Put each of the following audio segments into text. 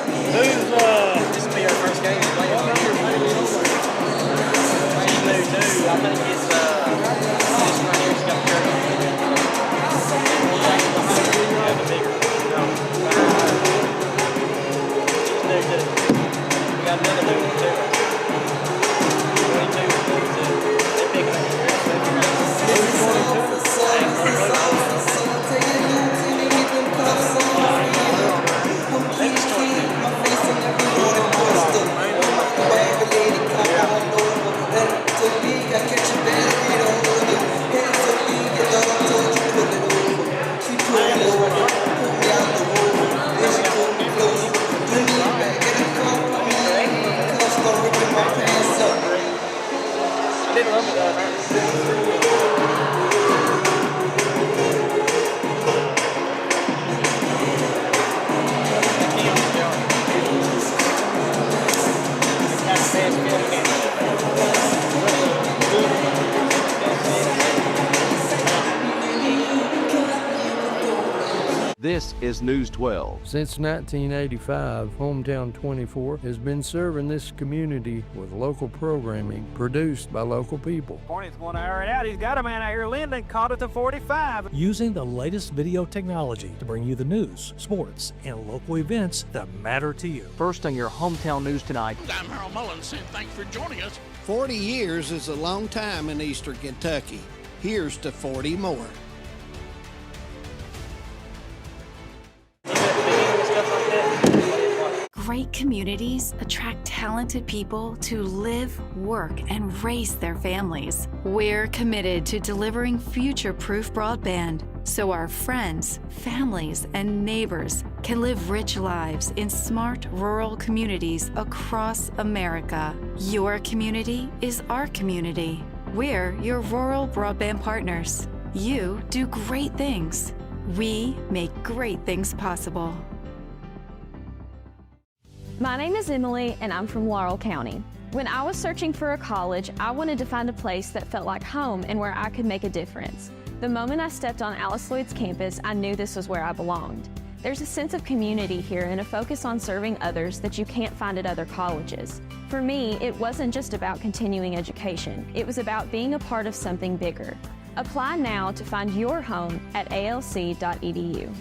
This will be our first game playing. She's new too. I think it's this right here. She's got a shirt on. Yeah, the bigger. She's new too. We got another new one too. 22 is new too. They're picking up. This is News 12. Since 1985, Hometown 24 has been serving this community with local programming produced by local people. Hornets want to air it out. He's got a man out here, Linden, caught at the 45. Using the latest video technology to bring you the news, sports, and local events that matter to you. First on your hometown news tonight. I'm Harold Mullins, and thanks for joining us. 40 years is a long time in eastern Kentucky. Here's to 40 more. Great communities attract talented people to live, work, and raise their families. We're committed to delivering future-proof broadband so our friends, families, and neighbors can live rich lives in smart rural communities across America. Your community is our community. We're your rural broadband partners. You do great things. We make great things possible. My name is Emily, and I'm from Laurel County. When I was searching for a college, I wanted to find a place that felt like home and where I could make a difference. The moment I stepped on Alice Lloyd's campus, I knew this was where I belonged. There's a sense of community here and a focus on serving others that you can't find at other colleges. For me, it wasn't just about continuing education. It was about being a part of something bigger. Apply now to find your home at alc.edu.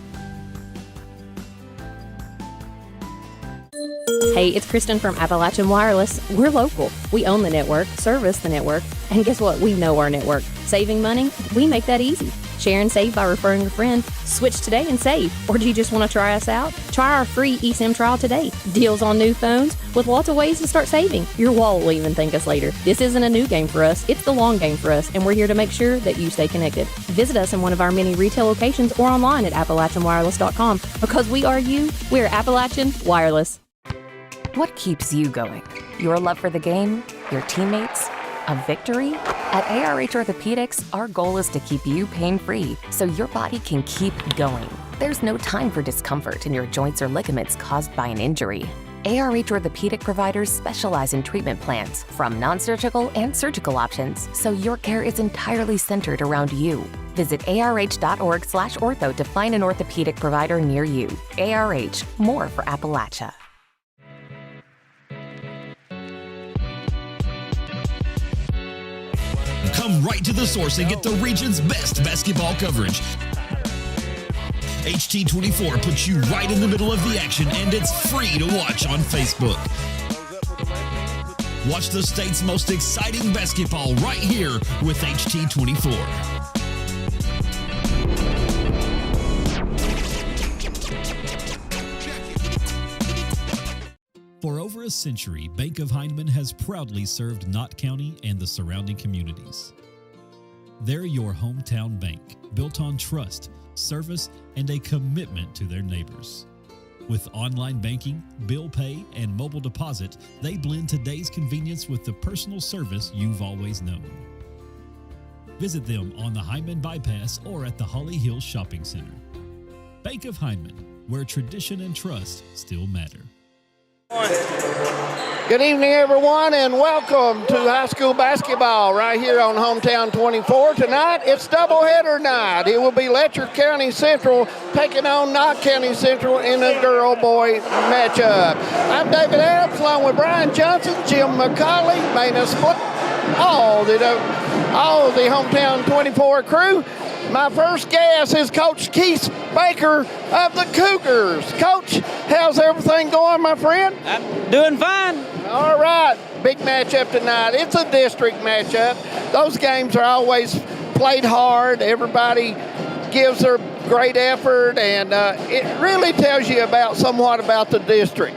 Hey, it's Kristen from Appalachian Wireless. We're local. We own the network, service the network, and guess what? We know our network. Saving money? We make that easy. Share and save by referring a friend. Switch today and save. Or do you just want to try us out? Try our free eSIM trial today. Deals on new phones with lots of ways to start saving. Your wallet will even thank us later. This isn't a new game for us. It's the long game for us, and we're here to make sure that you stay connected. Visit us in one of our many retail locations or online at AppalachianWireless.com. Because we are you, we're Appalachian Wireless. What keeps you going? Your love for the game? Your teammates? A victory? At ARH Orthopedics, our goal is to keep you pain-free so your body can keep going. There's no time for discomfort in your joints or ligaments caused by an injury. ARH Orthopedic providers specialize in treatment plans, from non-surgical and surgical options, so your care is entirely centered around you. Visit arh.org/ortho to find an orthopedic provider near you. ARH, more for Appalachia. Come right to the source and get the region's best basketball coverage. HT24 puts you right in the middle of the action, and it's free to watch on Facebook. Watch the state's most exciting basketball right here with HT24. For over a century, Bank of Hindman has proudly served Knott County and the surrounding communities. They're your hometown bank, built on trust, service, and a commitment to their neighbors. With online banking, bill pay, and mobile deposit, they blend today's convenience with the personal service you've always known. Visit them on the Hindman Bypass or at the Holly Hills Shopping Center. Bank of Hindman, where tradition and trust still matter. Good evening, everyone, and welcome to high school basketball right here on Hometown 24. Tonight, it's doubleheader night. It will be Letcher County Central taking on Knott County Central in a girl-boy matchup. I'm David Adams, along with Brian Johnson, Jim McCauley, Maina Split, all the Hometown 24 crew. My first guest is Coach Keith Baker of the Cougars. Coach, how's everything going, my friend? I'm doing fine. All right, big matchup tonight. It's a district matchup. Those games are always played hard. Everybody gives their great effort, and it really tells you somewhat about the district.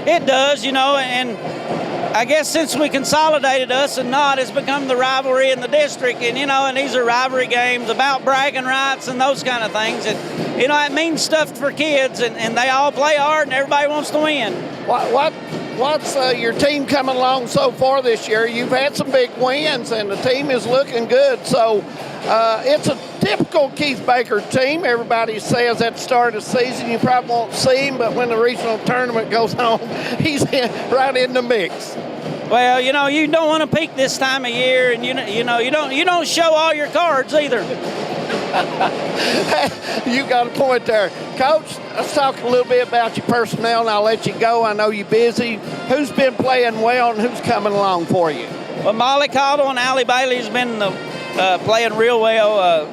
It does, and I guess since we consolidated us and Knott, it's become the rivalry in the district, and these are rivalry games about bragging rights and those kind of things. And, it means stuff for kids, and they all play hard, and everybody wants to win. What's your team coming along so far this year? You've had some big wins, and the team is looking good. So it's a typical Keith Baker team. Everybody says at the start of the season you probably won't see him, but when the regional tournament goes on, he's right in the mix. Well, you don't want to peak this time of year, and you don't show all your cards either. You got a point there. Coach, let's talk a little bit about your personnel, and I'll let you go. I know you're busy. Who's been playing well, and who's coming along for you? Well, Molly Caudill and Allie Bailey's been playing real well.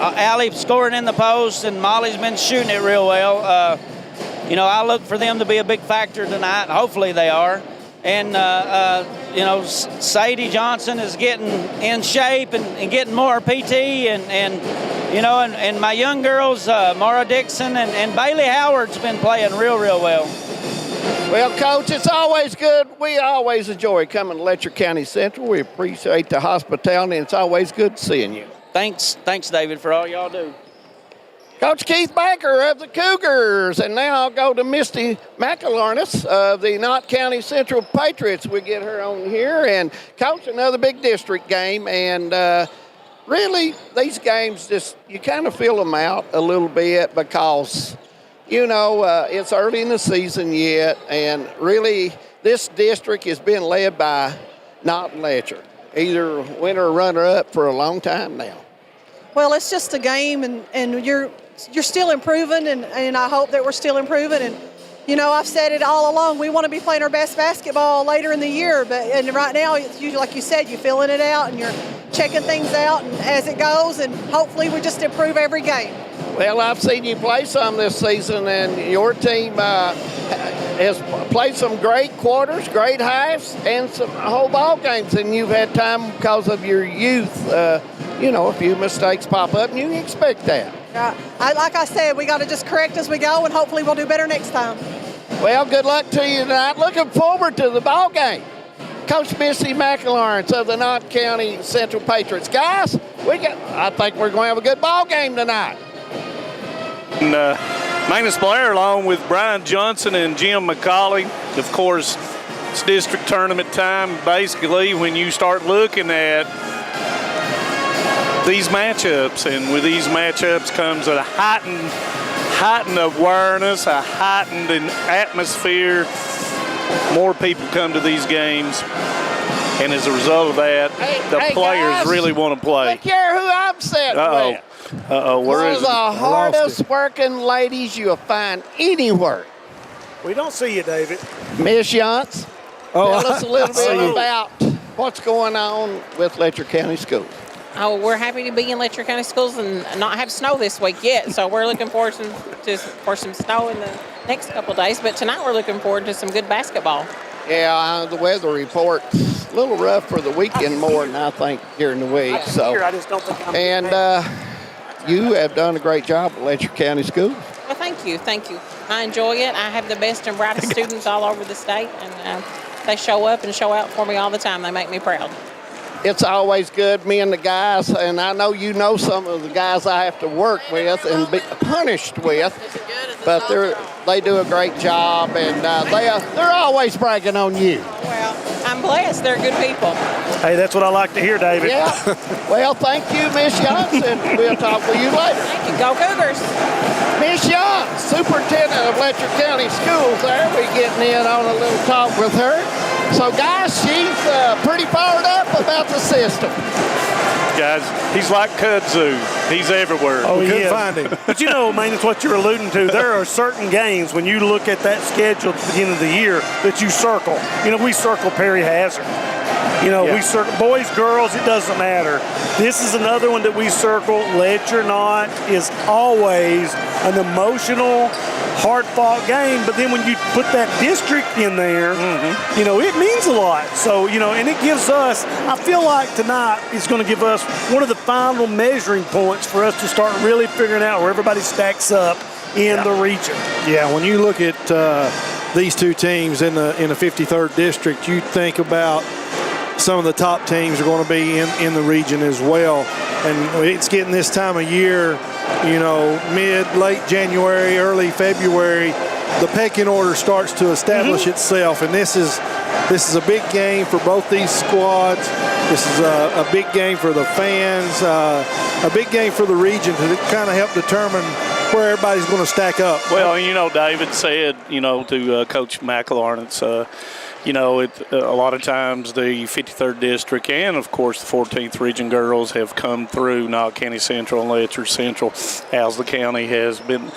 Allie scoring in the post, and Molly's been shooting it real well. I look for them to be a big factor tonight. Hopefully they are. And, Sadie Johnson is getting in shape and getting more PT. And my young girls, Mara Dixon and Bailey Howard's been playing real well. Well, Coach, it's always good. We always enjoy coming to Letcher County Central. We appreciate the hospitality, and it's always good seeing you. Thanks, David, for all y'all do. Coach Keith Baker of the Cougars. And now I'll go to Misty McElarnis of the Knott County Central Patriots. We get her on here. And, Coach, another big district game. And really, these games you kind of feel them out a little bit because, it's early in the season yet. And really, this district is being led by Knott and Letcher, either winner or runner-up for a long time now. Well, it's just a game, and you're still improving, and I hope that we're still improving. And, I've said it all along, we want to be playing our best basketball later in the year, and right now, it's usually, like you said, you're filling it out, and you're checking things out and as it goes, and hopefully we just improve every game. Well, I've seen you play some this season, and your team has played some great quarters, great halves, and some whole ball games, and you've had time because of your youth. A few mistakes pop up, and you can expect that. Like I said, we got to just correct as we go, and hopefully we'll do better next time. Well, good luck to you tonight. Looking forward to the ball game. Coach Missy McElarnis of the Knott County Central Patriots. Guys, I think we're going to have a good ball game tonight. And Magnus Blair, along with Brian Johnson and Jim McCauley. Of course, it's district tournament time. Basically, when you start looking at these matchups, and with these matchups comes a heightened awareness, a heightened atmosphere. More people come to these games, and as a result of that, the players guys, really want to play. Look here who I'm sitting with. One of the hardest working ladies you'll find anywhere. We don't see you, David. Miss Yance, tell us a little bit about what's going on with Letcher County Schools. Oh, we're happy to be in Letcher County Schools and not have snow this week yet, so we're looking forward for some snow in the next couple of days. But tonight we're looking forward to some good basketball. Yeah, the weather report's a little rough for the weekend more than I think during the week. I just don't think you have done a great job at Letcher County Schools. Well, thank you. I enjoy it. I have the best and brightest students all over the state, and they show up and show out for me all the time. They make me proud. It's always good, me and the guys, and I know you know some of the guys I have to work with and be punished with, but they do a great job, and they're always bragging on you. Well, I'm blessed. They're good people. Hey, that's what I like to hear, David. Yeah. Well, thank you, Miss Johnson. We'll talk with you later. Thank you. Go Cougars. Miss Young, Superintendent of Letcher County Schools there. We're getting in on a little talk with her. So, guys, she's pretty fired up about the system. Guys, he's like kudzu. He's everywhere. Oh, we couldn't yeah. find him. But you know, man, it's what you're alluding to. There are certain games when you look at that schedule at the beginning of the year that you circle. You know, we circle Perry Hazard. You know, we circle boys, girls, it doesn't matter. This is another one that we circle. Letcher Knott is always an emotional, hard-fought game. But then when you put that district in there, you know, it means a lot. So, you know, and it gives us, I feel like tonight is going to give us one of the final measuring points for us to start really figuring out where everybody stacks up in the region. Yeah, when you look at these two teams in the 53rd district, you think about some of the top teams are going to be in the region as well. And it's getting this time of year, you know, late January, early February, the pecking order starts to establish itself. And this is a big game for both these squads. This is a big game for the fans, a big game for the region to kind of help determine where everybody's going to stack up. Well, you know, David said, you know, to Coach McElaurin, it's you know, a lot of times the 53rd District and, of course, the 14th Region girls have come through Knott County Central and Letcher Central. Owsley County has been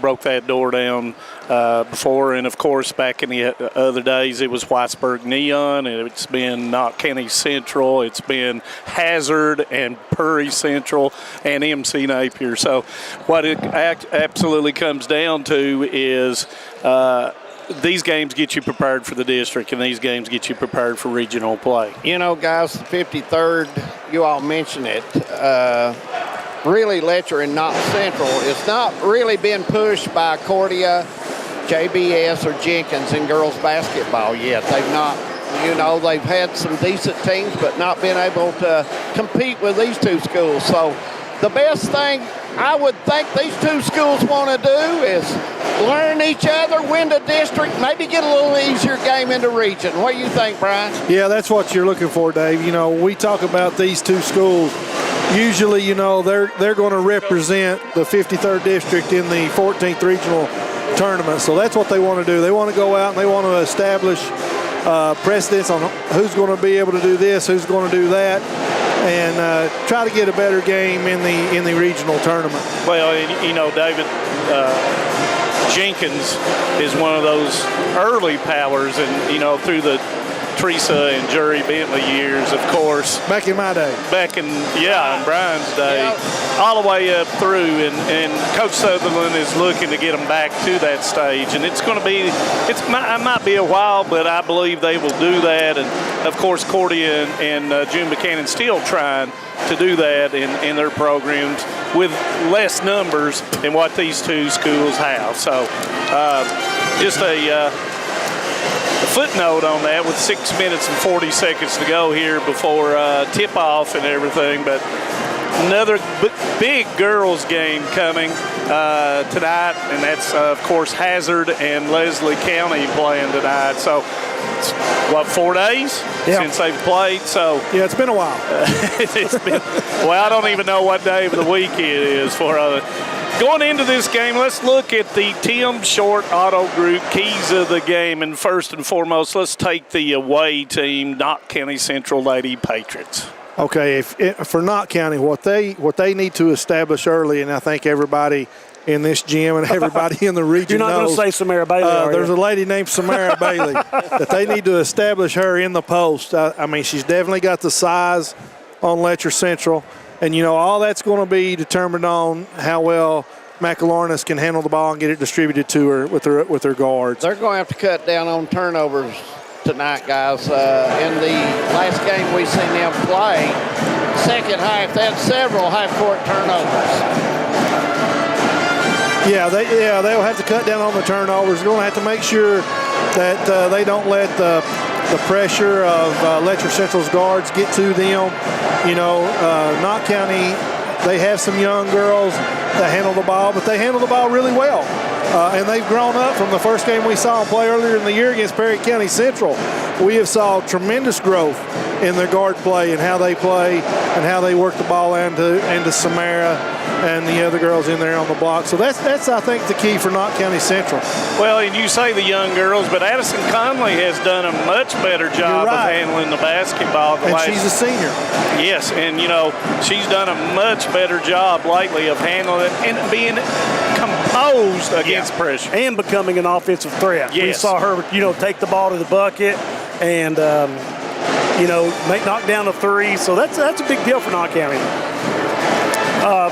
broke that door down before. And, of course, back in the other days, it was Whitesburg Neon, and it's been Knott County Central. It's been Hazard and Purry Central and MC Napier. So what it absolutely comes down to is these games get you prepared for the district, and these games get you prepared for regional play. You know, guys, the 53rd, you all mentioned it, really Letcher and Knott Central. It's not really been pushed by Cordia, JBS, or Jenkins in girls basketball yet. They've not, you know, they've had some decent teams, but not been able to compete with these two schools. So the best thing I would think these two schools want to do is learn each other, win the district, maybe get a little easier game in the region. What do you think, Brian? Yeah, that's what you're looking for, Dave. You know, we talk about these two schools. Usually, you know, they're going to represent the 53rd District in the 14th Regional Tournament. So that's what they want to do. They want to go out and they want to establish precedence on who's going to be able to do this, who's going to do that, and try to get a better game in the regional tournament. Well, you know, David, Jenkins is one of those early powers, and, you know, through the Teresa and Jury Bentley years, of course. Back in my day. In Brian's day, all the way up through, and Coach Sutherland is looking to get them back to that stage, and it's going to be, it might be a while, but I believe they will do that, and of course Cordia and June Buchanan still trying to do that in their programs with less numbers than what these two schools have. So just a footnote on that with 6 minutes and 40 seconds to go here before tip-off and everything. But another big girls game coming tonight, and that's, of course, Hazard and Leslie County playing tonight. So it's, what, 4 days since they've played? So yeah, it's been a while. It's been, well, I don't even know what day of the week it is for going into this game. Let's look at the Tim Short Auto Group keys of the game. And first and foremost, let's take the away team, Knott County Central Lady Patriots. Okay, for Knott County, what they need to establish early, and I think everybody in this gym and everybody in the region knows. You're not going to say Samara Bailey, there's a lady named Samara Bailey that they need to establish her in the post. I mean, she's definitely got the size on Letcher Central. And, you know, all that's going to be determined on how well McElaurin can handle the ball and get it distributed to her with her guards. They're going to have to cut down on turnovers tonight, guys. In the last game we seen them play, second half, they had several half-court turnovers. Yeah, they'll have to cut down on the turnovers. They're going to have to make sure that they don't let the pressure of Letcher Central's guards get to them. You know, Knott County, they have some young girls that handle the ball, but they handle the ball really well. And they've grown up from the first game we saw them play earlier in the year against Perry County Central. We have saw tremendous growth in their guard play and how they play and how they work the ball into Samara and the other girls in there on the block. So that's I think the key for Knott County Central. Well, and you say the young girls, but Addison Conley has done a much better job of handling the basketball. And she's a senior. Yes, and she's done a much better job lately of handling it and being composed against pressure. And becoming an offensive threat. Yes. We saw her, take the ball to the bucket and, knock down a three. So that's a big deal for Knott County.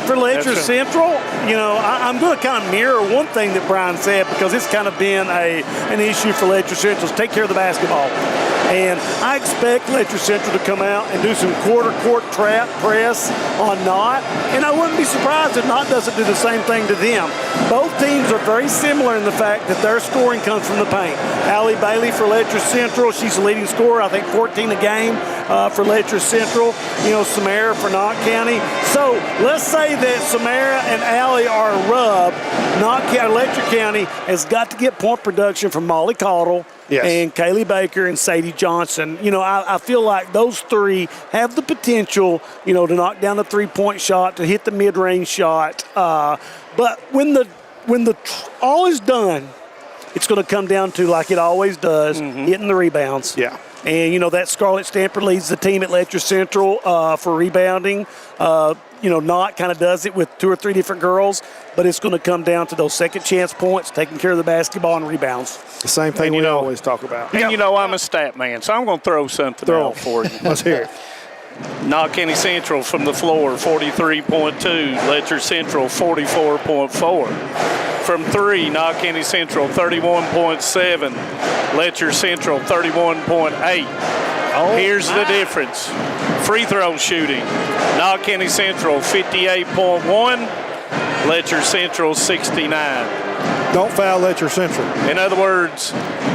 For Letcher Central, I'm going to kind of mirror one thing that Brian said because it's kind of been an issue for Letcher Central is take care of the basketball. And I expect Letcher Central to come out and do some quarter-court trap press on Knott. And I wouldn't be surprised if Knott doesn't do the same thing to them. Both teams are very similar in the fact that their scoring comes from the paint. Allie Bailey for Letcher Central, she's the leading scorer, I think 14 a game for Letcher Central. Samara for Knott County. So let's say that Samara and Allie are a rub. Letcher County has got to get point production from Molly Caudle. Yes. And Kaylee Baker and Sadie Johnson. I feel like those three have the potential, to knock down the three-point shot, to hit the mid-range shot. But when all is done, it's going to come down to, like it always does, hitting the rebounds. Yeah. And, that Scarlett Stamper leads the team at Letcher Central for rebounding. Knott kind of does it with 2 or 3 different girls, but it's going to come down to those second chance points, taking care of the basketball and rebounds. The same thing we always talk about. And I'm a stat man, so I'm going to throw something out for you. Let's hear it. Knott County Central from the floor, 43.2. Letcher Central, 44.4. From 3, Knott County Central, 31.7. Letcher Central, 31.8. Here's the difference. Free throw shooting. Knott County Central, 58.1. Letcher Central, 69. Don't foul Letcher Central. In other words,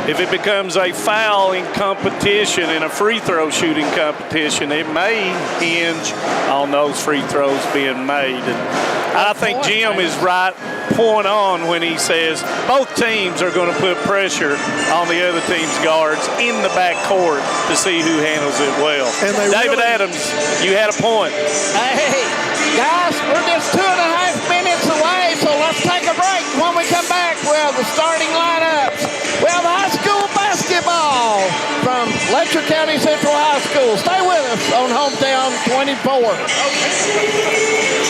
if it becomes a fouling competition in a free throw shooting competition, it may hinge on those free throws being made. And I think Jim is right point on when he says both teams are going to put pressure on the other team's guards in the back court to see who handles it well. And David Adams, you had a point. Hey, guys, we're just 2.5 minutes away, so let's take a break. When we come back, we'll have the starting lineups. We have high school basketball from Letcher County Central High School. Stay with us on Hometown 24.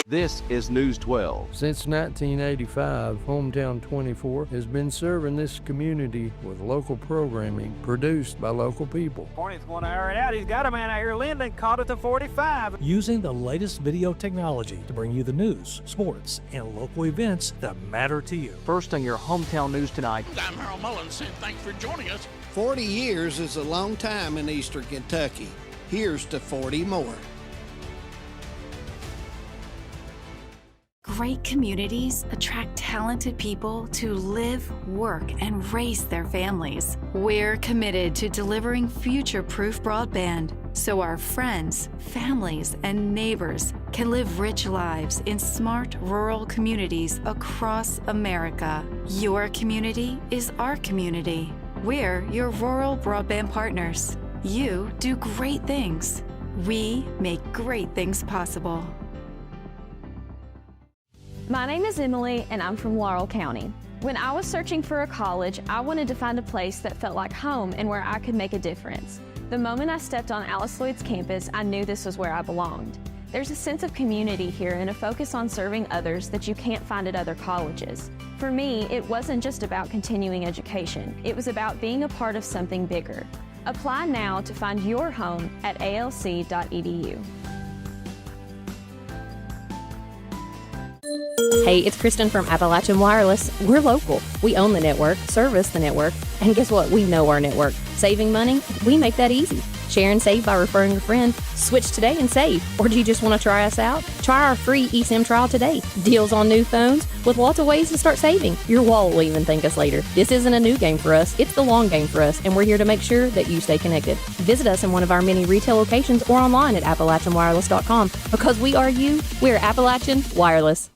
This is News 12. Since 1985, Hometown 24 has been serving this community with local programming produced by local people. Hornets going to air it out. He's got a man out here. Linden caught it to 45. Using the latest video technology to bring you the news, sports, and local events that matter to you. First on your Hometown News tonight. I'm Harold Mullins, and thanks for joining us. 40 years is a long time in Eastern Kentucky. Here's to 40 more. Great communities attract talented people to live, work, and raise their families. We're committed to delivering future-proof broadband so our friends, families, and neighbors can live rich lives in smart rural communities across America. Your community is our community. We're your rural broadband partners. You do great things. We make great things possible. My name is Emily, and I'm from Laurel County. When I was searching for a college, I wanted to find a place that felt like home and where I could make a difference. The moment I stepped on Alice Lloyd's campus, I knew this was where I belonged. There's a sense of community here and a focus on serving others that you can't find at other colleges. For me, it wasn't just about continuing education. It was about being a part of something bigger. Apply now to find your home at alc.edu. Hey, it's Kristen from Appalachian Wireless. We're local. We own the network, service the network, and guess what? We know our network. Saving money? We make that easy. Share and save by referring a friend. Switch today and save. Or do you just want to try us out? Try our free eSIM trial today. Deals on new phones with lots of ways to start saving. Your wallet will even thank us later. This isn't a new game for us. It's the long game for us, and we're here to make sure that you stay connected. Visit us in one of our many retail locations or online at AppalachianWireless.com. Because we are you, we're Appalachian Wireless.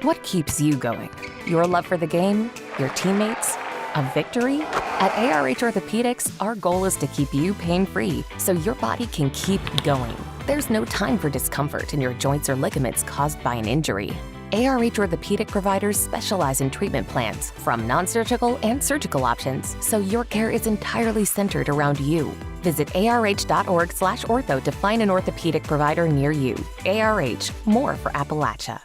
What keeps you going? Your love for the game, your teammates, a victory? At ARH Orthopedics, our goal is to keep you pain-free so your body can keep going. There's no time for discomfort in your joints or ligaments caused by an injury. ARH Orthopedic providers specialize in treatment plans, from non-surgical and surgical options, so your care is entirely centered around you. Visit arh.org/ortho to find an orthopedic provider near you. ARH, more for Appalachia.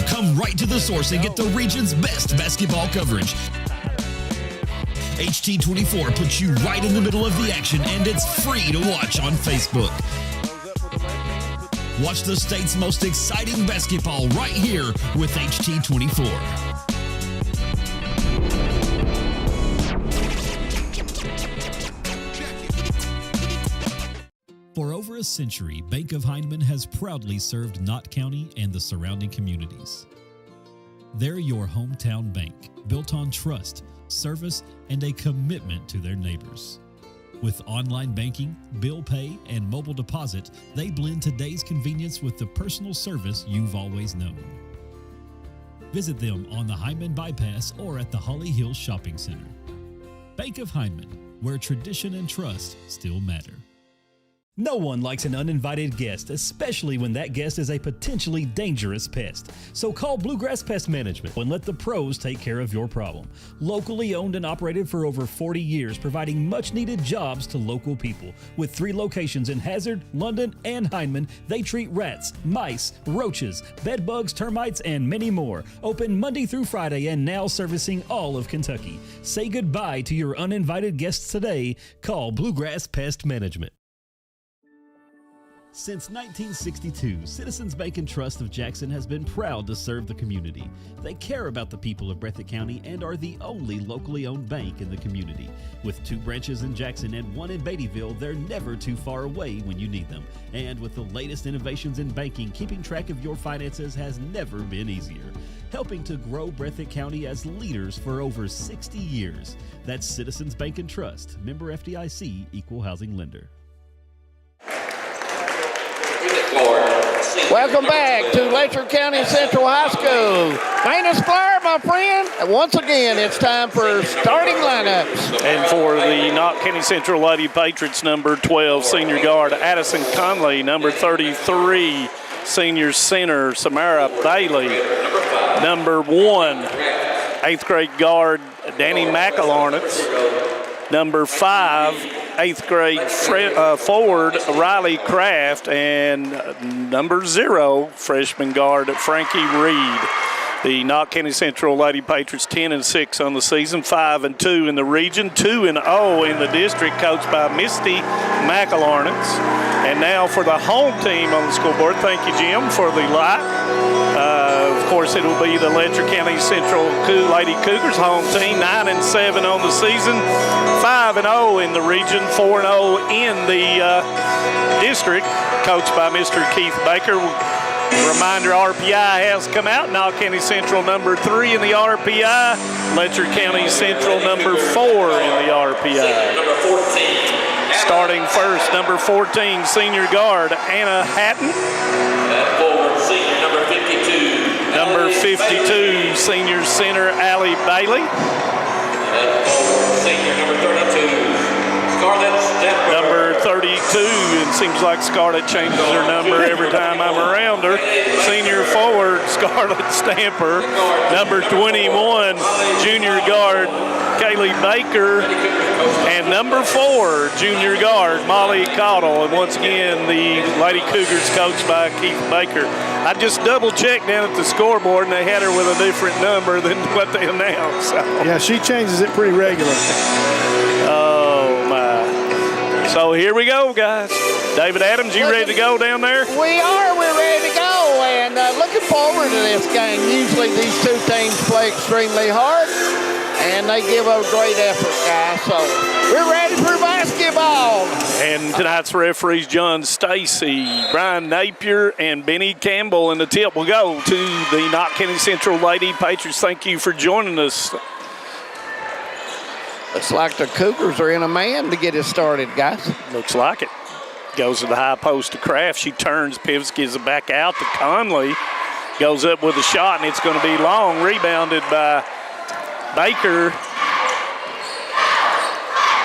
Come right to the source and get the region's best basketball coverage. HT24 puts you right in the middle of the action, and it's free to watch on Facebook. Watch the state's most exciting basketball right here with HT24. For over a century, Bank of Heinemann has proudly served Knott County and the surrounding communities. They're your hometown bank, built on trust, service, and a commitment to their neighbors. With online banking, bill pay, and mobile deposit, they blend today's convenience with the personal service you've always known. Visit them on the Heinemann Bypass or at the Holly Hills Shopping Center. Bank of Heinemann, where tradition and trust still matter. No one likes an uninvited guest, especially when that guest is a potentially dangerous pest. So call Bluegrass Pest Management and let the pros take care of your problem. Locally owned and operated for over 40 years, providing much-needed jobs to local people. With 3 locations in Hazard, London, and Heinemann, they treat rats, mice, roaches, bed bugs, termites, and many more. Open Monday through Friday and now servicing all of Kentucky. Say goodbye to your uninvited guests today. Call Bluegrass Pest Management. Since 1962, Citizens Bank and Trust of Jackson has been proud to serve the community. They care about the people of Breathitt County and are the only locally owned bank in the community. With 2 branches in Jackson and 1 in Beattyville, they're never too far away when you need them. And with the latest innovations in banking, keeping track of your finances has never been easier. Helping to grow Breathitt County as leaders for over 60 years. That's Citizens Bank and Trust, member FDIC, equal housing lender. Welcome back to Letcher County Central High School. Famous Flyer, my friend. And once again, it's time for starting lineups. And for the Knott County Central Lady Patriots, number 12, senior guard Addison Conley. Number 33, senior center Samara Bailey. Number 1, 8th grade guard Danny McAlarnitz. Number 5, 8th grade forward Riley Kraft, and number 0, freshman guard Frankie Reed. The Knott County Central Lady Patriots 10-6 on the season, 5-2 in the region, 2-0 in the district, coached by Misty McAlarnitz. And now for the home team on the scoreboard, thank you, Jim, for the light. Of course, it will be the Letcher County Central Lady Cougars home team, 9-7 on the season, 5-0 in the region, 4-0 in the district, coached by Mr. Keith Baker. Reminder, RPI has come out. Knott County Central number 3 in the RPI. Letcher County Central number 4 in the RPI. Starting first, number 14, senior guard Anna Hatton. Number 52. Number 52, senior center Allie Bailey. Senior number 32. Number 32, it seems like Scarlett changes her number every time I'm around her. Senior forward, Scarlett Stamper. Number 21, junior guard, Kaylee Baker. And number 4, junior guard, Molly Cottle. And once again, the Lady Cougars coached by Keith Baker. I just double-checked down at the scoreboard, and they had her with a different number than what they announced. So. Yeah, she changes it pretty regular. Oh, my. So here we go, guys. David Adams, you ready to go down there? We are. We're ready to go, and looking forward to this game. Usually these 2 teams play extremely hard, and they give a great effort, guys. So we're ready for basketball. And tonight's referees, John Stacy, Brian Napier, and Benny Campbell. And the tip will go to the Knott County Central Lady Patriots. Thank you for joining us. Looks like the Cougars are in a man to get it started, guys. Looks like it. Goes to the high post to Kraft. She turns, pivots, gives it back out to Conley. goes up with a shot, and it's going to be long, rebounded by Baker.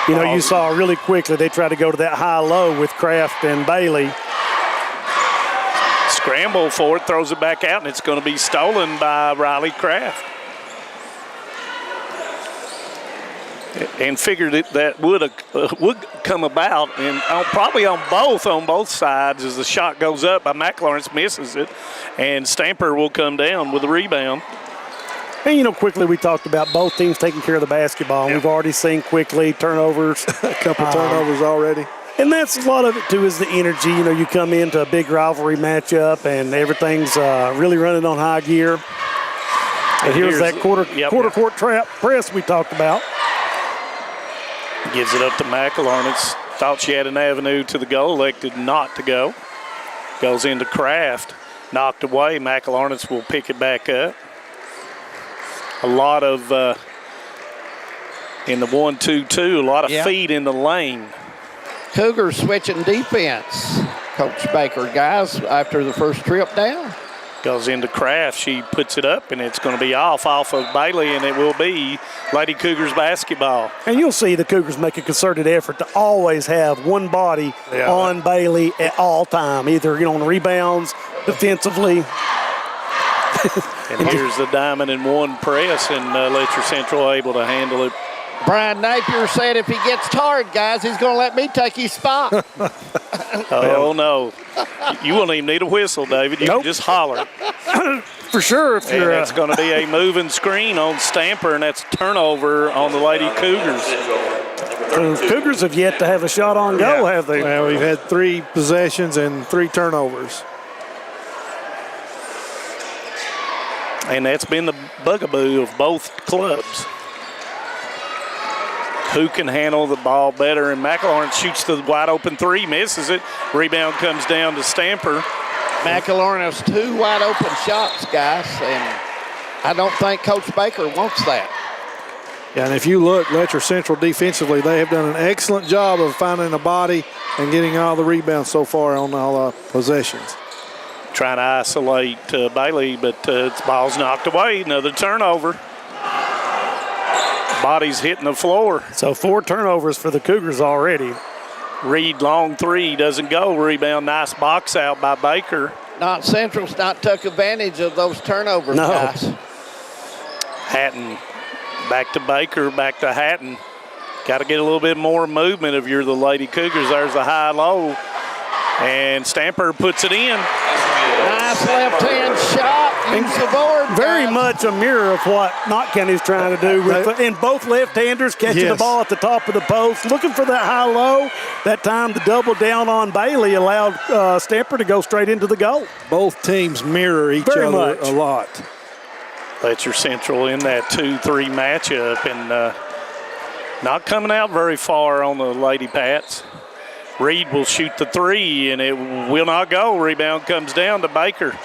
You know, you saw really quickly they tried to go to that high-low with Kraft and Bailey. Scramble for it, throws it back out, and it's going to be stolen by Riley Kraft. And figured that would come about, and probably on both sides as the shot goes up. By McLawrence misses it, and Stamper will come down with the rebound. And, you know, quickly we talked about both teams taking care of the basketball. Yep. We've already seen quickly turnovers. A couple turnovers already. And that's a lot of it, too, is the energy. You know, you come into a big rivalry matchup, and everything's really running on high gear. And here's that quarter court trap press we talked about. Gives it up to McLawrence. Thought she had an avenue to the goal, elected not to go. Goes into Kraft. Knocked away. McLawrence will pick it back up. A lot of, in the 1-2-2, a lot of feet in the lane. Cougars switching defense. Coach Baker, guys, after the first trip down. Goes into Kraft. She puts it up, and it's going to be off of Bailey, and it will be Lady Cougars basketball. And you'll see the Cougars make a concerted effort to always have one body on Bailey at all time, either on rebounds, defensively. And here's the diamond in one press, and Letcher Central able to handle it. Brian Napier said if he gets tired, guys, he's going to let me take his spot. Oh, no. You won't even need a whistle, David. You can just holler. For sure. If you're, it's going to be a moving screen on Stamper, and that's turnover on the Lady Cougars. The Cougars have yet to have a shot on goal, have they? Well, we've had 3 possessions and 3 turnovers. And that's been the bugaboo of both clubs. Who can handle the ball better? And McLaurin shoots the wide open 3, misses it. Rebound comes down to Stamper. McLaurin has 2 wide open shots, guys, and I don't think Coach Baker wants that. Yeah, and if you look, Letcher Central defensively, they have done an excellent job of finding a body and getting all the rebounds so far on all possessions. Trying to isolate Bailey, but the ball's knocked away. Another turnover. Body's hitting the floor. So 4 turnovers for the Cougars already. Reed, long 3, doesn't go. Rebound, nice box out by Baker. Knott Central's not took advantage of those turnovers, guys. Hatton back to Baker, back to Hatton. Got to get a little bit more movement if you're the Lady Cougars. There's the high-low. And Stamper puts it in. Nice left-hand shot. Use the board. Very much a mirror of what Knott County is trying to do. And both left-handers catching the ball at the top of the post, looking for that high-low. That time the double down on Bailey allowed Stamper to go straight into the goal. Both teams mirror each other a lot. Letcher Central in that 2-3 matchup and not coming out very far on the Lady Pats. Reed will shoot the 3, and it will not go. Rebound comes down to Baker.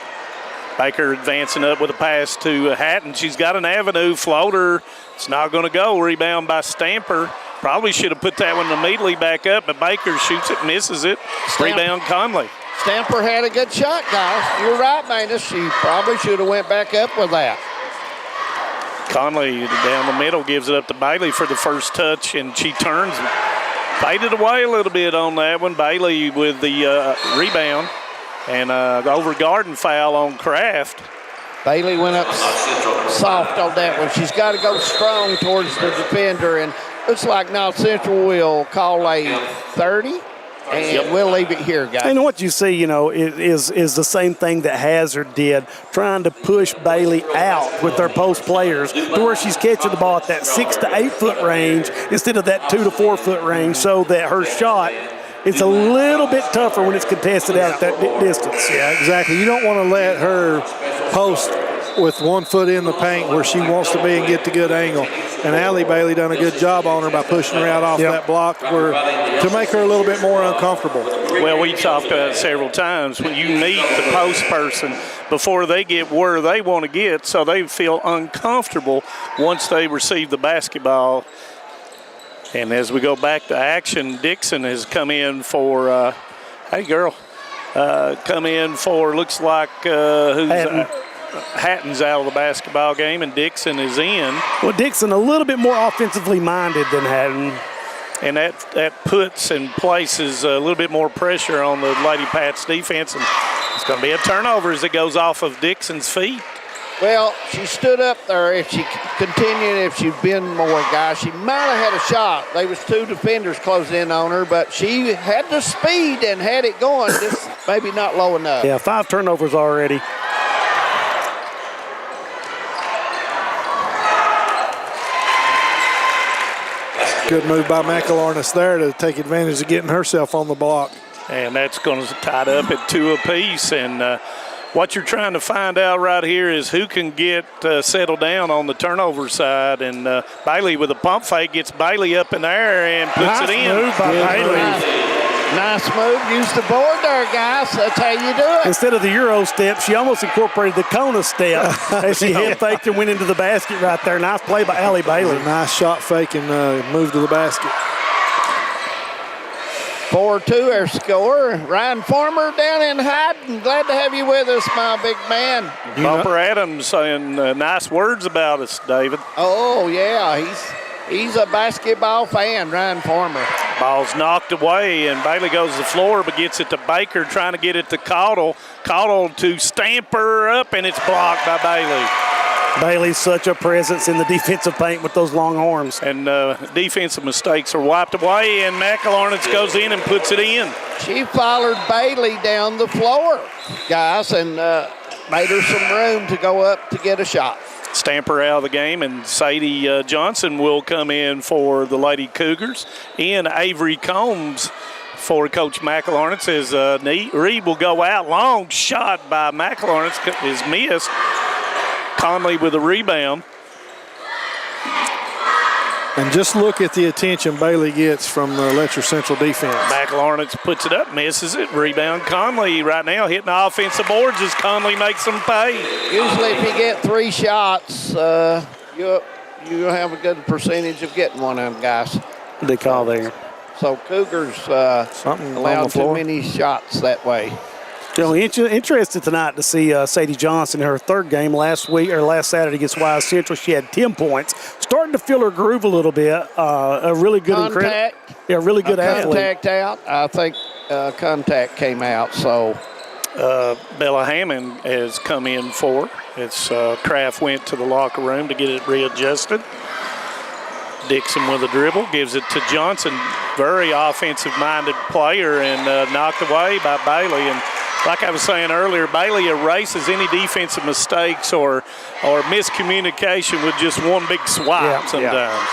Baker advancing up with a pass to Hatton. She's got an avenue floater. It's not going to go. Rebound by Stamper. Probably should have put that one immediately back up, but Baker shoots it, misses it. Rebound Conley. Stamper had a good shot, guys. You're right, Manus. She probably should have went back up with that. Conley down the middle gives it up to Bailey for the first touch, and she turns. Faded away a little bit on that one. Bailey with the rebound. And over Garden foul on Kraft. Bailey went up soft on that one. She's got to go strong towards the defender. And looks like Knott Central will call a 30. And we'll leave it here, guys. And what you see, is the same thing that Hazard did, trying to push Bailey out with their post players to where she's catching the ball at that 6 to 8 foot range instead of that 2 to 4 foot range, so that her shot is a little bit tougher when it's contested out at that distance. Yeah, exactly. You don't want to let her post with 1 foot in the paint where she wants to be and get the good angle. And Allie Bailey done a good job on her by pushing her out off that block to make her a little bit more uncomfortable. Well, we talked about it several times. When you meet the post person before they get where they want to get, so they feel uncomfortable once they receive the basketball. And as we go back to action, Dixon has come in for, come in for, looks like, who's Hatton's out of the basketball game, and Dixon is in. Well, Dixon a little bit more offensively minded than Hatton. And that puts and places a little bit more pressure on the Lady Pats defense. And it's going to be a turnover as it goes off of Dixon's feet. Well, she stood up there. If she continued, if she'd been more guys, she might have had a shot. There was 2 defenders closing in on her, but she had the speed and had it going, just maybe not low enough. Yeah, 5 turnovers already. Good move by McElharness there to take advantage of getting herself on the block. And that's going to tie it up at 2 apiece. And what you're trying to find out right here is who can get settled down on the turnover side. And Bailey with a pump fake gets Bailey up in the air and puts it in. Nice move by Bailey. Nice move. Use the board there, guys. That's how you do it. Instead of the Euro step, she almost incorporated the Kona step as she head faked and went into the basket right there. Nice play by Allie Bailey. Nice shot fake and move to the basket. 4-2 our score. Ryan Farmer down in Hyden. Glad to have you with us, my big man. Bumper Adams saying nice words about us, David. Oh, yeah. He's a basketball fan, Ryan Farmer. Ball's knocked away, and Bailey goes to the floor, but gets it to Baker, trying to get it to Caudle. Caudle to stamp her up, and it's blocked by Bailey. Bailey's such a presence in the defensive paint with those long arms. And defensive mistakes are wiped away, and McElharness goes in and puts it in. She followed Bailey down the floor, guys, and made her some room to go up to get a shot. Stamper out of the game, and Sadie Johnson will come in for the Lady Cougars. In Avery Combs for Coach McElharness as Reed will go out. Long shot by McElharness is missed. Conley with a rebound. And just look at the attention Bailey gets from the Letcher Central defense. McElharness puts it up, misses it. Rebound Conley right now hitting the offensive boards as Conley makes them pay. Usually if you get 3 shots, you have a good percentage of getting one of them, guys. They call there. So Cougars allowed too many shots that way. Interested tonight to see Sadie Johnson in her 3rd game last Saturday against Wise Central. She had 10 points. Starting to feel her groove a little bit. A really good really good athlete. Contact out. I think contact came out. So Bella Hammond has come in for. It's Kraft went to the locker room to get it readjusted. Dixon with a dribble, gives it to Johnson. Very offensive-minded player and knocked away by Bailey. And like I was saying earlier, Bailey erases any defensive mistakes or miscommunication with just one big swipe sometimes. Yeah.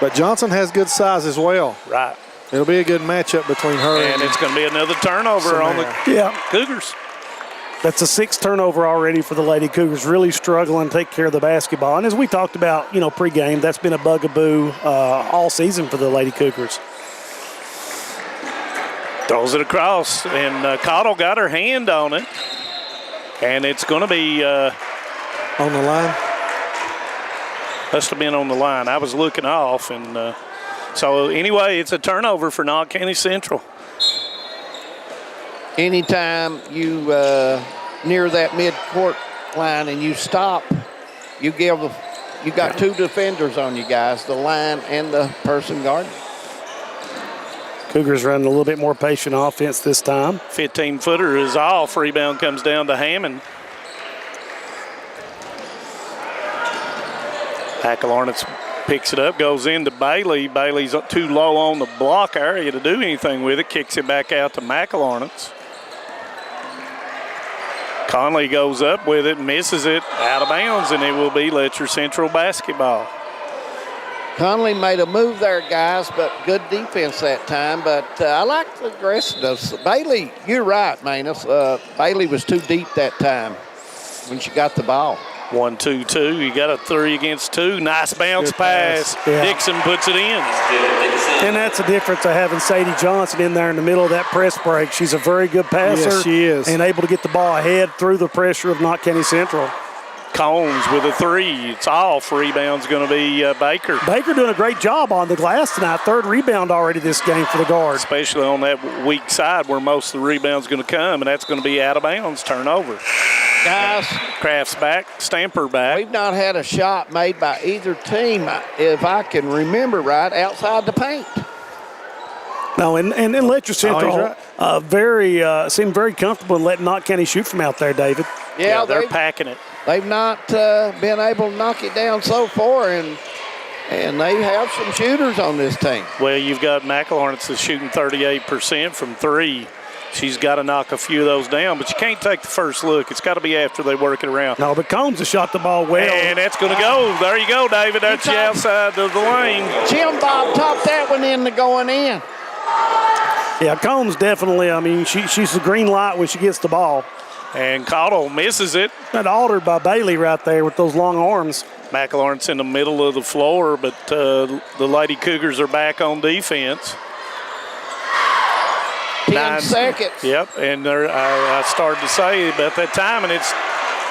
But Johnson has good size as well. Right. It'll be a good matchup between her and it's going to be another turnover on the Cougars. That's a 6th turnover already for the Lady Cougars. Really struggling to take care of the basketball. And as we talked about, pregame, that's been a bugaboo all season for the Lady Cougars. Throws it across, and Caudle got her hand on it. And it's going to be on the line. Must have been on the line. I was looking off, and so anyway, it's a turnover for Knott County Central. Anytime you near that mid-court line and you stop, you got 2 defenders on you guys, the line and the person guarding. Cougars running a little bit more patient offense this time. 15-footer is off. Rebound comes down to Hammond. McElharness picks it up, goes into Bailey. Bailey's too low on the block area to do anything with it. Kicks it back out to McElharness. Conley goes up with it, misses it, out of bounds, and it will be Letcher Central basketball. Conley made a move there, guys, but good defense that time. But I like the aggressiveness. Bailey, you're right, Manus. Bailey was too deep that time when she got the ball. 1-2-2. You got a 3 against 2. Nice bounce pass. Yeah. Dixon puts it in. And that's the difference of having Sadie Johnson in there in the middle of that press break. She's a very good passer. Yes, she is. And able to get the ball ahead through the pressure of Knott County Central. Combs with a 3. It's off. Rebound's going to be Baker. Baker doing a great job on the glass tonight. 3rd rebound already this game for the guard. Especially on that weak side where most of the rebound's going to come, and that's going to be out of bounds, turnover. Guys. Kraft's back, Stamper back. We've not had a shot made by either team, if I can remember right, outside the paint. No, and Letcher Central right. seemed very comfortable in letting Knott County shoot from out there, David. Yeah, they're packing it. They've not been able to knock it down so far, and they have some shooters on this team. Well, you've got McElhorn that's shooting 38% from three. She's got to knock a few of those down, but you can't take the first look. It's got to be after they work it around. No, but Combs has shot the ball well. And that's going to go. There you go, David. That's the outside of the lane. Jim Bob topped that one into going in. Yeah, Combs definitely, I mean, she's the green light when she gets the ball. And Cottle misses it. That altered by Bailey right there with those long arms. McElhorn's in the middle of the floor, but the Lady Cougars are back on defense. 10 seconds. Yep, and I started to say about that time, and it's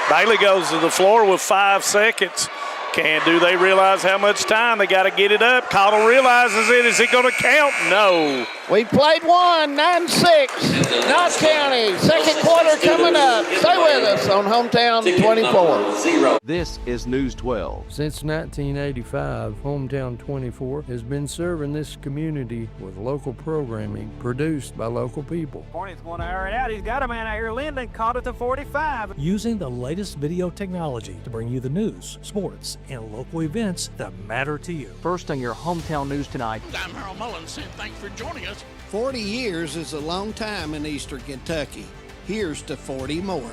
Bailey goes to the floor with 5 seconds. Do they realize how much time? They got to get it up. Cottle realizes it. Is it going to count? No. We played 9-6. Knott County, second quarter coming up. Stay with us on Hometown 24. This is News 12. Since 1985, Hometown 24 has been serving this community with local programming produced by local people. Hornets going to air it out. He's got a man out here. Linden caught at the 45. Using the latest video technology to bring you the news, sports, and local events that matter to you. First on your Hometown News tonight. I'm Harold Mullins, and thanks for joining us. 40 years is a long time in Eastern Kentucky. Here's to 40 more.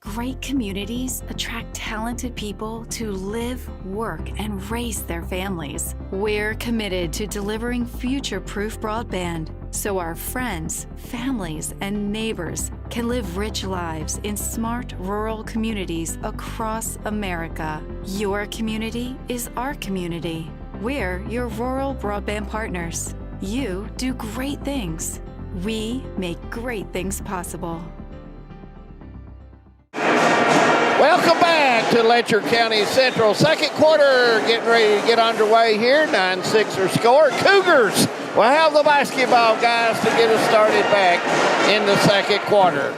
Great communities attract talented people to live, work, and raise their families. We're committed to delivering future-proof broadband so our friends, families, and neighbors can live rich lives in smart rural communities across America. Your community is our community. We're your rural broadband partners. You do great things. We make great things possible. Welcome back to Letcher County Central. Second quarter getting ready to get underway here. 9-6 score. Cougars will have the basketball, guys, to get us started back in the second quarter.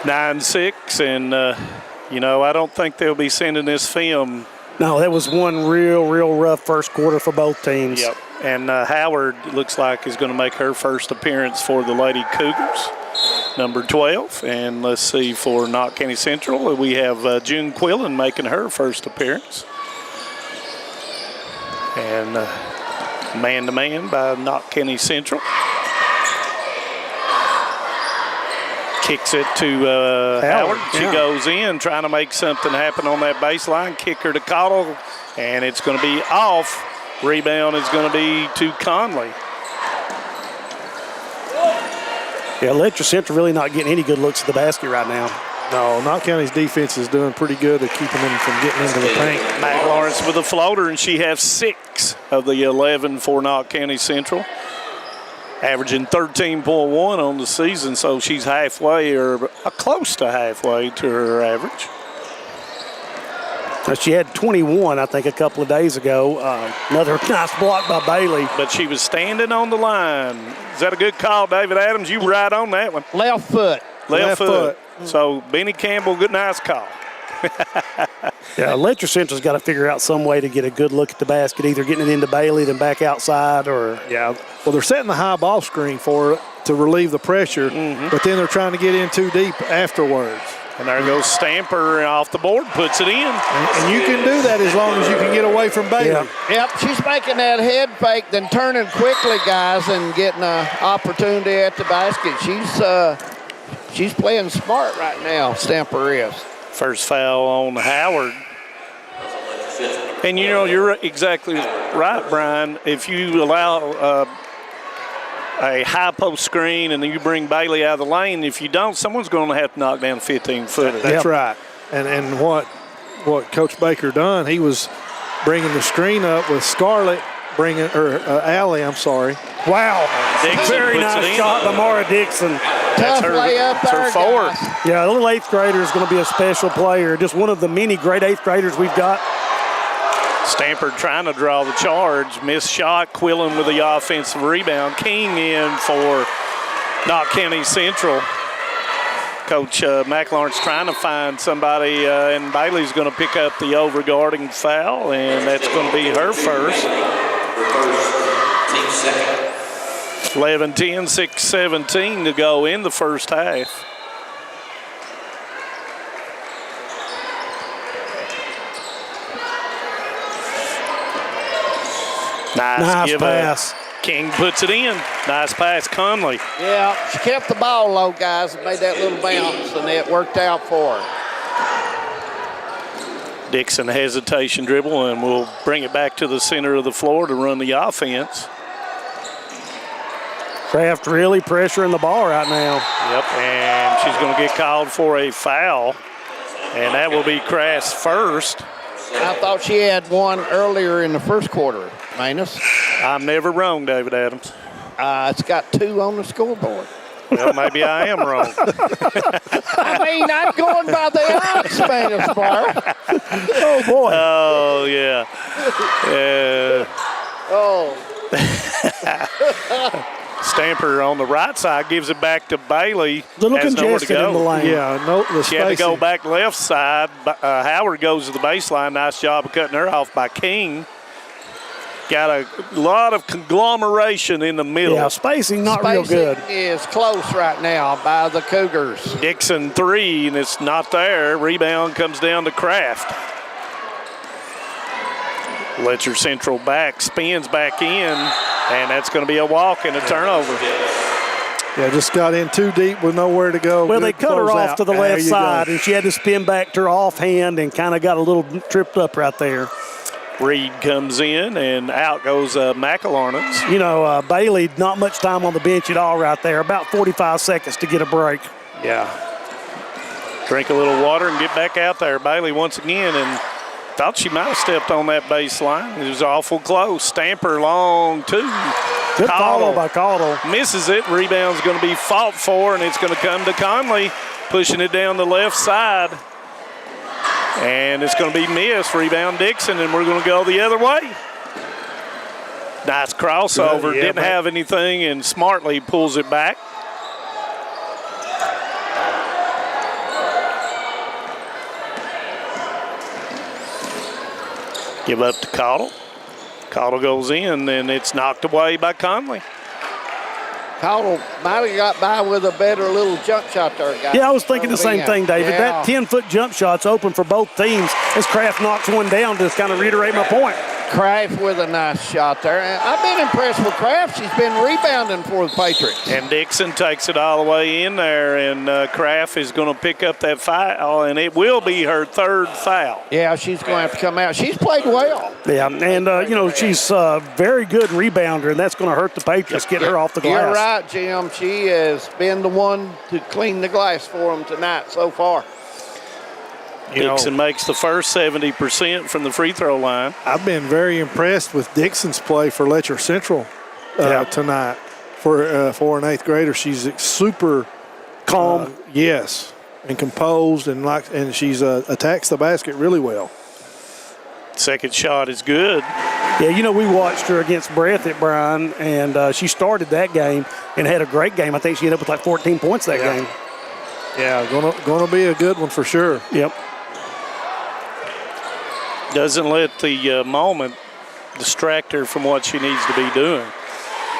9-6, and, I don't think they'll be sending this film. No, that was one real rough first quarter for both teams. Yep, and Howard looks like is going to make her first appearance for the Lady Cougars. Number 12, and let's see, for Knott County Central, we have June Quillen making her first appearance. And man-to-man by Knott County Central. Kicks it to Howard. She goes in, trying to make something happen on that baseline. Kicker to Cottle, and it's going to be off. Rebound is going to be to Conley. Yeah, Letcher Central really not getting any good looks at the basket right now. No, Knott County's defense is doing pretty good at keeping them from getting into the paint. McLawrence with a floater, and she has 6 of the 11 for Knott County Central. Averaging 13.1 on the season, so she's halfway or close to halfway to her average. She had 21, I think, a couple of days ago. Another nice block by Bailey. But she was standing on the line. Is that a good call, David Adams? You were right on that one. Left foot. Left foot. So Benny Campbell, good, nice call. Yeah, Letcher Central's got to figure out some way to get a good look at the basket, either getting it into Bailey, then back outside, or well, they're setting the high ball screen for it to relieve the pressure, but then they're trying to get in too deep afterwards. And there goes Stamper off the board, puts it in. And you can do that as long as you can get away from Bailey. Yeah. Yep, she's making that head fake, then turning quickly, guys, and getting an opportunity at the basket. She's playing smart right now, Stamper is. First foul on Howard. And, you're exactly right, Brian. If you allow a high post screen and then you bring Bailey out of the lane, if you don't, someone's going to have to knock down 15-footer. That's right. And what Coach Baker done, he was bringing the screen up with Scarlett, Allie, I'm sorry. Wow. Dixon very nice shot by Mara Dixon. Tough layup there, her fourth. Yeah, a little 8th grader is going to be a special player. Just one of the many great 8th graders we've got. Stamper trying to draw the charge. Missed shot. Quillen with the offensive rebound. King in for Knott County Central. Coach McLaurin's trying to find somebody, and Bailey's going to pick up the overguarding foul, and that's going to be her first. 11-10, 6-17 to go in the first half. Nice pass. King puts it in. Nice pass, Conley. Yeah, she kept the ball low, guys, and made that little bounce, and it worked out for her. Dixon hesitation dribble, and we'll bring it back to the center of the floor to run the offense. Kraft really pressuring the ball right now. Yep, and she's going to get called for a foul, and that will be Kraft's first. I thought she had one earlier in the first quarter, Manus. I'm never wrong, David Adams. It's got 2 on the scoreboard. Well, maybe I am wrong. I mean, I'm going by the odds, Manus Bar. Oh, boy. Oh, yeah. Oh. Stamper on the right side gives it back to Bailey. Little Has nowhere to congested go. in the lane. Yeah, she had to go back left side. Howard goes to the baseline. Nice job of cutting her off by King. Got a lot of conglomeration in the middle. Yeah, spacing not real good. Is close right now by the Cougars. Dixon 3, and it's not there. Rebound comes down to Kraft. Letcher Central back, spins back in, and that's going to be a walk and a turnover. Yeah, just got in too deep with nowhere to go. Well, Good they cut her off to the left side, and she had to spin back to her offhand and kind of got a little tripped up right there. Reed comes in, and out goes McElornance. You know, Bailey, not much time on the bench at all right there, about 45 seconds to get a break. Yeah. Drink a little water and get back out there. Bailey once again, and thought she might have stepped on that baseline. It was awful close. Stamper long, 2. Good follow by Caudle. Misses it. Rebound's going to be fought for, and it's going to come to Conley, pushing it down the left side. And it's going to be missed. Rebound Dixon, and we're going to go the other way. Nice crossover. Yeah, Didn't have anything, and smartly pulls it back. Give up to Caudle. Caudle goes in, and it's knocked away by Conley. Caudle might have got by with a better little jump shot there, guys. Yeah, I was thinking the same thing, David. Yeah. That 10-foot jump shot's open for both teams as Kraft knocks one down, just kind of reiterate my point. Kraft with a nice shot there. And I've been impressed with Kraft. She's been rebounding for the Patriots. And Dixon takes it all the way in there, and Kraft is going to pick up that foul, and it will be her 3rd foul. Yeah, she's going to have to come out. She's played well. Yeah, and, you know, she's a very good rebounder, and that's going to hurt the Patriots, get her off the glass. You're right, Jim. She has been the one to clean the glass for them tonight so far. Dixon makes the first 70% from the free throw line. I've been very impressed with Dixon's play for Letcher Central tonight. For an 8th grader, she's super calm. Yes, and composed, and she's attacks the basket really well. Second shot is good. Yeah, you know, we watched her against Breath at Bryan, and she started that game and had a great game. I think she ended up with like 14 points that game. Yeah, gonna be a good one for sure. Yep. Doesn't let the moment distract her from what she needs to be doing.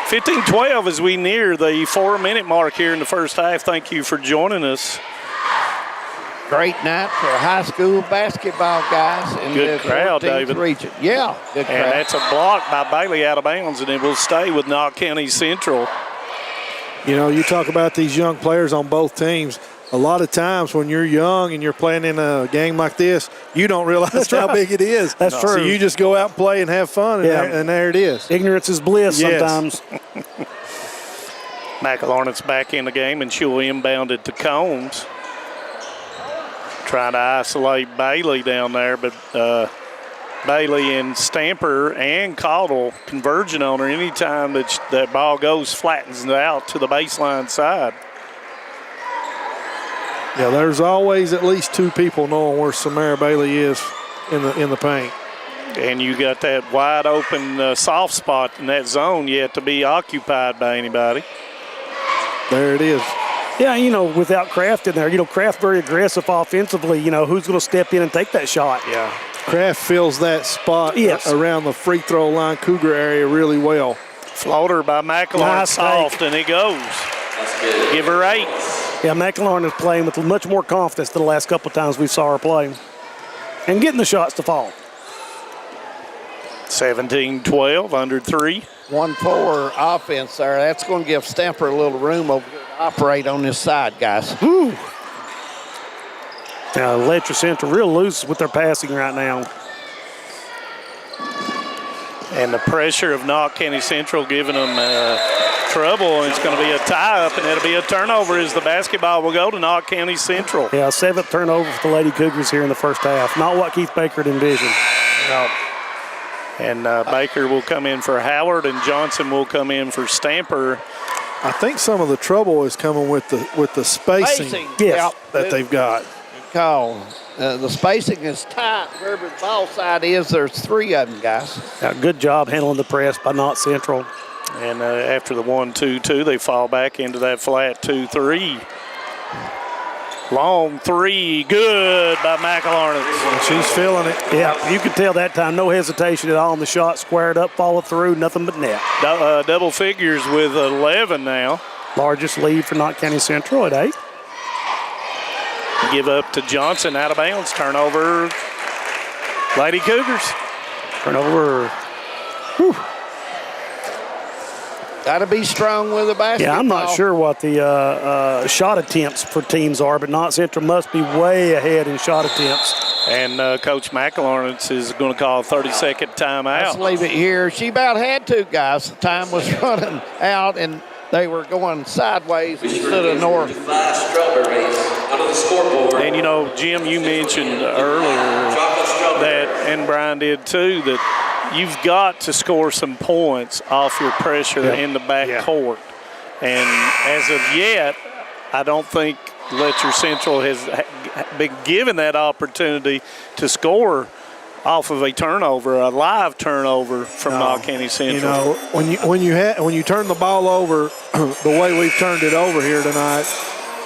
15-12 as we near the 4-minute mark here in the first half. Thank you for joining us. Great night for high school basketball, guys. In Good the crowd, 14th David. Region. Yeah, good crowd. And that's a block by Bailey out of bounds, and it will stay with Knott County Central. You know, you talk about these young players on both teams. A lot of times when you're young and you're playing in a game like this, you don't realize how big it is. That's true. So you just go out and play and have fun, and there it is. Ignorance is bliss sometimes. McElornance back in the game, and she'll inbound it to Combs. Trying to isolate Bailey down there, but Bailey and Stamper and Caudle converging on her. Anytime that ball goes, flattens it out to the baseline side. Yeah, there's always at least 2 people knowing where Samara Bailey is in the paint. And you got that wide open soft spot in that zone yet to be occupied by anybody. There it is. Yeah, without Kraft in there, Kraft very aggressive offensively. Who's going to step in and take that shot? Yeah. Kraft fills that spot Yes. around the free throw line, Cougar area really well. Floater by McElwain, Nice soft, and he goes. Give her 8. Yeah, McElwain is playing with much more confidence than the last couple of times we saw her play. And getting the shots to fall. 17-12, under 3. 1-4 offense there. That's going to give Stamper a little room over here to operate on this side, guys. Woo. Now, Letcher Central real loose with their passing right now. And the pressure of Knott County Central giving them trouble, and it's going to be a tie-up, and it'll be a turnover as the basketball will go to Knott County Central. Yeah, 7th turnover for the Lady Cougars here in the first half. Not what Keith Baker had envisioned. No. And Baker will come in for Howard, and Johnson will come in for Stamper. I think some of the trouble is coming with the spacing. Yes. That they've got. The spacing is tight. Wherever the ball side is, there's 3 of them, guys. Good job handling the press by Knott Central. And after the 1-2-2, they fall back into that flat 2-3. Long 3, good by McElwain. She's feeling it. Yeah, you could tell that time, no hesitation at all on the shot, squared up, follow through, nothing but net. Double figures with 11 now. Largest lead for Knott County Central at 8. Give up to Johnson, out of bounds, turnover. Lady Cougars. Turnover. Whew. Got to be strong with the basketball. Yeah, I'm not sure what the shot attempts for teams are, but Knott Central must be way ahead in shot attempts. And Coach McElwain is going to call a 30-second timeout. Let's leave it here. She about had to, guys. The time was running out, and they were going sideways instead of north. And, Jim, you mentioned earlier that, and Brian did too, that you've got to score some points off your pressure in the back court. And as of yet, I don't think Letcher Central has been given that opportunity to score off of a turnover, a live turnover from Knott County Central. When you turn the ball over the way we've turned it over here tonight,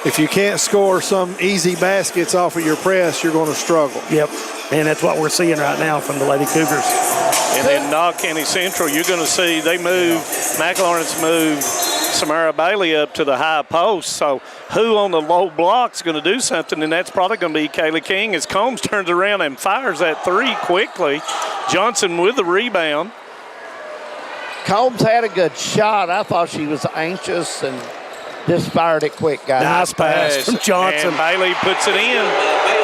if you can't score some easy baskets off of your press, you're going to struggle. Yep, and that's what we're seeing right now from the Lady Cougars. And then Knott County Central, you're going to see they move, McElwain's moved Samara Bailey up to the high post. So who on the low block is going to do something, and that's probably going to be Kayla King as Combs turns around and fires that 3 quickly. Johnson with the rebound. Combs had a good shot. I thought she was anxious and just fired it quick, guys. Nice pass from Johnson. And Bailey puts it in.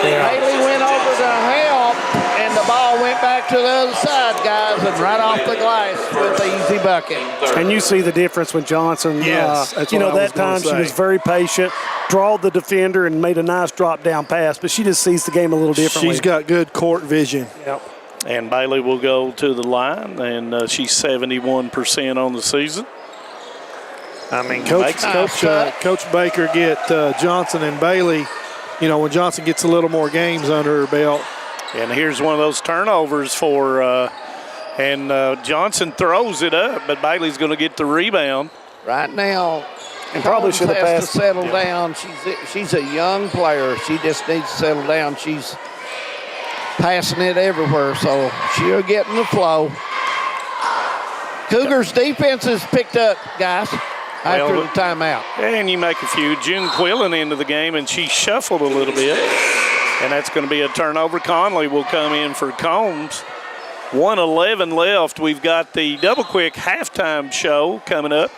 Bailey went over to help, and the ball went back to the other side, guys, and right off the glass with the easy bucket. And you see the difference with Johnson. Yes, that time she was very patient, drawed the defender, and made a nice drop-down pass, but she just sees the game a little differently. She's got good court vision. Yep. And Bailey will go to the line, and she's 71% on the season. I mean, Coach Baker get Johnson and Bailey, when Johnson gets a little more games under her belt. And here's one of those turnovers for, Johnson throws it up, but Bailey's going to get the rebound. Right now, and probably should have passed. To settle down. She's a young player. She just needs to settle down. She's passing it everywhere, so she'll get in the flow. Cougars defense is picked up, guys. After the timeout. And you make a few. June Quillen into the game, and she shuffled a little bit. And that's going to be a turnover. Conley will come in for Combs. 1:11 left. We've got the Double Quick halftime show coming up.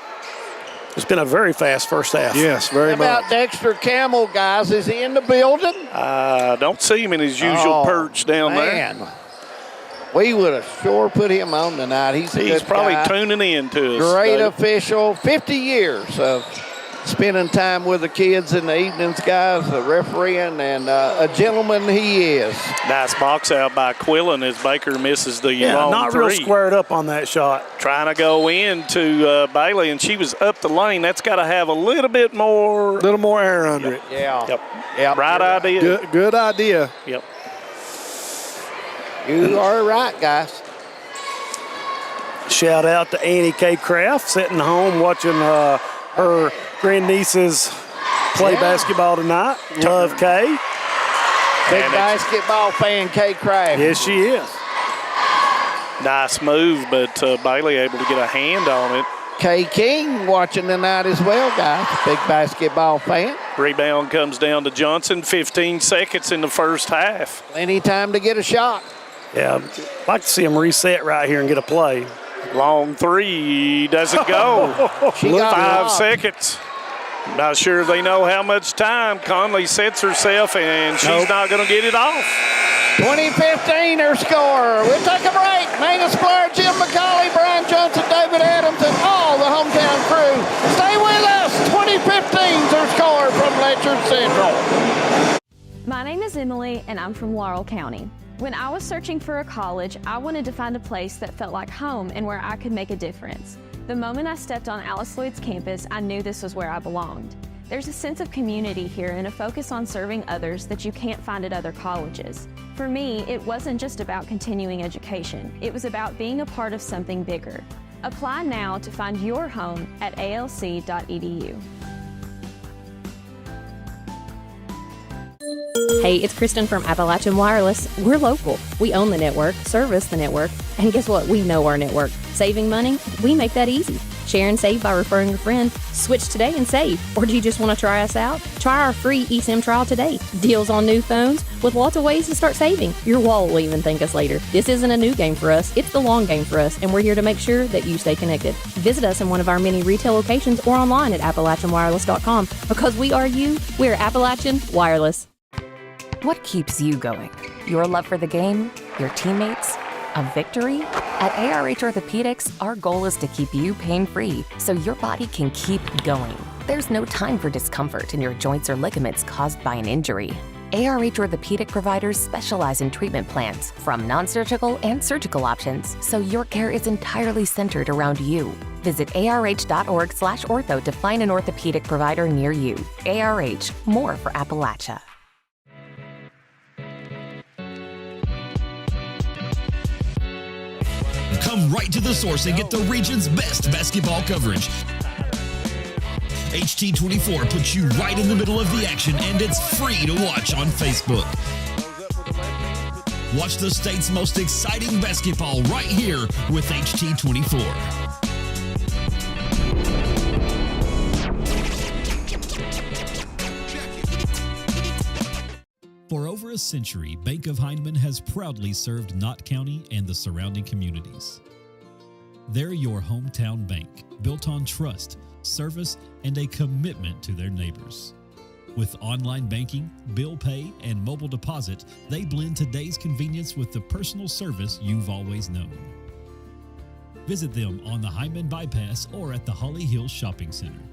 It's been a very fast first half. Yes, very much. How about Dexter Camel, guys? Is he in the building? Don't see him in his usual perch down there. We would have sure put him on tonight. He's probably guy. Tuning in to us. Great official. 50 years of spending time with the kids in the evenings, guys, the refereeing, and a gentleman he is. Nice box out by Quillen as Baker misses the long not three. Real squared up on that shot. Trying to go into Bailey, and she was up the lane. That's got to have a little bit more. Little more air under it. Yeah. Yep. Right idea. Good idea. Yep. You are right, guys. Shout out to Annie K. Kraft sitting home watching Her grandnieces play basketball tonight. Love Kay. Big basketball fan, Kay Craft. Yes, she is. Nice move, but Bailey able to get a hand on it. Kay King watching tonight as well, guys. Big basketball fan. Rebound comes down to Johnson. 15 seconds in the first half. Plenty time to get a shot. Yeah, I'd like to see them reset right here and get a play. Long three doesn't go. 5 seconds. Not sure they know how much time. Conley sets herself, and she's not going to get it off. 2015 her score. We'll take a break. Magnus Blair, Jim McCauley, Brian Johnson, David Adams, and all the hometown crew. Stay with us. 2015's her score from Letcher Central. My name is Emily, and I'm from Laurel County. When I was searching for a college, I wanted to find a place that felt like home and where I could make a difference. The moment I stepped on Alice Lloyd's campus, I knew this was where I belonged. There's a sense of community here and a focus on serving others that you can't find at other colleges. For me, it wasn't just about continuing education. It was about being a part of something bigger. Apply now to find your home at alc.edu. Hey, it's Kristen from Appalachian Wireless. We're local. We own the network, service the network, and guess what? We know our network. Saving money? We make that easy. Share and save by referring a friend. Switch today and save. Or do you just want to try us out? Try our free eSIM trial today. Deals on new phones with lots of ways to start saving. Your wallet will even thank us later. This isn't a new game for us. It's the long game for us, and we're here to make sure that you stay connected. Visit us in one of our many retail locations or online at AppalachianWireless.com. Because we are you, we're Appalachian Wireless. What keeps you going? Your love for the game? Your teammates? A victory? At ARH Orthopedics, our goal is to keep you pain-free so your body can keep going. There's no time for discomfort in your joints or ligaments caused by an injury. ARH Orthopedic providers specialize in treatment plans, from non-surgical and surgical options, so your care is entirely centered around you. Visit arh.org/ortho to find an orthopedic provider near you. ARH, more for Appalachia. Come right to the source and get the region's best basketball coverage. HT24 puts you right in the middle of the action, and it's free to watch on Facebook. Watch the state's most exciting basketball right here with HT24. For over a century, Bank of Heinemann has proudly served Knott County and the surrounding communities. They're your hometown bank, built on trust, service, and a commitment to their neighbors. With online banking, bill pay, and mobile deposit, they blend today's convenience with the personal service you've always known. Visit them on the Heinemann Bypass or at the Holly Hills Shopping Center.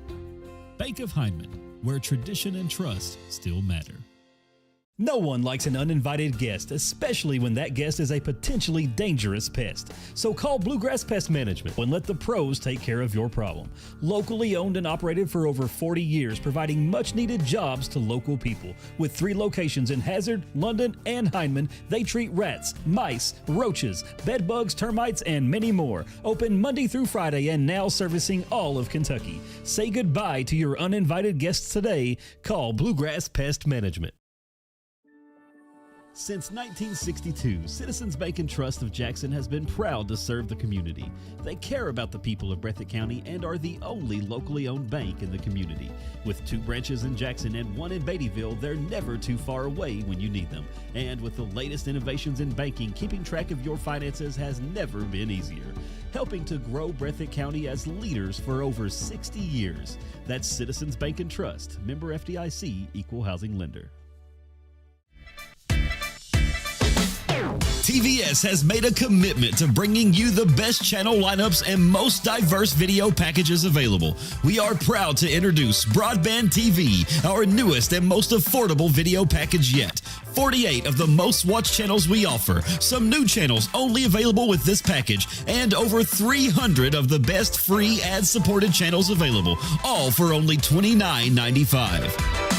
Bank of Heinemann, where tradition and trust still matter. No one likes an uninvited guest, especially when that guest is a potentially dangerous pest. So call Bluegrass Pest Management and let the pros take care of your problem. Locally owned and operated for over 40 years, providing much-needed jobs to local people. With 3 locations in Hazard, London, and Heinemann, they treat rats, mice, roaches, bed bugs, termites, and many more. Open Monday through Friday and now servicing all of Kentucky. Say goodbye to your uninvited guests today. Call Bluegrass Pest Management. Since 1962, Citizens Bank and Trust of Jackson has been proud to serve the community. They care about the people of Breathitt County and are the only locally owned bank in the community. With 2 branches in Jackson and 1 in Beattyville, they're never too far away when you need them. And with the latest innovations in banking, keeping track of your finances has never been easier. Helping to grow Breathitt County as leaders for over 60 years. That's Citizens Bank and Trust, member FDIC, equal housing lender. TVS has made a commitment to bringing you the best channel lineups and most diverse video packages available. We are proud to introduce Broadband TV, our newest and most affordable video package yet. 48 of the most watched channels we offer, some new channels only available with this package, and over 300 of the best free ad-supported channels available, all for only $29.95.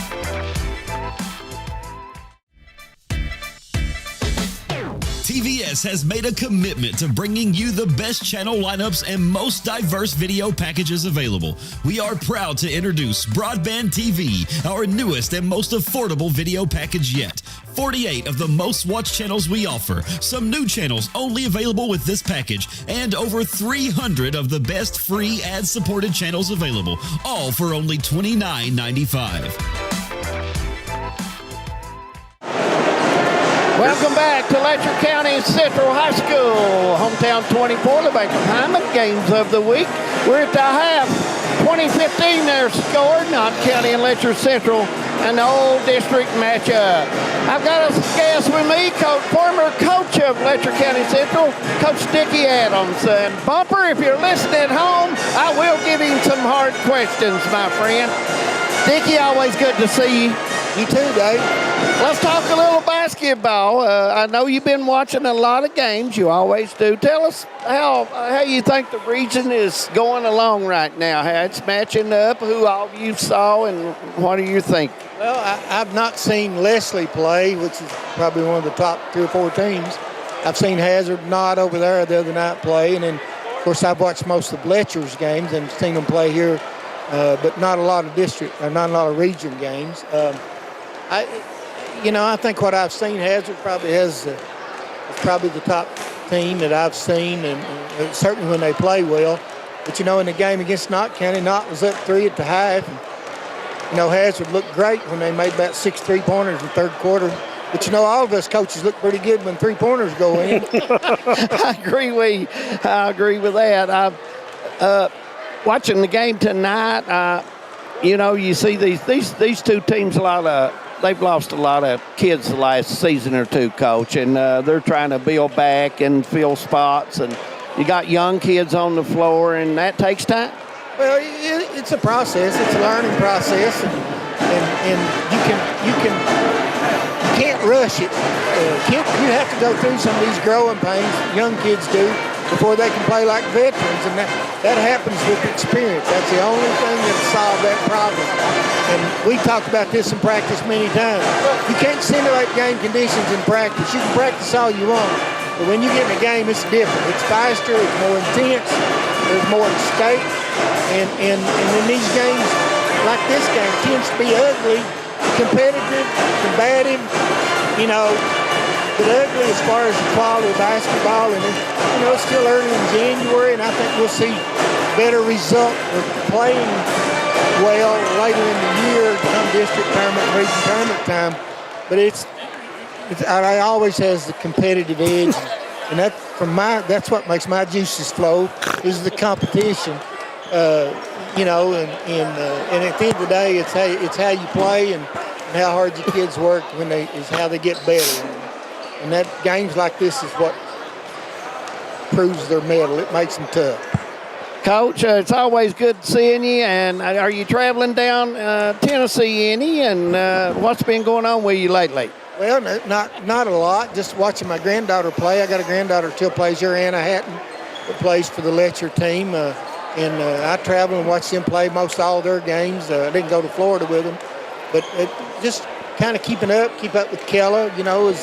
TVS has made a commitment to bringing you the best channel lineups and most diverse video packages available. We are proud to introduce Broadband TV, our newest and most affordable video package yet. 48 of the most watched channels we offer, some new channels only available with this package, and over 300 of the best free ad-supported channels available, all for only $29.95. Welcome back to Letcher County Central High School, hometown 24, the Bank of Hyman games of the week. We're at the half. 2015 they're scored, Knott County and Letcher Central, an old district matchup. I've got a guest with me, former coach of Letcher County Central, Coach Dickie Adams. And Bumper, if you're listening at home, I will give him some hard questions, my friend. Dickie, always good to see you. You too, Dave. Let's talk a little basketball. I know you've been watching a lot of games. You always do. Tell us how you think the region is going along right now, how it's matching up, who all you saw, and what do you think? Well, I've not seen Leslie play, which is probably one of the top 3 or 4 teams. I've seen Hazard, Knott over there the other night play, and then, of course, I've watched most of Letcher's games and seen them play here, but not a lot of district, or not a lot of region games. I think what I've seen, Hazard probably is probably the top team that I've seen, and certainly when they play well. But, in the game against Knott County, Knott was up 3 at the half. And, Hazard looked great when they made about 6 3-pointers in the third quarter. But, all of us coaches look pretty good when 3-pointers go in. I agree with that. Watching the game tonight, you see these two teams they've lost a lot of kids the last season or two, Coach, and they're trying to build back and fill spots. And you got young kids on the floor, and that takes time. Well, it's a process. It's a learning process, and you can't rush it. You have to go through some of these growing pains. Young kids do before they can play like veterans, and that happens with experience. That's the only thing that'll solve that problem. And we talked about this in practice many times. You can't simulate game conditions in practice. You can practice all you want, but when you get in a game, it's different. It's faster. It's more intense. There's more at stake. And in these games, like this game, tends to be ugly, competitive, combative, but ugly as far as the quality of basketball. And it's still early in January, and I think we'll see better result with playing well later in the year, come district tournament, region tournament time. But it always has the competitive edge, and that's what makes my juices flow, is the competition. And at the end of the day, it's how you play and how hard your kids work is how they get better. And that games like this is what proves their mettle. It makes them tough. Coach, it's always good seeing you. And are you traveling down Tennessee any? And what's been going on with you lately? Well, not a lot. Just watching my granddaughter play. I got a granddaughter still plays here, Anna Hatton, that plays for the Letcher team. And I travel and watch them play most all their games. I didn't go to Florida with them, but just kind of keep up with Kella. Is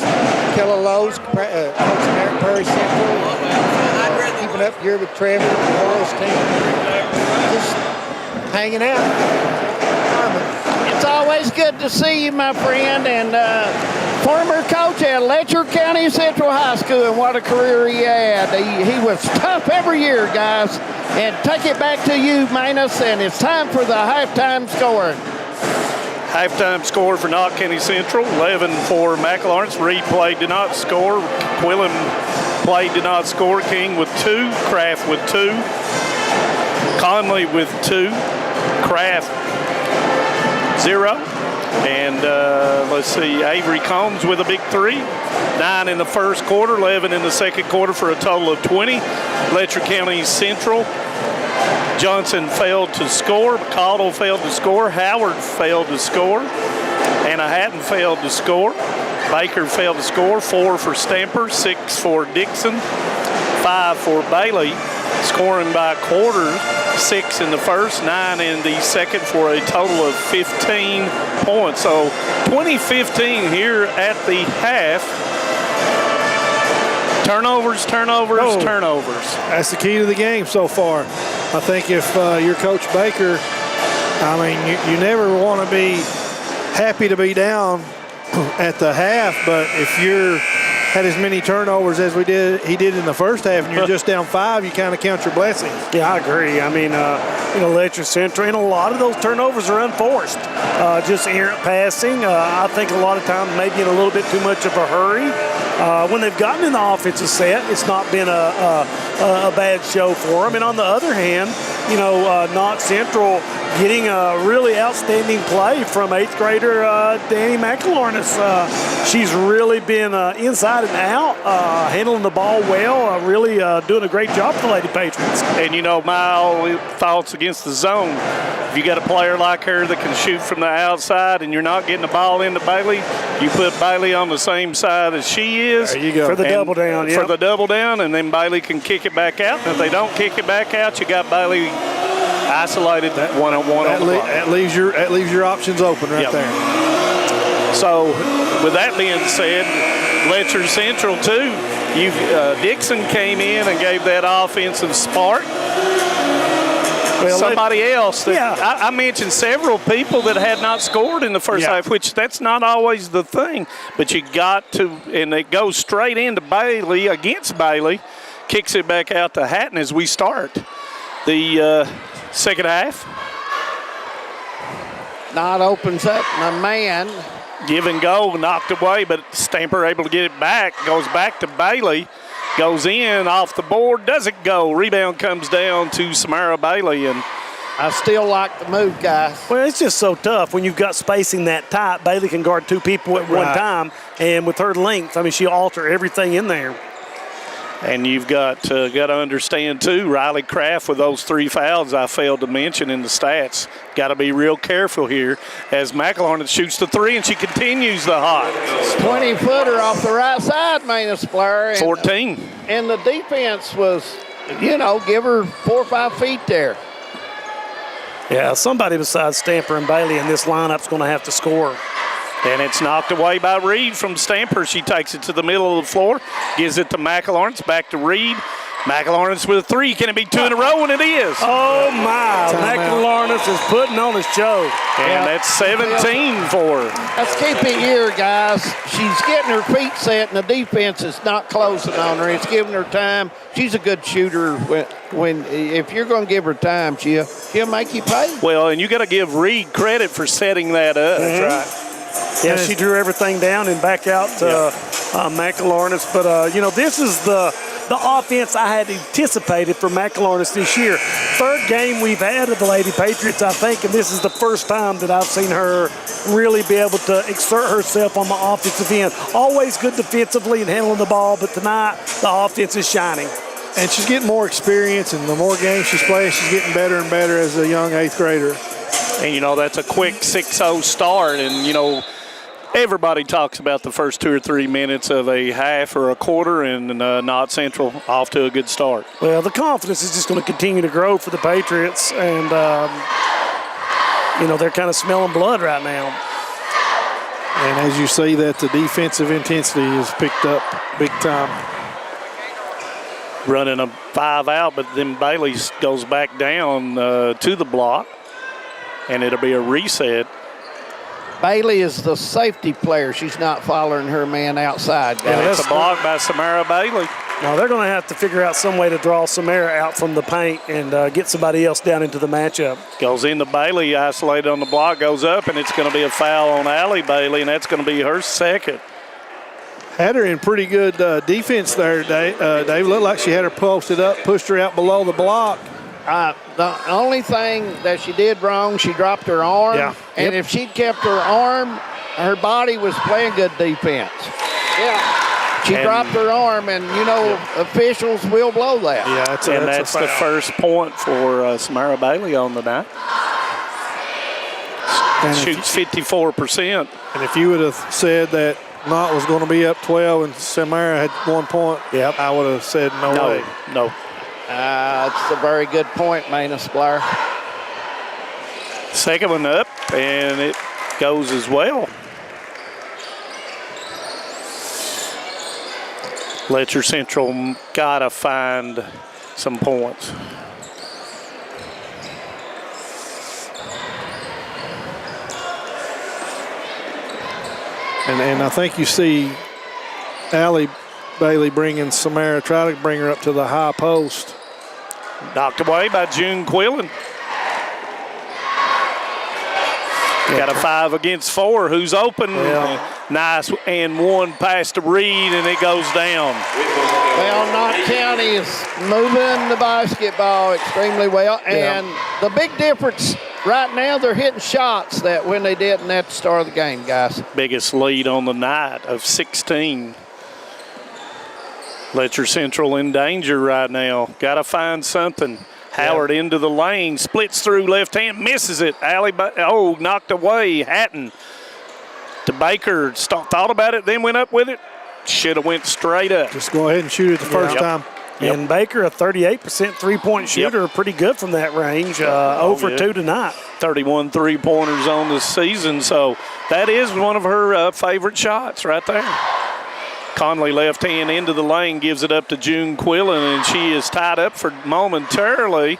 Kella Lowe's coaching there at Prairie Central. Keeping up here with Trevor and Laurel's team. Just hanging out. It's always good to see you, my friend, and former coach at Letcher County Central High School, and what a career he had. He was tough every year, guys. And take it back to you, Manus, and it's time for the halftime score. Halftime score for Knott County Central, 11 for McLawrence. Reed played, did not score. Quillen played, did not score. King with 2, Kraft with 2, Conley with 2, Kraft 0. And let's see, Avery Combs with a big 3. 9 in the first quarter, 11 in the second quarter for a total of 20. Letcher County Central, Johnson failed to score. Caudle failed to score. Howard failed to score. Anna Hatton failed to score. Baker failed to score. 4 for Stamper, 6 for Dixon, 5 for Bailey. Scoring by quarters, 6 in the first, 9 in the second, for a total of 15 points. So 20-15 here at the half. Turnovers. That's the key to the game so far. I think if you're Coach Baker, I mean, you never want to be happy to be down at the half, but if you're had as many turnovers as he did in the first half, and you're just down 5, you kind of count your blessings. Yeah, I agree. I mean, Letcher Central, and a lot of those turnovers are unforced. Just errant passing. I think a lot of times maybe in a little bit too much of a hurry. When they've gotten in the offensive set, it's not been a bad show for them. And on the other hand, Knott Central getting a really outstanding play from 8th grader Danny McElornis. She's really been inside and out, handling the ball well, really doing a great job for the Lady Patriots. And my only thoughts against the zone, if you got a player like her that can shoot from the outside and you're not getting the ball into Bailey, you put Bailey on the same side as she is. There you go. For the double down, For the double down, and then Bailey can kick it back out. And if they don't kick it back out, you got Bailey isolated one-on-one on the block. That leaves your options open right there. So, with that being said, Letcher Central too. Dixon came in and gave that offensive spark. Well, somebody else. I mentioned several people that had not scored in the first half, which that's not always the thing. But you got to, and it goes straight into Bailey against Bailey, kicks it back out to Hatton as we start the second half. Knott opens up, my man. Give and go, knocked away, but Stamper able to get it back. Goes back to Bailey. Goes in, off the board, doesn't go. Rebound comes down to Samara Bailey. And I still like the move, guys. Well, it's just so tough when you've got spacing that tight. Bailey can guard 2 people at one time, and with her length, I mean, she'll alter everything in there. And you've got to understand, too, Riley Kraft with those 3 fouls I failed to mention in the stats. Got to be real careful here as McElornis shoots the 3, and she continues the hot. 20-footer off the right side, Maynard Blair. 14. And the defense was, give her 4 or 5 feet there. Yeah, somebody besides Stamper and Bailey in this lineup's going to have to score. And it's knocked away by Reed from Stamper. She takes it to the middle of the floor, gives it to McElornis, back to Reed. McElornis with a 3. Can it be 2 in a row? And it is. Oh, my. McElornis is putting on a show. And that's 17 for her. Let's keep it here, guys. She's getting her feet set, and the defense is not closing on her. It's giving her time. She's a good shooter. If you're going to give her time, she'll make you pay. Well, and you got to give Reed credit for setting that up. That's right. Yeah, she drew everything down and back out to McElornis. But, this is the offense I had anticipated for McElornis this year. 3rd game we've had of the Lady Patriots, I think, and this is the first time that I've seen her really be able to exert herself on the offensive end. Always good defensively and handling the ball, but tonight the offense is shining. And she's getting more experience, and the more games she's playing, she's getting better and better as a young 8th grader. And, that's a quick 6-0 start. And, everybody talks about the first 2 or 3 minutes of a half or a quarter, and Knott Central off to a good start. Well, the confidence is just going to continue to grow for the Patriots. And, they're kind of smelling blood right now. And as you see that the defensive intensity is picked up big time. Running a 5 out, but then Bailey goes back down to the block. And it'll be a reset. Bailey is the safety player. She's not following her man outside. And it's a block by Samara Bailey. Now they're going to have to figure out some way to draw Samara out from the paint and get somebody else down into the matchup. Goes into Bailey, isolated on the block, goes up, and it's going to be a foul on Allie Bailey, and that's going to be her 2nd. Had her in pretty good defense there, Dave. Looked like she had her posted up, pushed her out below the block. The only thing that she did wrong, she dropped her arm. Yeah. And if she'd kept her arm, her body was playing good defense. Yeah. She dropped her arm, and, officials will blow that. Yeah, that's the first point for Samara Bailey on the night. Shoots 54%. And if you would have said that Knott was going to be up 12 and Samara had 1 point, I would have said no way. No. It's a very good point, Maynard Blair. 2nd one up, and it goes as well. Letcher Central got to find some points. And I think you see Allie Bailey bringing Samara, try to bring her up to the high post. Knocked away by June Quillen. Got a 5 against 4. Who's open? Nice and one pass to Reed, and it goes down. Well, Knott County is moving the basketball extremely well. And the big difference right now, they're hitting shots that when they didn't at the start of the game, guys. Biggest lead on the night of 16. Letcher Central in danger right now. Got to find something. Howard into the lane, splits through left hand, misses it. Knocked away. Hatton to Baker. Thought about it, then went up with it. Should have went straight up. Just go ahead and shoot it the first time. And Baker, a 38% three-point shooter, pretty good from that range. 0 for 2 tonight. 31 three-pointers on the season, so that is one of her favorite shots right there. Conley left hand into the lane, gives it up to June Quillen, and she is tied up for momentarily.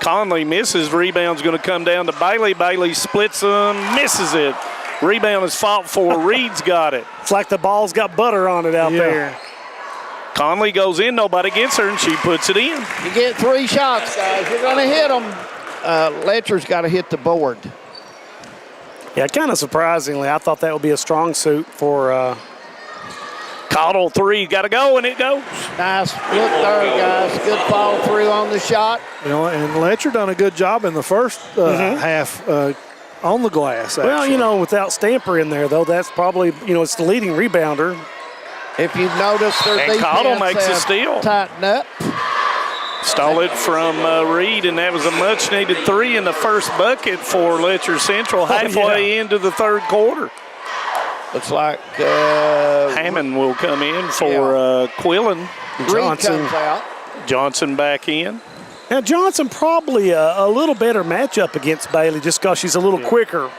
Conley misses. Rebound's going to come down to Bailey. Bailey splits them, misses it. Rebound is fought for. Reed's got it. It's like the ball's got butter on it out there. Conley goes in, nobody gets her, and she puts it in. You get 3 shots, guys. You're going to hit them. Letcher's got to hit the board. Yeah, kind of surprisingly, I thought that would be a strong suit for Cottle 3, got to go, and it goes. Nice look there, guys. Good follow through on the shot. And Letcher done a good job in the first half on the glass, actually. Well, without Stamper in there, though, that's probably, it's the leading rebounder. If you've noticed, their defense Cottle makes a steal. Tighten up. Stole it from Reed, and that was a much-needed 3 in the first bucket for Letcher Central halfway into the third quarter. Looks like Hammond will come in for Quillen. Johnson comes out. Johnson back in. Now, Johnson probably a little better matchup against Bailey just because she's a little quicker.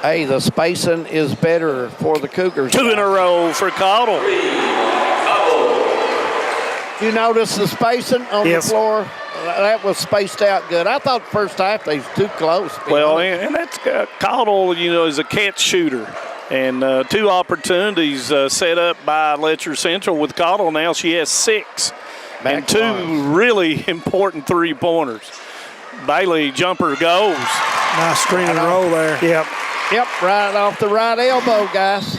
Hey, the spacing is better for the Cougars. 2 in a row for Cottle. You notice the spacing on the floor? That was spaced out good. I thought first half they was too close. Well, and that's Cottle, is a catch shooter. And 2 opportunities set up by Letcher Central with Cottle. Now she has 6. And 2 really important three-pointers. Bailey jumper goes. Nice screen and roll there. Yep, right off the right elbow, guys.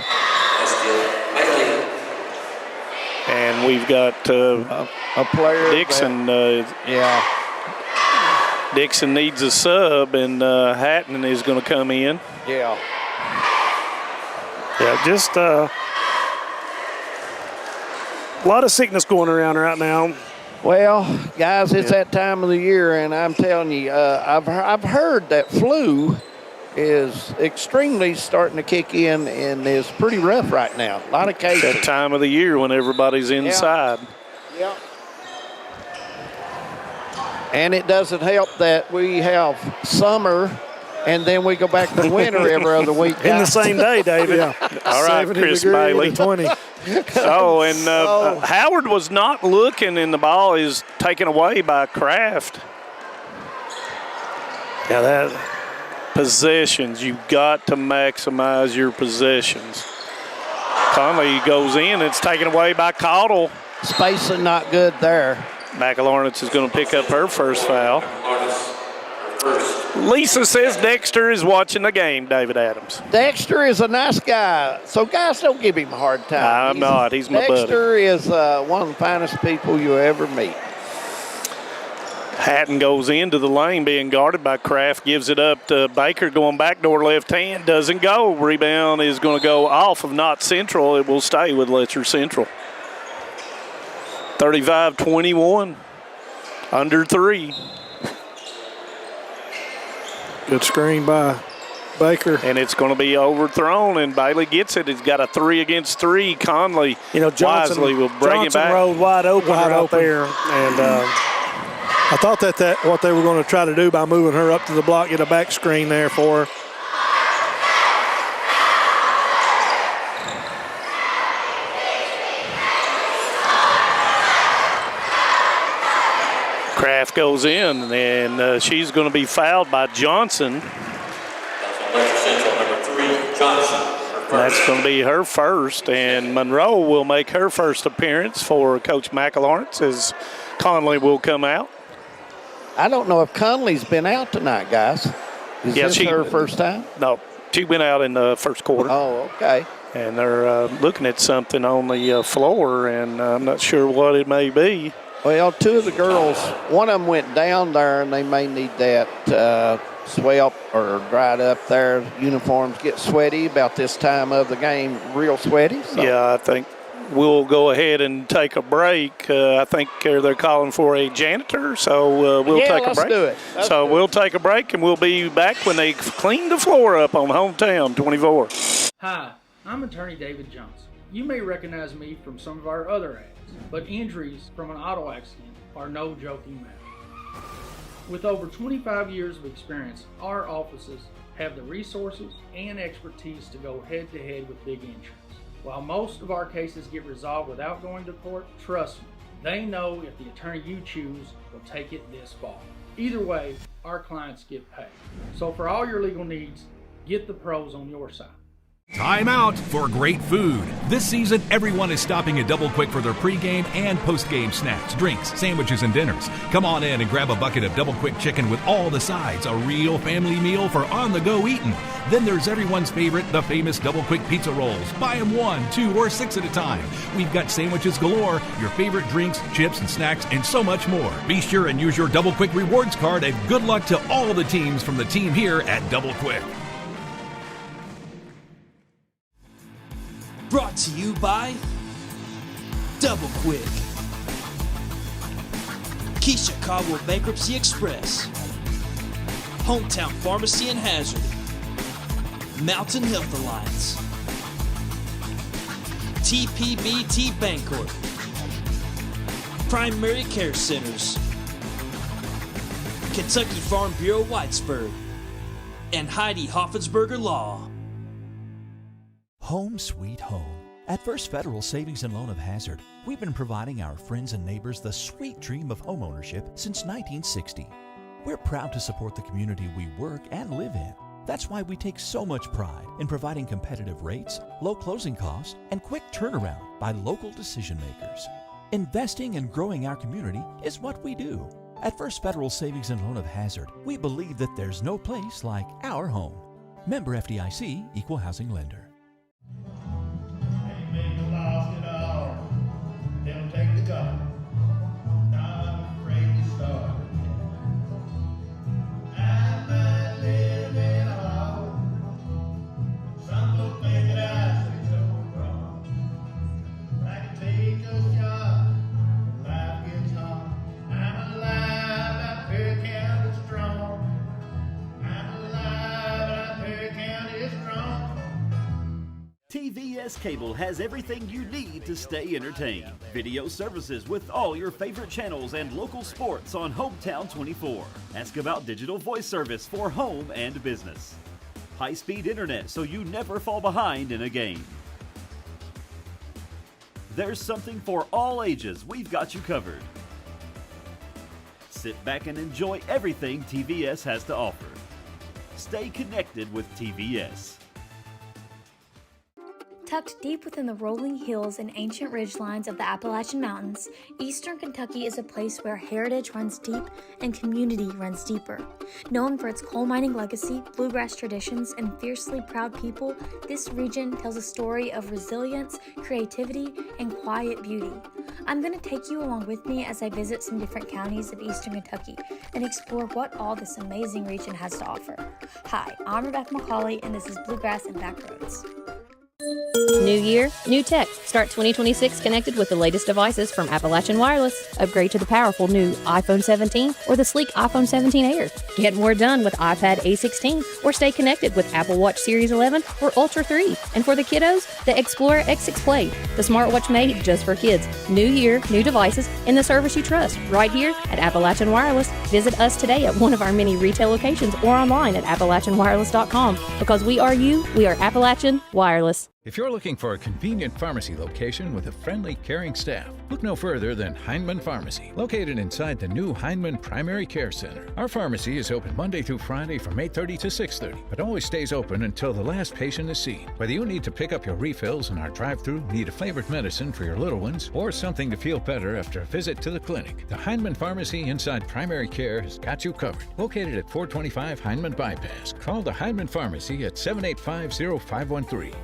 And we've got a player. Dixon. Dixon needs a sub, and Hatton is going to come in. Yeah, just a lot of sickness going around right now. Well, guys, it's that time of the year, and I'm telling you, I've heard that flu is extremely starting to kick in and is pretty rough right now. A lot of cases. That time of the year when everybody's inside. Yeah. And it doesn't help that we have summer and then we go back to winter every other week. In the same day, David. All right, Chris Bailey. 20. Howard was not looking, and the ball is taken away by Kraft. Yeah, that possessions. You've got to maximize your possessions. Conley goes in. It's taken away by Cottle. Spacing not good there. McElornitz is going to pick up her first foul. Lisa says Dexter is watching the game, David Adams. Dexter is a nice guy, so guys, don't give him a hard time. I'm not. He's my buddy. Dexter is one of the finest people you ever meet. Hatton goes into the lane being guarded by Kraft, gives it up to Baker going backdoor left hand, doesn't go. Rebound is going to go off of Knott Central. It will stay with Letcher Central. 35-21, under 3. Good screen by Baker. And it's going to be overthrown, and Bailey gets it. He's got a 3 against 3. Conley wisely will bring it back. Johnson rolled wide open out there. And I thought that what they were going to try to do by moving her up to the block, get a back screen there for her. Kraft goes in, and she's going to be fouled by Johnson. That's going to be her first, and Monroe will make her first appearance for Coach McElawrence as Conley will come out. I don't know if Conley's been out tonight, guys. Is this her first time? No, she went out in the first quarter. Oh, okay. And they're looking at something on the floor, and I'm not sure what it may be. Well, two of the girls, one of them went down there, and they may need that swell or dried up there. Uniforms get sweaty about this time of the game, real sweaty. So. Yeah, I think we'll go ahead and take a break. I think they're calling for a janitor, so we'll take a break. Let's do it. We'll take a break, and we'll be back when they clean the floor up on Hometown 24. Hi, I'm attorney David Johnson. You may recognize me from some of our other ads, but injuries from an auto accident are no joking matter. With over 25 years of experience, our offices have the resources and expertise to go head-to-head with big insurance. While most of our cases get resolved without going to court, trust me, they know if the attorney you choose will take it this far. Either way, our clients get paid. So for all your legal needs, get the pros on your side. Time out for great food. This season, everyone is stopping at Double Quick for their pregame and postgame snacks, drinks, sandwiches, and dinners. Come on in and grab a bucket of Double Quick chicken with all the sides, a real family meal for on-the-go eating. Then there's everyone's favorite, the famous Double Quick pizza rolls. Buy them 1, 2, or 6 at a time. We've got sandwiches galore, your favorite drinks, chips, and snacks, and so much more. Be sure and use your Double Quick rewards card, and good luck to all the teams from the team here at Double Quick. Brought to you by Double Quick, Keisha Caldwell Bankruptcy Express, Hometown Pharmacy in Hazard, Mountain Health Alliance, TPBT Bancorp, Primary Care Centers, Kentucky Farm Bureau Whitesburg, and Heidi Hoffensberger Law. Home sweet home. At First Federal Savings and Loan of Hazard, we've been providing our friends and neighbors the sweet dream of homeownership since 1960. We're proud to support the community we work and live in. That's why we take so much pride in providing competitive rates, low closing costs, and quick turnaround by local decision makers. Investing and growing our community is what we do. At First Federal Savings and Loan of Hazard, we believe that there's no place like our home. Member FDIC, Equal Housing Lender. Take the gun, not afraid to start. I might live in a hole. Some folks think that I say so wrong. I can take a shot when life gets hard. I'm alive, I'm Perry County strong. I'm alive, I'm Perry County strong. TVS Cable has everything you need to stay entertained. Video services with all your favorite channels and local sports on Hometown 24. Ask about digital voice service for home and business. High-speed internet so you never fall behind in a game. There's something for all ages. We've got you covered. Sit back and enjoy everything TVS has to offer. Stay connected with TVS. Tucked deep within the rolling hills and ancient ridgelines of the Appalachian Mountains, Eastern Kentucky is a place where heritage runs deep and community runs deeper. Known for its coal mining legacy, bluegrass traditions, and fiercely proud people, this region tells a story of resilience, creativity, and quiet beauty. I'm going to take you along with me as I visit some different counties of Eastern Kentucky and explore what all this amazing region has to offer. Hi, I'm Rebecca McCauley, and this is Bluegrass and Backroads. New year, new tech. Start 2026 connected with the latest devices from Appalachian Wireless. Upgrade to the powerful new iPhone 17 or the sleek iPhone 17 Air. Get more done with iPad A16 or stay connected with Apple Watch Series 11 or Ultra 3. And for the kiddos, the Explorer X6 Play, the smartwatch made just for kids. New year, new devices, and the service you trust. Right here at Appalachian Wireless. Visit us today at one of our many retail locations or online at AppalachianWireless.com. Because we are you, we are Appalachian Wireless. If you're looking for a convenient pharmacy location with a friendly, caring staff, look no further than Hindman Pharmacy, located inside the new Hindman Primary Care Center. Our pharmacy is open Monday through Friday from 8:30 to 6:30, but always stays open until the last patient is seen. Whether you need to pick up your refills in our drive-thru, need a favorite medicine for your little ones, or something to feel better after a visit to the clinic, the Hindman Pharmacy inside Primary Care has got you covered. Located at 425 Hindman Bypass. Call the Hindman Pharmacy at 785-0513.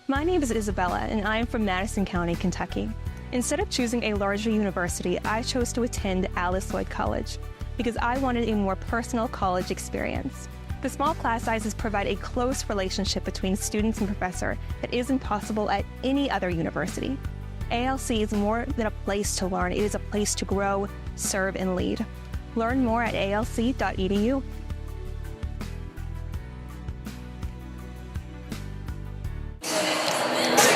My name is Isabella, and I am from Madison County, Kentucky. Instead of choosing a larger university, I chose to attend Alice Lloyd College because I wanted a more personal college experience. The small class sizes provide a close relationship between students and professor that isn't possible at any other university. ALC is more than a place to learn, it is a place to grow, serve, and lead. Learn more at alc.edu.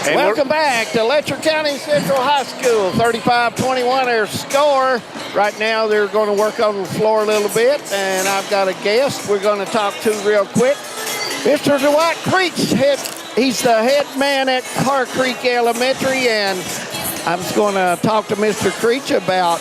Welcome back to Letcher County Central High School. 35-21 their score. Right now they're going to work on the floor a little bit, and I've got a guest we're going to talk to real quick. Mr. Dwight Creech, he's the head man at Car Creek Elementary, and I'm just going to talk to Mr. Creech about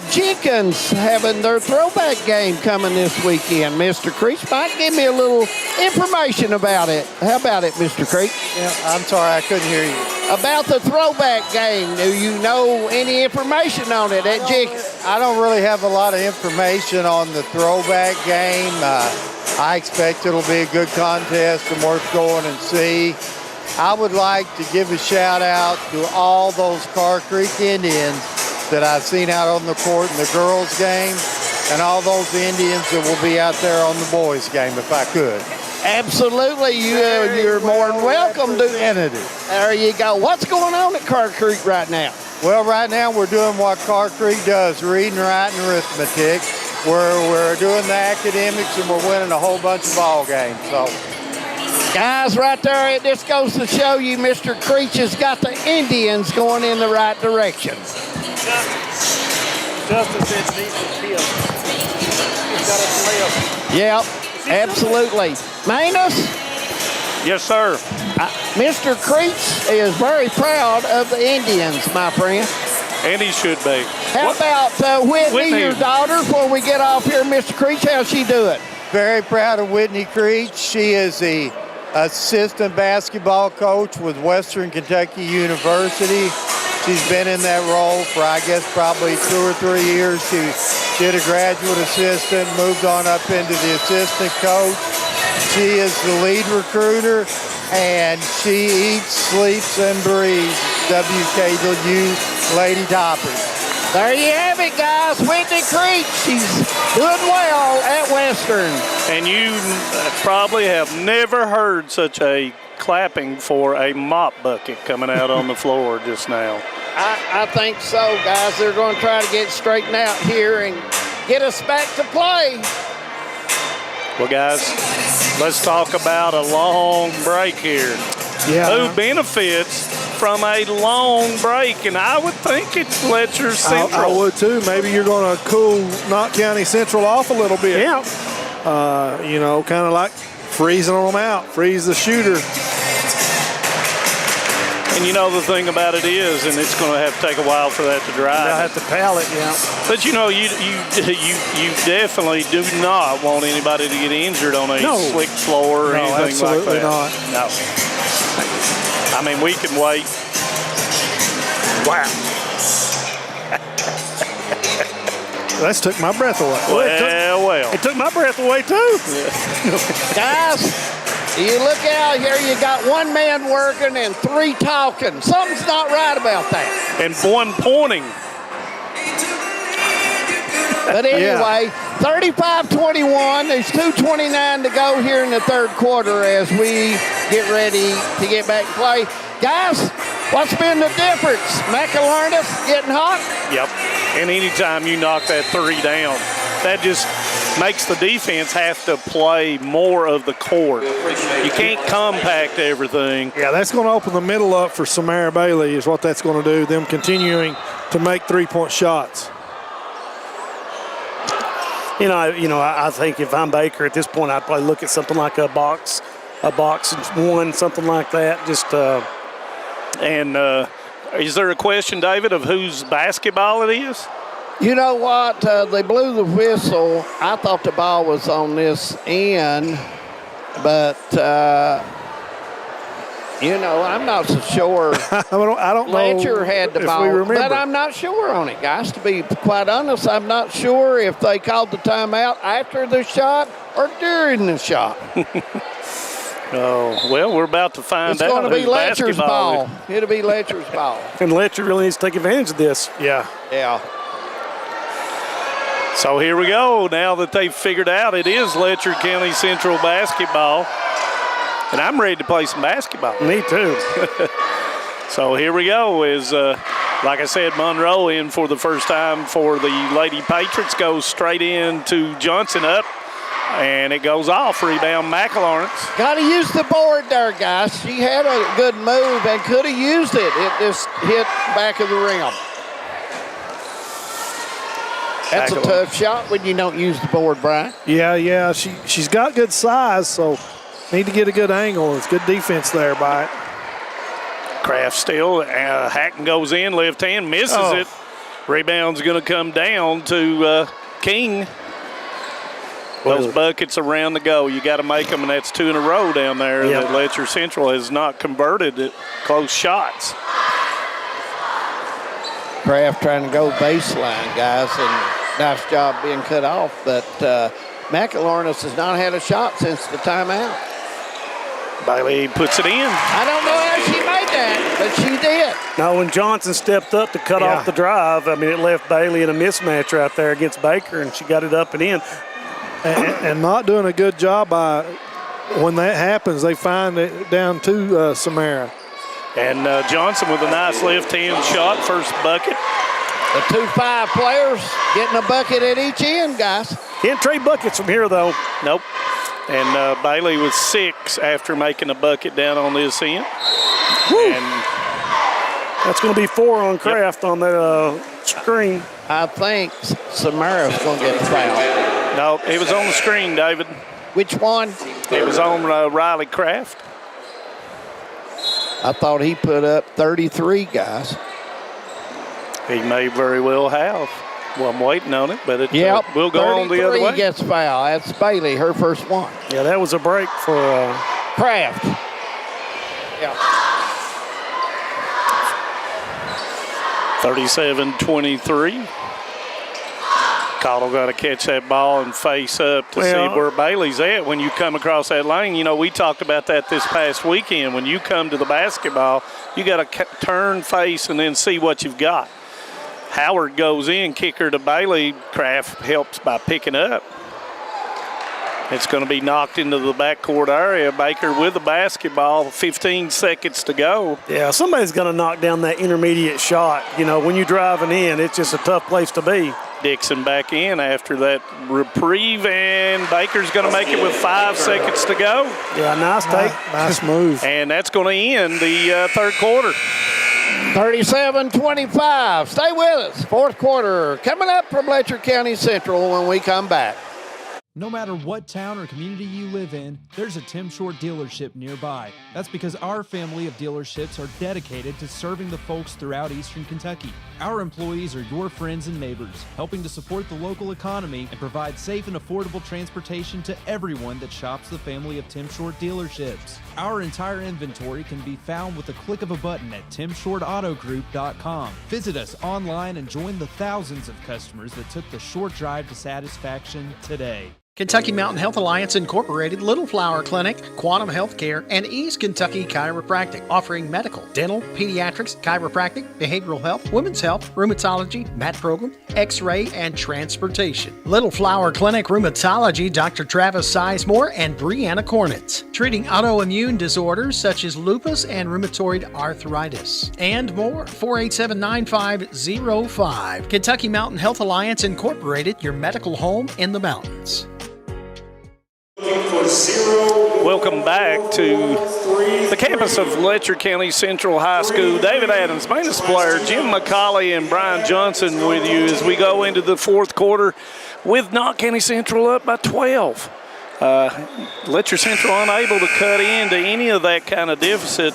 Jenkins having their throwback game coming this weekend. Mr. Creech might give me a little information about it. How about it, Mr. Creech? Yeah, I'm sorry, I couldn't hear you. About the throwback game, do you know any information on it at Jenkins? I don't really have a lot of information on the throwback game. I expect it'll be a good contest and worth going and see. I would like to give a shout out to all those Car Creek Indians that I've seen out on the court in the girls game, and all those Indians that will be out there on the boys game if I could. Absolutely, you're more than welcome to. There you go. What's going on at Car Creek right now? Well, right now we're doing what Car Creek does, reading, writing, arithmetic. We're doing the academics, and we're winning a whole bunch of ball games. So. Guys, right there, it just goes to show you Mr. Creech has got the Indians going in the right direction. Justin said he needs to kill. He's got us live. Yep, absolutely. Manus? Yes, sir. Mr. Creech is very proud of the Indians, my friend. And he should be. How about Whitney, your daughter, before we get off here, Mr. Creech? How's she doing? Very proud of Whitney Creech. She is the assistant basketball coach with Western Kentucky University. She's been in that role for, I guess, probably 2 or 3 years. She did a graduate assistant, moved on up into the assistant coach. She is the lead recruiter, and she eats, sleeps, and breathes WKW Lady Toppers. There you have it, guys. Whitney Creech, she's doing well at Western. And you probably have never heard such a clapping for a mop bucket coming out on the floor just now. I think so, guys. They're going to try to get straightened out here and get us back to play. Well, guys, let's talk about a long break here. Yeah. Who benefits from a long break? And I would think it's Letcher Central. I would too. Maybe you're going to cool Knott County Central off a little bit. Yeah. Kind of like freezing them out, freeze the shooter. And you know the thing about it is, and it's going to have to take a while for that to dry. They'll have to pallet, yeah. But you know, you definitely do not want anybody to get injured on a slick floor or anything like that. Not. No. I mean, we can wait. Wow. That took my breath away. It took my breath away too. Yeah. Guys, you look out here, you got one man working and 3 talking. Something's not right about that. And 1 pointing. But anyway, 35-21. There's 2:29 to go here in the third quarter as we get ready to get back and play. Guys, what's been the difference? McIlernus getting hot? Yep. And anytime you knock that 3 down, that just makes the defense have to play more of the court. You can't compact everything. Yeah, that's going to open the middle up for Samara Bailey is what that's going to do, them continuing to make 3-point shots. I think if I'm Baker at this point, I'd probably look at something like a box a box of one, something like that. Just is there a question, David, of whose basketball it is? You know what? They blew the whistle. I thought the ball was on this end, but, I'm not so sure. I don't know. Letcher had the ball, but I'm not sure on it, guys. To be quite honest, I'm not sure if they called the timeout after the shot or during the shot. Oh, well, we're about to find out. It's going to be Letcher's ball. It'll be Letcher's ball. And Letcher really needs to take advantage of this. Yeah. Yeah. So here we go. Now that they've figured out it is Letcher County Central basketball. And I'm ready to play some basketball. Me too. So here we go. Like I said, Monroe in for the first time for the Lady Patriots. Goes straight into Johnson up. And it goes off. Rebound, McLawrence. Got to use the board there, guys. She had a good move and could have used it. It just hit back of the rim. That's a tough shot when you don't use the board, Brian. Yeah. She's got good size, so need to get a good angle. It's good defense there by it. Kraft still. Hacken goes in, left hand, misses it. Rebound's going to come down to King. Those buckets around the goal, you got to make them, and that's 2 in a row down there. Yep. That Letcher Central has not converted at close shots. Kraft trying to go baseline, guys, and nice job being cut off. But McLawrence has not had a shot since the timeout. Bailey puts it in. I don't know how she made that, but she did. Now, when Johnson stepped up to cut off the drive, it left Bailey in a mismatch right there against Baker, and she got it up and in. And not doing a good job by when that happens, they find it down to Samara. And Johnson with a nice left-hand shot, first bucket. The 2-5 players getting a bucket at each end, guys. Can't trade buckets from here, though. Nope. And Bailey with 6 after making a bucket down on this end. Woo. And that's going to be 4 on Kraft on that screen. I think Samara's going to get the foul. No, it was on the screen, David. Which one? It was on Riley Kraft. I thought he put up 33, guys. He may very well have. Well, I'm waiting on it, but we'll go on the other way. 33 gets foul. That's Bailey, her first one. Yeah, that was a break for Kraft. Yeah. 37-23. Cottle got to catch that ball and face up to see where Bailey's at when you come across that lane. We talked about that this past weekend. When you come to the basketball, you got to turn, face, and then see what you've got. Howard goes in, kicker to Bailey. Kraft helps by picking up. It's going to be knocked into the backcourt area. Baker with the basketball, 15 seconds to go. Yeah, somebody's going to knock down that intermediate shot. When you're driving in, it's just a tough place to be. Dixon back in after that reprieve, and Baker's going to make it with 5 seconds to go. Yeah, nice take. Nice move. And that's going to end the third quarter. 37-25. Stay with us. Fourth quarter coming up from Letcher County Central when we come back. No matter what town or community you live in, there's a Tim Short dealership nearby. That's because our family of dealerships are dedicated to serving the folks throughout Eastern Kentucky. Our employees are your friends and neighbors, helping to support the local economy and provide safe and affordable transportation to everyone that shops the family of Tim Short dealerships. Our entire inventory can be found with the click of a button at timshortautogroup.com. Visit us online and join the thousands of customers that took the short drive to satisfaction today. Kentucky Mountain Health Alliance Incorporated, Little Flower Clinic, Quantum Healthcare, and East Kentucky Chiropractic, offering medical, dental, pediatrics, chiropractic, behavioral health, women's health, rheumatology, mat program, x-ray, and transportation. Little Flower Clinic Rheumatology, Dr. Travis Sizemore and Brianna Cornitz, treating autoimmune disorders such as lupus and rheumatoid arthritis, and more. 487-9505. Kentucky Mountain Health Alliance Incorporated, your medical home in the mountains. Welcome back to the campus of Letcher County Central High School. David Adams, Manus Blair, Jim McCauley, and Brian Johnson with you as we go into the fourth quarter with Knott County Central up by 12. Letcher Central unable to cut into any of that kind of deficit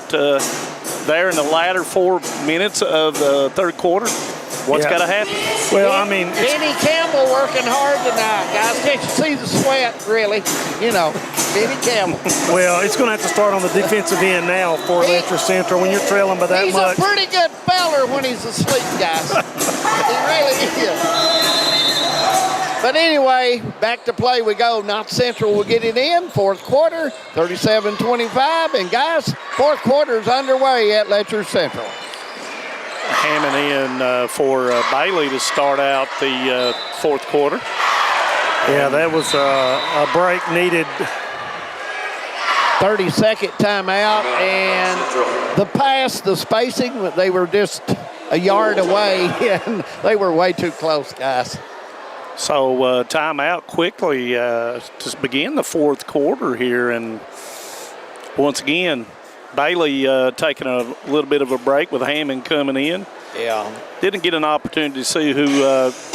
there in the latter 4 minutes of the third quarter. What's got to happen? Well, I mean, Benny Campbell working hard tonight, guys. Can't you see the sweat, really? You know, Benny Campbell. Well, it's going to have to start on the defensive end now for Letcher Central when you're trailing by that much. He's a pretty good feller when he's asleep, guys. He really is. But anyway, back to play we go. Knott Central will get it in. Fourth quarter, 37-25. And, guys, fourth quarter is underway at Letcher Central. Hammond in for Bailey to start out the fourth quarter. Yeah, that was a break needed. 30-second timeout, and the pass, the spacing, they were just a yard away, and they were way too close, guys. So timeout quickly to begin the fourth quarter here, and once again, Bailey taking a little bit of a break with Hammond coming in. Yeah. Didn't get an opportunity to see who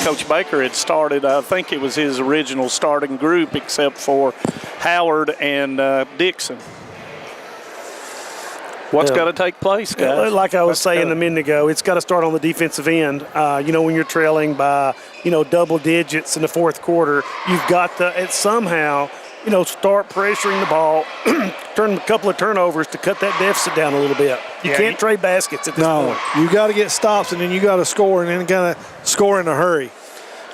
Coach Baker had started. I think it was his original starting group except for Howard and Dixon. What's got to take place, guys? Like I was saying a minute ago, it's got to start on the defensive end. When you're trailing by, double digits in the fourth quarter, you've got to somehow – start pressuring the ball, turn a couple of turnovers to cut that deficit down a little bit. You can't trade baskets at this point. You got to get stops, and then you got to score, and then got to score in a hurry.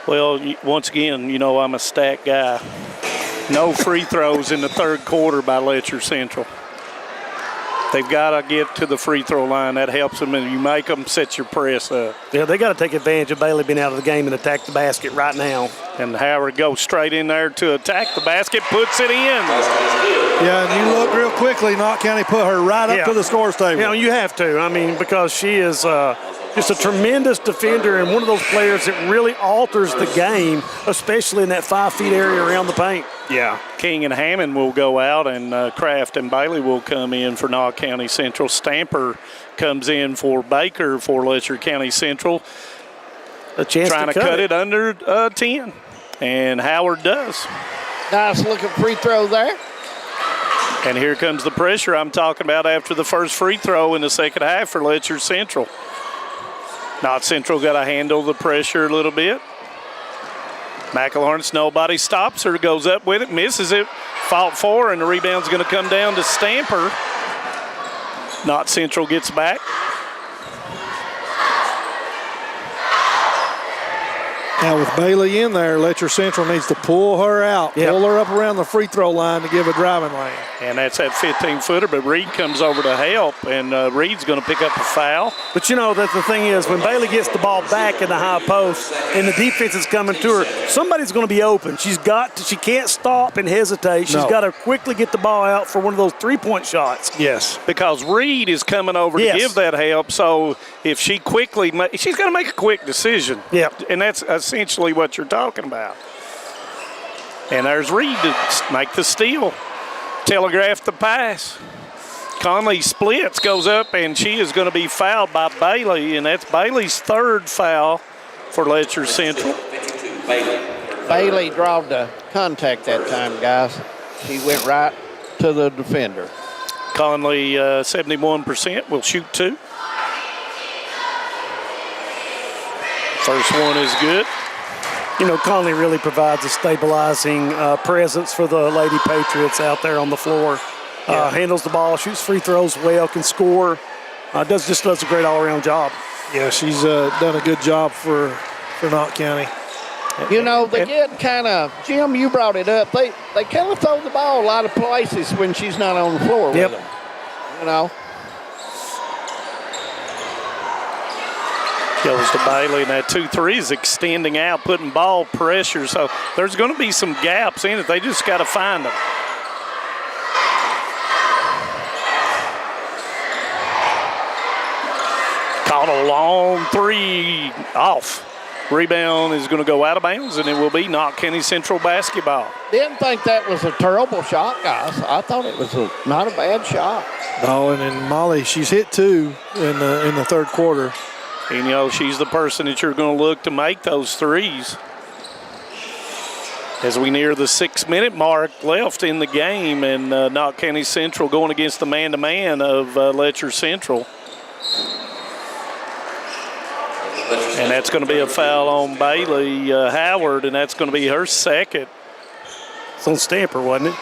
Well, once again, I'm a stat guy. No free throws in the third quarter by Letcher Central. They've got to get to the free throw line. That helps them, and you make them set your press up. Yeah, they got to take advantage of Bailey being out of the game and attack the basket right now. And Howard goes straight in there to attack the basket, puts it in. Yeah, and you look real quickly, Knott County put her right up to the scores table. You have to. Because she is just a tremendous defender and one of those players that really alters the game, especially in that 5 feet area around the paint. Yeah. King and Hammond will go out, and Kraft and Bailey will come in for Knott County Central. Stamper comes in for Baker for Letcher County Central. A chance trying to cut it under 10, and Howard does. Nice looking free throw there. And here comes the pressure I'm talking about after the first free throw in the second half for Letcher Central. Knott Central got to handle the pressure a little bit. McElharnis, nobody stops her, goes up with it, misses it, fought for, and the rebound's going to come down to Stamper. Knott Central gets back. Now with Bailey in there, Letcher Central needs to pull her out, pull her up around the free throw line to give a driving lane. And that's that 15-footer, but Reed comes over to help, and Reed's going to pick up a foul. But that the thing is, when Bailey gets the ball back in the high post and the defense is coming to her, somebody's going to be open. She can't stop and hesitate. She's got to quickly get the ball out for one of those three-point shots. Yes. Because Reed is coming over to give that help, so if she quickly – she's got to make a quick decision. Yeah. And that's essentially what you're talking about. And there's Reed to make the steal. Telegraph the pass. Conley splits, goes up, and she is going to be fouled by Bailey, and that's Bailey's third foul for Letcher Central. Bailey drawed the contact that time, guys. He went right to the defender. Conley, 71%, will shoot two. First one is good. Conley really provides a stabilizing presence for the Lady Patriots out there on the floor. Handles the ball, shoots free throws well, can score. Does a great all-around job. Yeah, she's done a good job for Knott County. They get kind of, Jim, you brought it up. They kind of throw the ball a lot of places when she's not on the floor with them. Goes to Bailey, and that 2-3 is extending out, putting ball pressure. So there's going to be some gaps in it. They just got to find them. Caught a long three off. Rebound is going to go out of bounds, and it will be Knott County Central basketball. Didn't think that was a terrible shot, guys. I thought it was not a bad shot. No, and then Molly, she's hit two in the third quarter. And, she's the person that you're going to look to make those threes. As we near the 6-minute mark left in the game, and Knott County Central going against the man-to-man of Letcher Central. And that's going to be a foul on Bailey Howard, and that's going to be her second. It's on Stamper, wasn't it?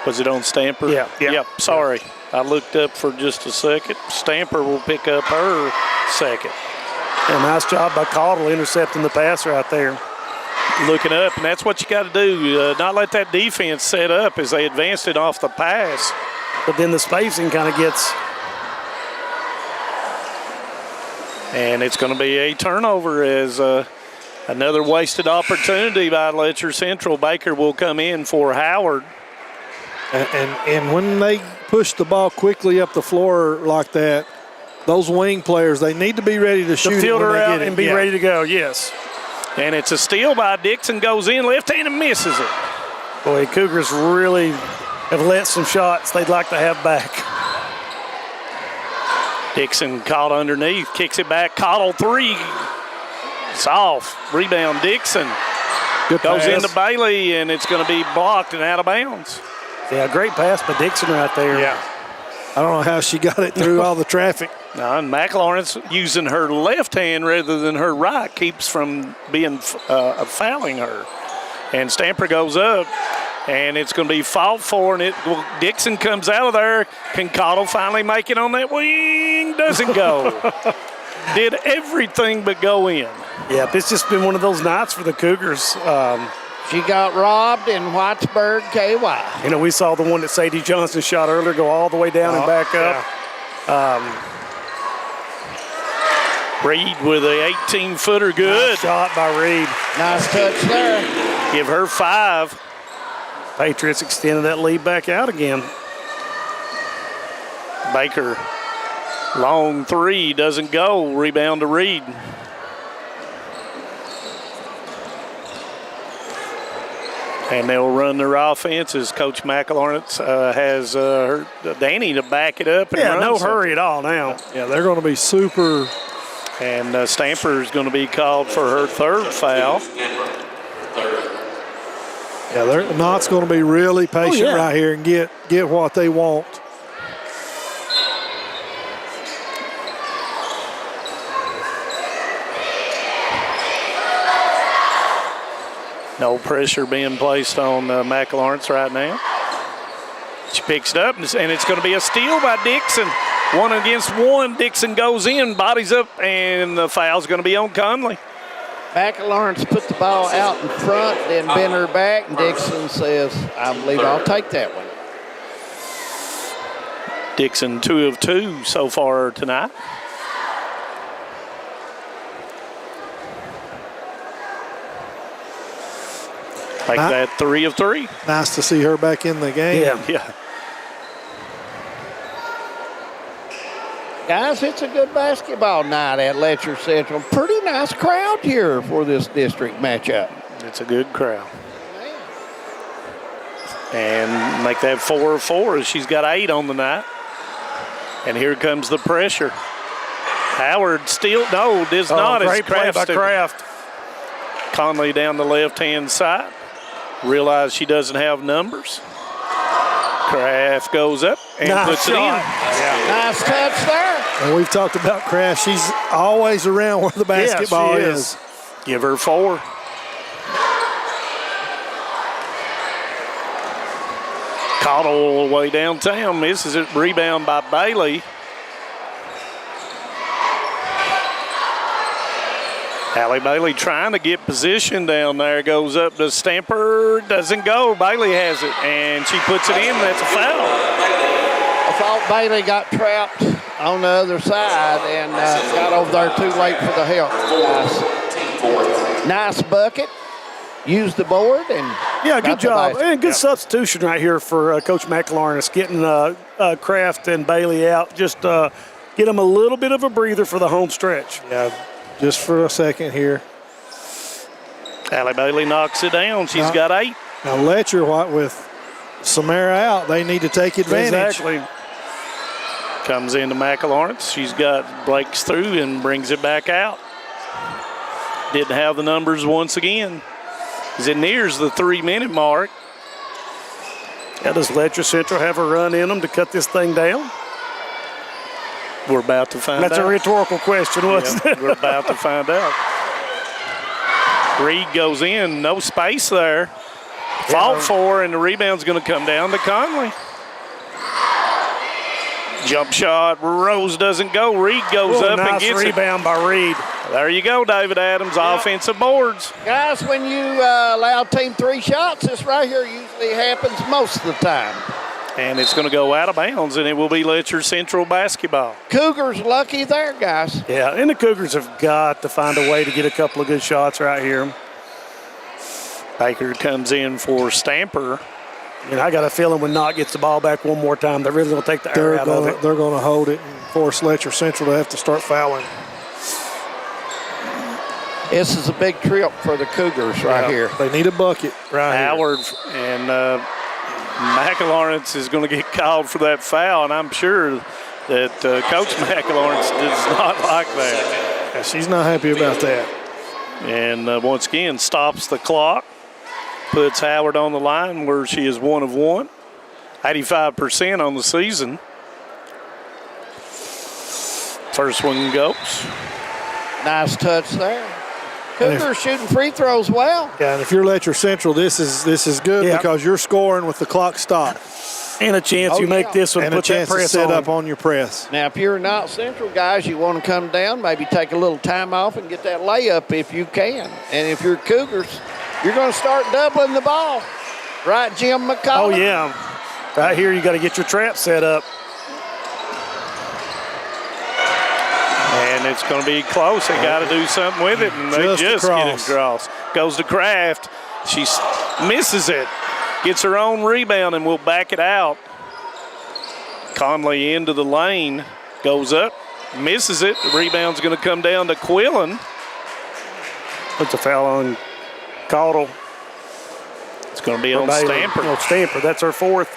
Was it on Stamper? Yeah. Yep, sorry. I looked up for just a second. Stamper will pick up her second. And nice job by Caudle intercepting the pass right there. Looking up, and that's what you got to do. Not let that defense set up as they advanced it off the pass. But then the spacing kind of gets. And it's going to be a turnover as another wasted opportunity by Letcher Central. Baker will come in for Howard. And when they push the ball quickly up the floor like that, those wing players, they need to be ready to shoot field it when her they out get it. and be ready to go, yes. And it's a steal by Dixon, goes in left hand and misses it. Boy, Cougars really have let some shots they'd like to have back. Dixon caught underneath, kicks it back, Caudle three. It's off. Rebound Dixon. Good goes pass. into Bailey, and it's going to be blocked and out of bounds. Yeah, great pass by Dixon right there. Yeah. I don't know how she got it through all the traffic. No, and McLaurin's using her left hand rather than her right, keeps from being fouling her. And Stamper goes up, and it's going to be fought for, and Dixon comes out of there. Can Caudle finally make it on that wing? Doesn't go. Did everything but go in. Yeah, it's just been one of those nights for the Cougars. She got robbed in Whitesburg, KY. You know, we saw the one that Sadie Johnson shot earlier go all the way down and back up. Reed with a 18-footer, good. Nice shot by Reed. Nice touch there. Give her 5. Patriots extended that lead back out again. Baker, long three, doesn't go. Rebound to Reed. And they'll run their offense as Coach McLaurin has Danny to back it up. And Yeah, run no something. hurry at all now. Yeah, they're going to be super. And Stamper is going to be called for her third foul. Yeah, Knott's going to be really patient right here and get what they want. No pressure being placed on McLaurin right now. She picks it up, and it's going to be a steal by Dixon. 1 against 1. Dixon goes in, bodies up, and the foul's going to be on Conley. McLaurin's put the ball out in front, then bent her back, and Dixon says, I believe I'll take that one. Dixon 2 of 2 so far tonight. Make that 3 of 3. Nice to see her back in the game. Yeah. Guys, it's a good basketball night at Letcher Central. Pretty nice crowd here for this district matchup. It's a good crowd. And make that 4 of 4 as she's got 8 on the night. And here comes the pressure. Howard still, no, does not. Great play by Kraft. Conley down the left-hand side. Realize she doesn't have numbers. Kraft goes up and puts it in. Nice touch there. And we've talked about Kraft. She's always around where the basketball is. Give her 4. Caudle all the way downtown. Misses it. Rebound by Bailey. Allie Bailey trying to get position down there. Goes up to Stamper. Doesn't go. Bailey has it. And she puts it in. That's a foul. I thought Bailey got trapped on the other side and got over there too late for the help. Nice bucket. Used the board and good job. And good substitution right here for Coach McLaurin. It's getting Kraft and Bailey out. Just get them a little bit of a breather for the home stretch. Yeah, just for a second here. Allie Bailey knocks it down. She's got 8. Now Letcher, with Samara out, they need to take advantage. Exactly. Comes into McLaurin. She's got Blake's through and brings it back out. Didn't have the numbers once again. as it nears the 3-minute mark. How does Letcher Central have a run in them to cut this thing down? We're about to find out. That's a rhetorical question, wasn't it? We're about to find out. Reed goes in, no space there. Fought for, and the rebound's going to come down to Conley. Jump shot, Rose doesn't go. Reed goes up and gets it. Rebound by Reed. There you go, David Adams, offensive boards. Guys, when you allow team 3 shots, this right here usually happens most of the time. And it's going to go out of bounds, and it will be Letcher Central basketball. Cougars lucky there, guys. Yeah, and the Cougars have got to find a way to get a couple of good shots right here. Baker comes in for Stamper. And I got a feeling when Knott gets the ball back one more time, they're really going to take the air out of it. They're going to hold it and force Letcher Central to have to start fouling. This is a big trip for the Cougars right here. They need a bucket right Howard here. And McLawrence is going to get called for that foul, and I'm sure that Coach McLawrence does not like that. Yeah, she's not happy about that. And once again, stops the clock. Puts Howard on the line where she is 1 of 1. 85% on the season. First one goes. Nice touch there. Cougars shooting free throws well. Yeah, and if you're Letcher Central, this is good because you're scoring with the clock stopped. And a chance you make this one, and put a chance that press to set on. up on your press. Now, if you're not Central guys, you want to come down, maybe take a little time off and get that layup if you can. And if you're Cougars, you're going to start doubling the ball. Right, Jim McCullough? Oh, yeah. Right here, you got to get your trap set up. And it's going to be close. They got to do something with it, and they just get it across. Goes to Kraft. She misses it. Gets her own rebound, and will back it out. Conley into the lane. Goes up. Misses it. The rebound's going to come down to Quillen. Puts a foul on Caudle. It's going to be on Stamper. On Stamper. That's her 4th.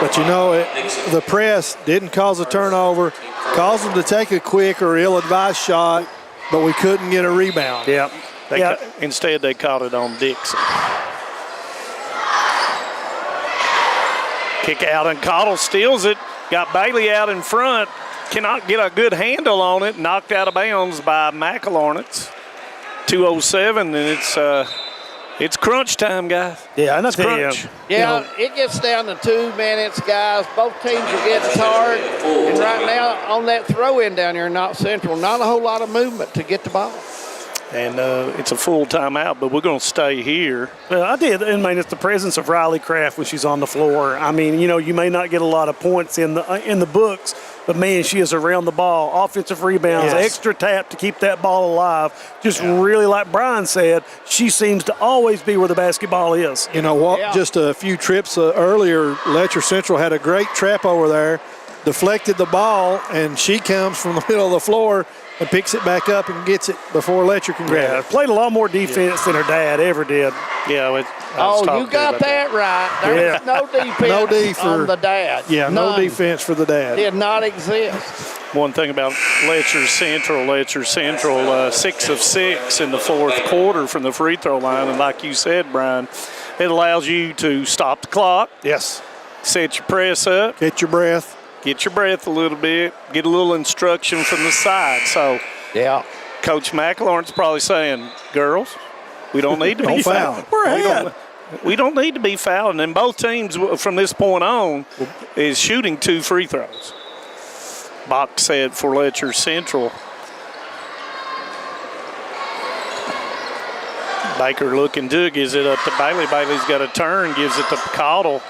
But you know, the press didn't cause a turnover, caused them to take a quick or ill-advised shot, but we couldn't get a rebound. Yeah. Instead, they caught it on Dixon. Kick out, and Caudle steals it. Got Bailey out in front. Cannot get a good handle on it. Knocked out of bounds by McLawrence. 2:07, and it's crunch time, guys. Yeah, and that's crunch. Yeah, it gets down to 2 minutes, guys. Both teams are getting tired. And right now, on that throw-in down here in Knott Central, not a whole lot of movement to get the ball. And it's a full timeout, but we're going to stay here. Well, I did. I mean, it's the presence of Riley Kraft when she's on the floor. I mean, you know, you may not get a lot of points in the books, but, man, she is around the ball. Offensive rebounds, extra tap to keep that ball alive. Just really, like Brian said, she seems to always be where the basketball is. You know what? Yeah. Just a few trips earlier, Letcher Central had a great trap over there, deflected the ball, and she comes from the middle of the floor and picks it back up and gets it before Letcher can grab it. Played a lot more defense than her dad ever did. Yeah. You got that right. There's no defense on the dad. Yeah, no defense for the dad. Did not exist. One thing about Letcher Central, 6 of 6 in the 4th quarter from the free throw line. And like you said, Brian, it allows you to stop the clock. Yes. Set your press up. Get your breath. Get your breath a little bit. Get a little instruction from the side. So, Coach McLawrence probably saying, girls, we don't need to be fouled. We don't need to be fouled. And both teams from this point on is shooting 2 free throws. Box said for Letcher Central. Baker looking to gives it up to Bailey. Bailey's got a turn, gives it to Caudle.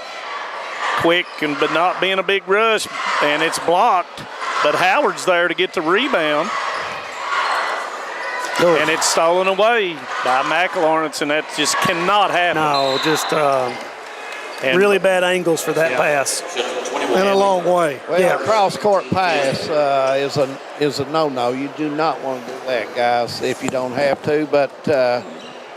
Quick but not being a big rush, and it's blocked. But Howard's there to get the rebound. And it's stolen away by McLawrence, and that just cannot happen. No, just really bad angles for that pass. And a long way. Well, cross-court pass is a no-no. You do not want to do that, guys, if you don't have to. But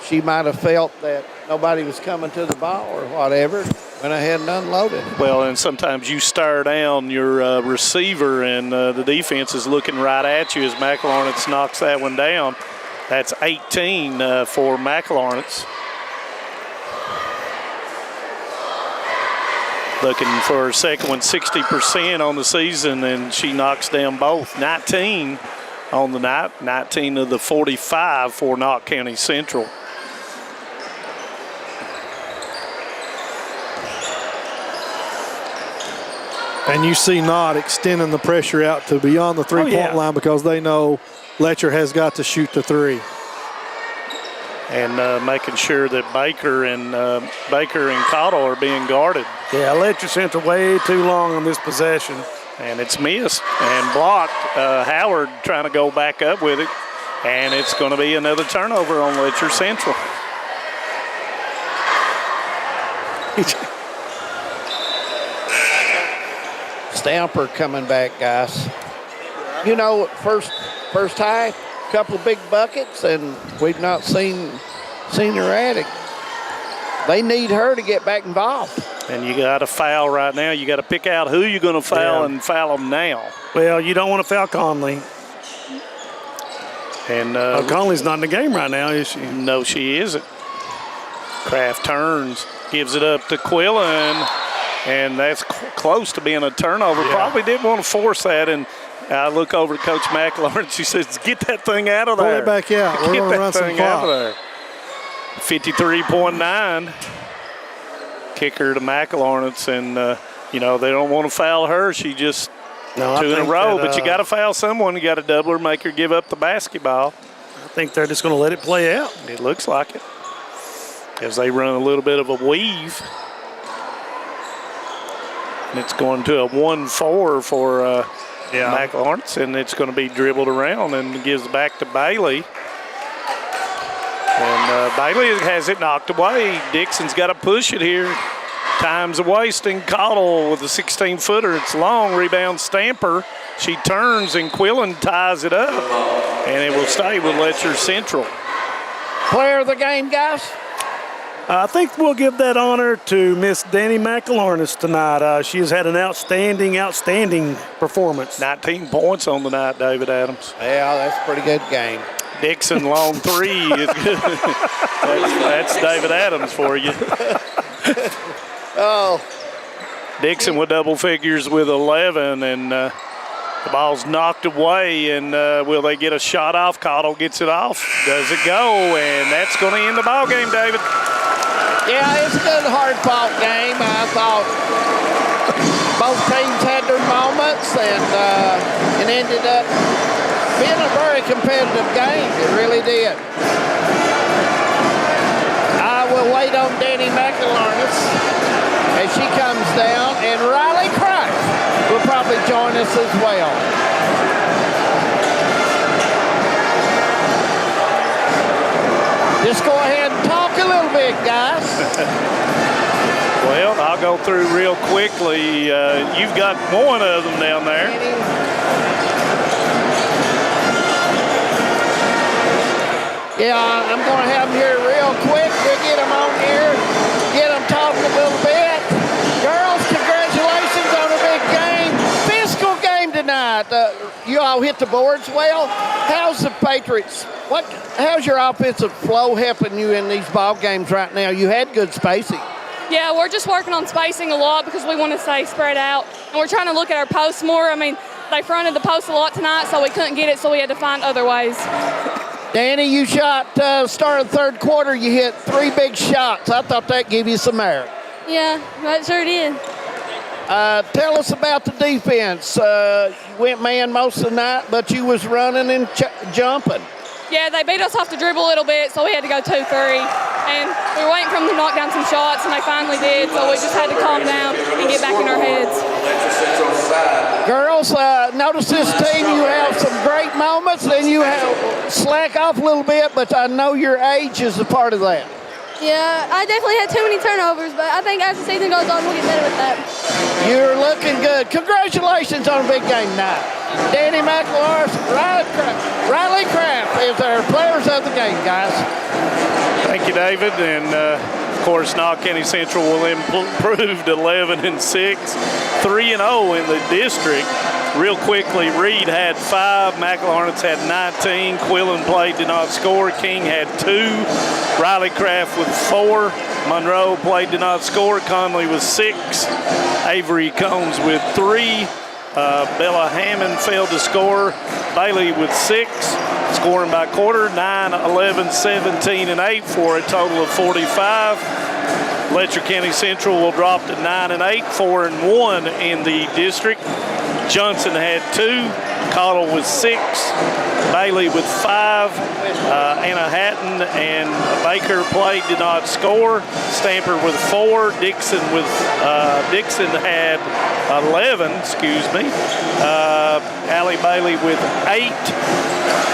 she might have felt that nobody was coming to the ball or whatever. Went ahead and unloaded. Well, and sometimes you stare down your receiver, and the defense is looking right at you as McLawrence knocks that one down. That's 18 for McLaurin's. Looking for her second one, 60% on the season, and she knocks down both. 19 on the night, 19 of the 45 for Knott County Central. And you see Knott extending the pressure out to beyond the three-point line because they know Letcher has got to shoot the three. And making sure that Baker and Cottle are being guarded. Yeah, Letcher Central way too long on this possession. And it's missed and blocked. Howard trying to go back up with it. And it's going to be another turnover on Letcher Central. Stamper coming back, guys. You know, first half, couple of big buckets, and we've not seen her at it. They need her to get back involved. And you got to foul right now. You got to pick out who you're going to foul and foul them now. Well, you don't want to foul Conley. And Conley's not in the game right now, is she? No, she isn't. Kraft turns, gives it up to Quillen, and that's close to being a turnover. Yeah. Probably didn't want to force that, and I look over to Coach McLaurin. She says, "Get that thing out of there. Pull it back out. We're going to run some clock." 53.9. Kicker to McLaurin, and you know they don't want to foul her. She just two in a row, but you got to foul someone. You got to double her, make her give up the basketball. I think they're just going to let it play out. It looks like it as they run a little bit of a weave. And it's going to a 1-4 for McLaurin, and it's going to be dribbled around and gives back to Bailey. And Bailey has it knocked away. Dixon's got to push it here. Time's a wasting. Cottle with a 16-footer. It's long. Rebound Stamper. She turns, and Quillen ties it up. And it will stay with Letcher Central. Player of the game, guys? I think we'll give that honor to Miss Danny McLaurin tonight. She has had an outstanding performance. 19 points on the night, David Adams. Yeah, that's a pretty good game. Dixon long three is good. That's David Adams for you. Oh. Dixon with double figures with 11, and the ball's knocked away, and will they get a shot off? Cottle gets it off. Does it go? And that's going to end the ball game, David. Yeah, it's a good, hard-fought game. I thought both teams had their moments, and it ended up being a very competitive game. It really did. I will wait on Danny McLaurin as she comes down, and Riley Kraft will probably join us as well. Just go ahead and talk a little bit, guys. Well, I'll go through real quickly. You've got one of them down there. Yeah, I'm going to have them here real quick. We'll get them on here, get them talking a little bit. Girls, congratulations on a big game. Physical game tonight. You all hit the boards well. How's the Patriots? How's your offensive flow helping you in these ball games right now? You had good spacing. Yeah, we're just working on spacing a lot because we want to stay spread out. And we're trying to look at our posts more. I mean, they fronted the post a lot tonight, so we couldn't get it, so we had to find other ways. Danny, you shot, start of the third quarter, you hit 3 big shots. I thought that gave you some air. Yeah, that sure did. Tell us about the defense. You went man most of the night, but you was running and jumping. Yeah, they beat us off the dribble a little bit, so we had to go 2-3. And we were waiting for them to knock down some shots, and they finally did, so we just had to calm down and get back in our heads. Girls, notice this team, you have some great moments, and you have slack off a little bit, but I know your age is a part of that. Yeah, I definitely had too many turnovers, but I think as the season goes on, we'll get better with that. You're looking good. Congratulations on a big game tonight. Danny McLaurin, Riley Kraft is our players of the game, guys. Thank you, David. And, of course, Knott County Central will improve to 11-6, 3-0 in the district. Real quickly, Reed had 5, McElharnitz had 19, Quillen played, did not score, King had 2, Riley Craft with 4, Monroe played, did not score, Conley with 6, Avery Combs with 3, Bella Hammond failed to score, Bailey with 6, scoring by quarter, 9, 11, 17, and 8 for a total of 45. Letcher County Central will drop to 9 and 8, 4 and 1 in the district. Johnson had 2, Cottle with 6, Bailey with 5, Anna Hatton and Baker played, did not score. Stamper with 4, Dixon had 11, Allie Bailey with 8,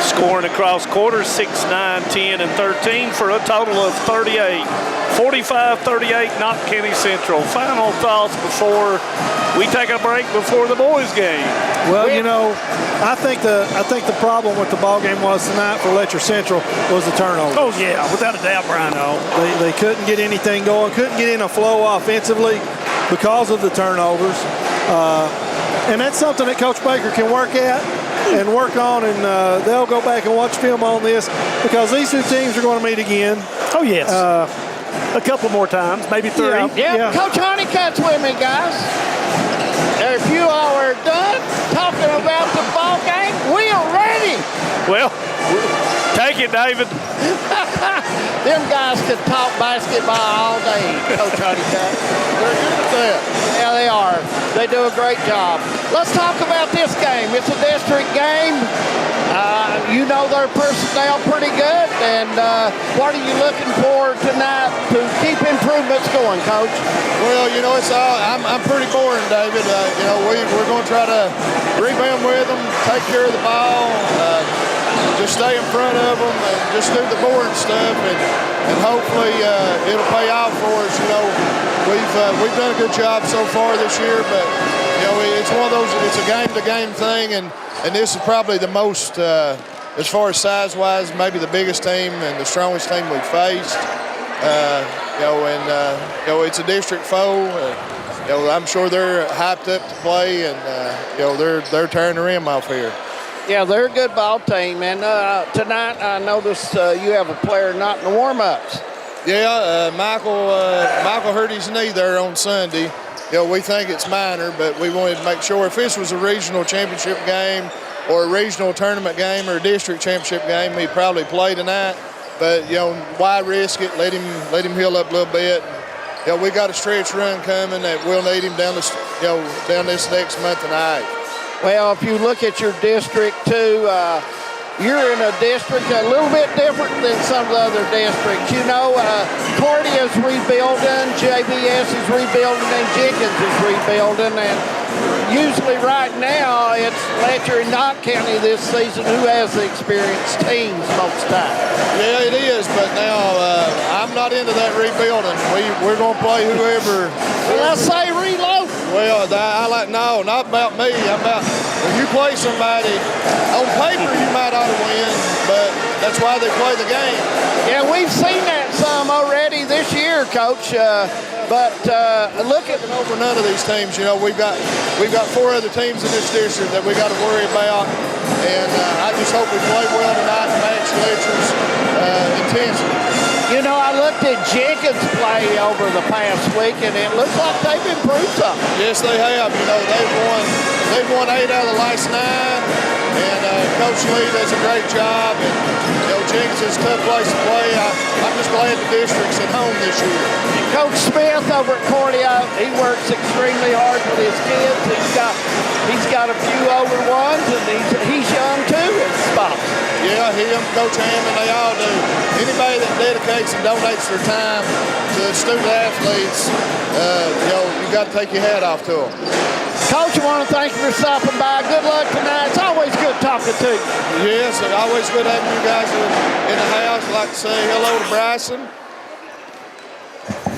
scoring across quarters 6, 9, 10, and 13 for a total of 38. 45-38, Knott County Central. Final thoughts before we take a break before the boys' game. Well, you know, I think the problem with the ball game was tonight for Letcher Central was the turnovers. Oh yeah, without a doubt, Brian. They couldn't get anything going, couldn't get in a flow offensively because of the turnovers, and that's something that Coach Baker can work at and work on, and they'll go back and watch film on this because these two teams are going to meet again. Oh yes. A couple more times, maybe 3. Yeah. Coach Honeycutt's with me, guys. If you all are done talking about the ball game, we are ready. Well, take it, David. Them guys could talk basketball all day, Coach Honeycutt. They're good at that. Yeah, they are. They do a great job. Let's talk about this game. It's a district game. You know their personnel pretty good, and what are you looking for tonight to keep improvements going, Coach? Well, you know, I'm pretty boring, David. You know, we're going to try to rebound with them, take care of the ball, just stay in front of them, and just do the boring stuff, and hopefully it'll pay off for us. You know, we've done a good job so far this year, but you know, it's one of those. It's a game-to-game thing, and this is probably the most. As far as size-wise, maybe the biggest team and the strongest team we've faced. You know, it's a district foe. You know, I'm sure they're hyped up to play, and you know, they're tearing the rim off here. Yeah, they're a good ball team, and tonight I noticed you have a player not in the warm-ups. Yeah, Michael hurt his knee there on Sunday. You know, we think it's minor, but we wanted to make sure if this was a regional championship game or a regional tournament game or a district championship game, he'd probably play tonight. But, you know, why risk it? Let him heal up a little bit. You know, we got a stretch run coming that we'll need him down this next month and a half. Well, if you look at your district too, you're in a district a little bit different than some of the other districts. You know, Cordia's rebuilding, JBS is rebuilding, and Jenkins is rebuilding, and usually right now it's Letcher and Knott County this season who has the experienced teams most times. Yeah, it is, but now I'm not into that rebuilding. We're going to play whoever. Well, let's say reload. Well, no, not about me. I'm about when you play somebody, on paper you might ought to win, but that's why they play the game. Yeah, we've seen that some already this year, Coach. But look at over none of these teams. You know, we've got 4 other teams in this district that we got to worry about, and I just hope we play well tonight and match Letcher's intensity. You know, I looked at Jenkins play over the past week, and it looks like they've improved something. Yes, they have. You know, they've won 8 out of the last 9, and Coach Lee does a great job. And you know, Jenkins is a tough place to play. I'm just glad the district's at home this year. Coach Smith over at Cordia, he works extremely hard with his kids. He's got a few older ones, and he's young too in spots. Yeah, him, Coach Hammond, they all do. Anybody that dedicates and donates their time to the student athletes, you know, you got to take your hat off to them. Coach, I want to thank you for stopping by. Good luck tonight. It's always good talking to you. Yes, it's always good having you guys in the house. I'd like to say hello to Bryson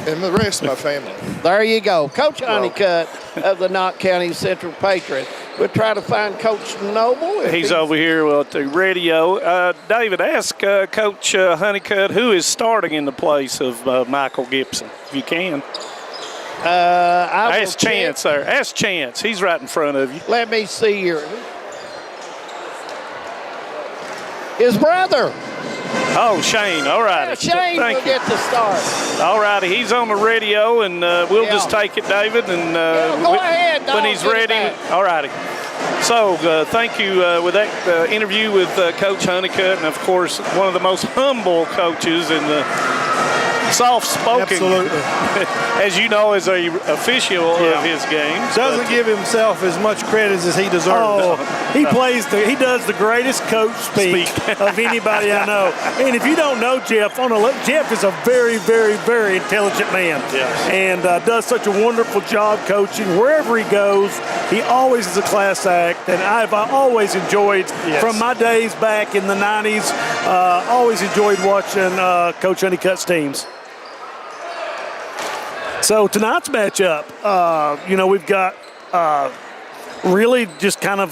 and the rest of my family. There you go. Coach Honeycutt of the Knott County Central Patriots. We'll try to find Coach Noble. He's over here at the radio. David, ask Coach Honeycutt who is starting in the place of Michael Gibson, if you can. Ask Chance there. Ask Chance. He's right in front of you. Let me see here. His brother. Oh, Shane. All righty. Shane will get the start. All righty. He's on the radio, and we'll just take it, David. And go ahead, when he's ready. All righty. So thank you with that interview with Coach Honeycutt, and, of course, one of the most humble coaches in the soft-spoken. Absolutely. As you know, as a official of his games. Doesn't give himself as much credit as he deserves. Oh, he does the greatest coach speak of anybody I know. And if you don't know Jeff, Jeff is a very, very, very intelligent man. Yes. And does such a wonderful job coaching. Wherever he goes, he always is a class act. And I've always enjoyed, from my days back in the 90s, always enjoyed watching Coach Honeycutt's teams. So tonight's matchup, we've got really just kind of,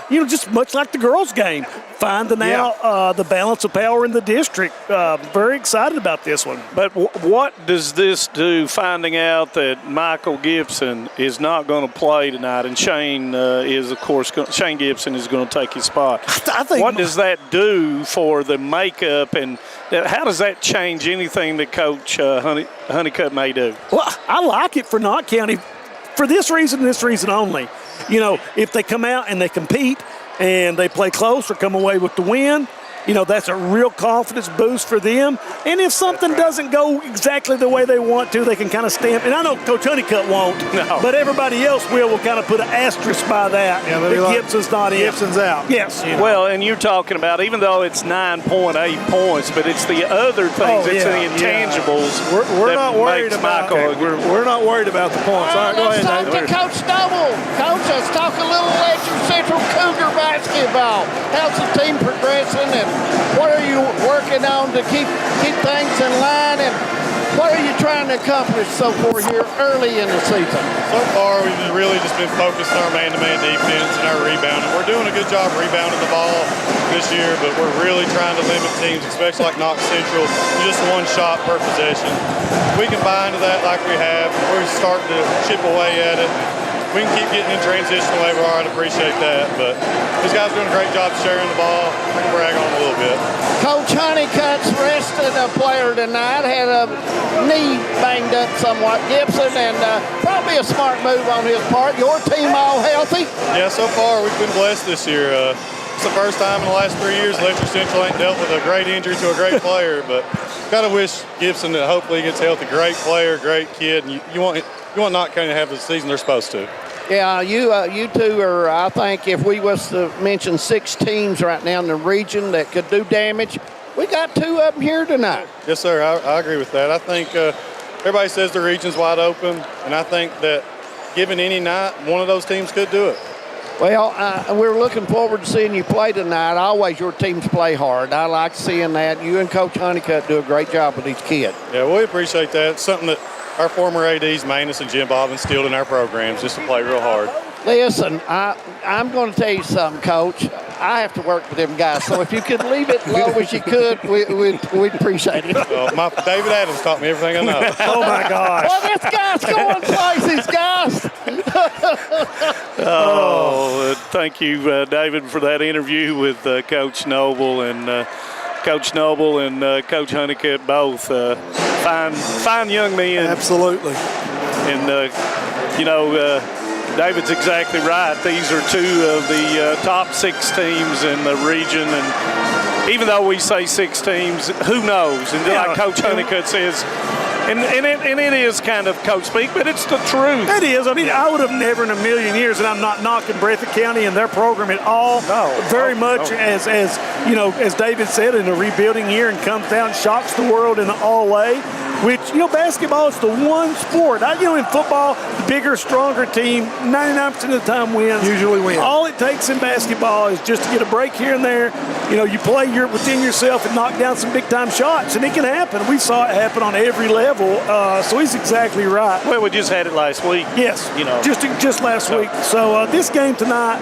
just much like the girls' game, finding out the balance of power in the district. Very excited about this one. But what does this do, finding out that Michael Gibson is not going to play tonight, and Shane Shane Gibson is going to take his spot? I think what does that do for the makeup, and how does that change anything that Coach Honeycutt may do? Well, I like it for Knott County for this reason only. If they come out and they compete and they play close or come away with the win, that's a real confidence boost for them. And if something doesn't go exactly the way they want to, they can kind of stamp. And I know Coach Honeycutt won't, but everybody else will kind of put an asterisk by that. Yeah, that Gibson's not in. Gibson's out. Yes. Well, and you're talking about, even though it's 9.8 points, but it's the other things, it's the intangibles. We're not worried about we're not worried about the points. All right, go ahead, Let's talk to Coach Noble. Coach, let's talk a little Letcher Central Cougar basketball. How's the team progressing, and what are you working on to keep things in line, and what are you trying to accomplish so far here early in the season? So far, we've really just been focused on our man-to-man defense and our rebounding. We're doing a good job rebounding the ball this year, but we're really trying to limit teams, especially like Knott Central, to just one shot per possession. If we can buy into that like we have, we're starting to chip away at it. We can keep getting in transition the way we are. I'd appreciate that. But these guys are doing a great job sharing the ball. I can brag on them a little bit. Coach Honeycutt's rested a player tonight. Had a knee banged up somewhat, Gibson, and probably a smart move on his part. Your team all healthy? Yeah, so far we've been blessed this year. It's the first time in the last 3 years Letcher Central ain't dealt with a great injury to a great player. But kind of wish Gibson that hopefully he gets healthy. Great player, great kid. And you want Knott County to have the season they're supposed to. Yeah, you two are, I think, if we was to mention 6 teams right now in the region that could do damage, we got 2 of them here tonight. Yes, sir. I agree with that. I think everybody says the region's wide open, and I think that given any night, one of those teams could do it. Well, we're looking forward to seeing you play tonight. Always your teams play hard. I like seeing that. You and Coach Honeycutt do a great job with these kids. Yeah, we appreciate that. It's something that our former ADs, Manus and Jim Bob, instilled in our programs just to play real hard. Listen, I'm going to tell you something, Coach. I have to work with them guys, so if you could leave it low as you could, we'd appreciate it. Well, David Adams taught me everything I know. Oh, my gosh. Well, this guy's going places, guys. Thank you, David, for that interview with Coach Noble and Coach Noble and Coach Honeycutt, both fine young men. Absolutely. And, David's exactly right. These are 2 of the top 6 teams in the region. And even though we say 6 teams, who knows? And like Coach Honeycutt says, and it is kind of coach speak, but it's the truth. It is. I mean, I would have never in a million years, and I'm not knocking Breathitt County and their program at all. No. Very much as as David said, in a rebuilding year, and comes down, shocks the world in the all way. Which, basketball is the one sport. In football, the bigger, stronger team, 99% of the time wins. Usually wins. All it takes in basketball is just to get a break here and there. You play within yourself and knock down some big-time shots, and it can happen. We saw it happen on every level, so he's exactly right. Well, we just had it last week. Yes, just last week. So this game tonight,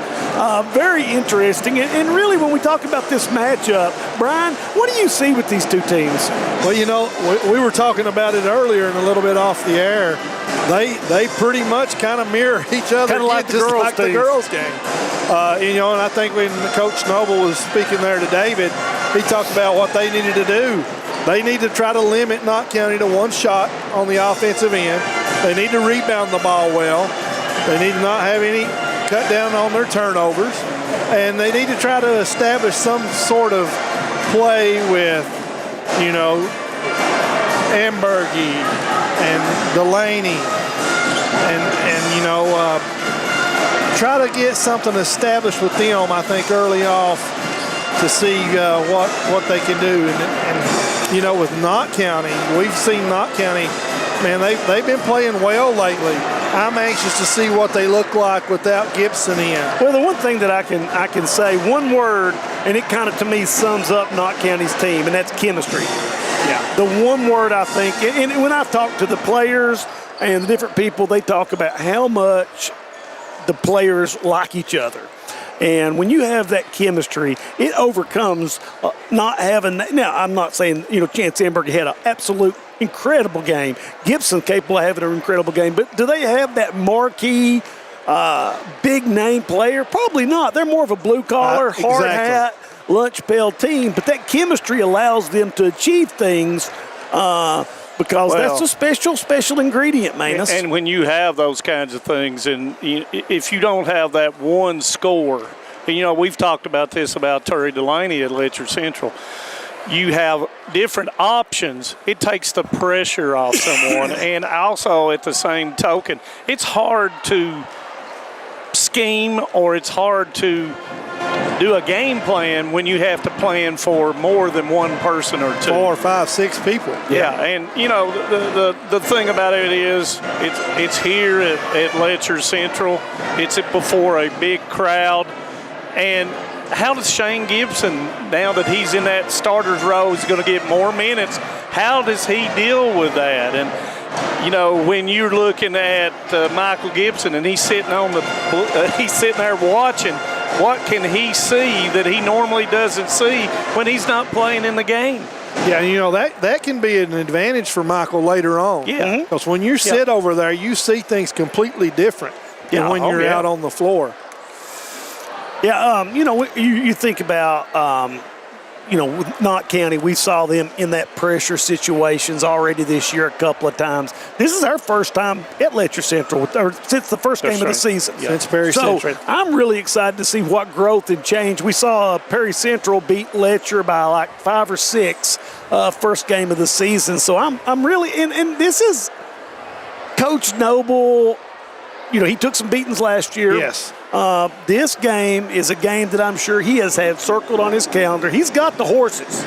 very interesting. And really, when we talk about this matchup, Brian, what do you see with these 2 teams? Well, we were talking about it earlier and a little bit off the air. they pretty much kind of mirror each other, Kinda like the just girls' like the teams. girls' game. And I think when Coach Noble was speaking there to David, he talked about what they needed to do. They need to try to limit Knott County to one shot on the offensive end. They need to rebound the ball well. They need to not have any cut down on their turnovers. And they need to try to establish some sort of play with, Ambergy and Delaney and try to get something established with them, I think, early off to see what they can do. And with Knott County, we've seen Knott County, man, they've been playing well lately. I'm anxious to see what they look like without Gibson in. Well, the one thing that I can say, one word, and it kind of to me sums up Knott County's team, and that's chemistry. Yeah. The one word I think, and when I've talked to the players and the different people, they talk about how much the players like each other. And when you have that chemistry, it overcomes not having that. Now, I'm not saying, Chance Amberg had an absolute incredible game. Gibson capable of having an incredible game. But do they have that marquee, big-name player? Probably not. They're more of a blue-collar, hard hat, lunch pail team. But that chemistry allows them to achieve things because that's a special ingredient, Manus. And when you have those kinds of things, and if you don't have that one score, and we've talked about this about Terry Delaney at Letcher Central, you have different options. It takes the pressure off someone. And also at the same token, it's hard to scheme or it's hard to do a game plan when you have to plan for more than one person or two. 4, 5, 6 people. Yeah, and the thing about it is it's here at Letcher Central. It's before a big crowd. And how does Shane Gibson, now that he's in that starter's role, is going to get more minutes, how does he deal with that? And when you're looking at Michael Gibson and he's sitting there watching, what can he see that he normally doesn't see when he's not playing in the game? Yeah, that can be an advantage for Michael later on. Yeah. Because when you sit over there, you see things completely different than when you're out on the floor. Yeah, you think about, with Knott County, we saw them in that pressure situations already this year a couple of times. This is our first time at Letcher Central, since the first game of the season. Yeah. Since Perry Central. I'm really excited to see what growth and change. We saw Perry Central beat Letcher by like 5 or 6 first game of the season. So I'm really, and this is Coach Noble. He took some beatings last year. Yes. This game is a game that I'm sure he has had circled on his calendar. He's got the horses.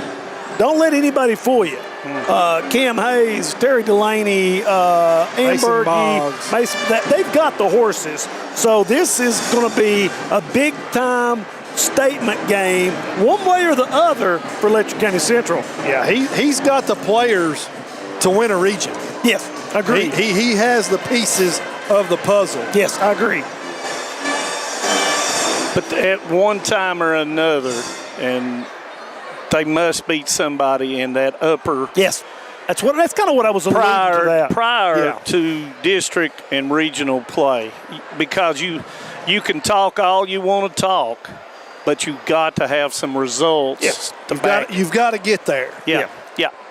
Don't let anybody fool you. Cam Hayes, Terry Delaney, Ambergy, Mason, they've got the horses. So this is going to be a big-time statement game, one way or the other, for Letcher County Central. Yeah, he's got the players to win a region. Yes, I agree. He has the pieces of the puzzle. Yes, I agree. But at one time or another, and they must beat somebody in that upper. Yes, that's kind of what I was alluding to that. Prior to district and regional play, because you can talk all you want to talk, but you've got to have some results. Yes, you've got to get there. Yeah.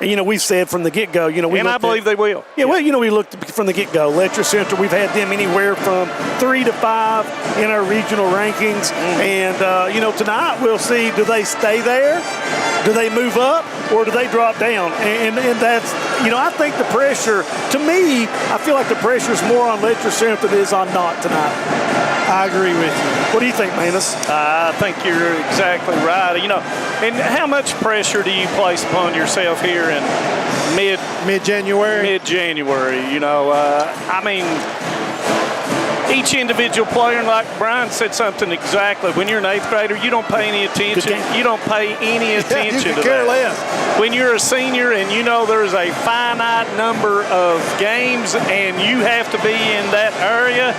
And, we've said from the get-go, and I believe they will. Yeah, well, we looked from the get-go. Letcher Central, we've had them anywhere from 3 to 5 in our regional rankings. And, tonight we'll see, do they stay there? Do they move up? Or do they drop down? And that's, I think the pressure, to me, I feel like the pressure is more on Letcher Central than it is on Knott tonight. I agree with you. What do you think, Manus? I think you're exactly right. And how much pressure do you place upon yourself here in mid-January? Mid-January, each individual player, and like Brian said something exactly, when you're an 8th grader, you don't pay any attention. You don't pay any attention you to care that. Less. When you're a senior and there's a finite number of games and you have to be in that area,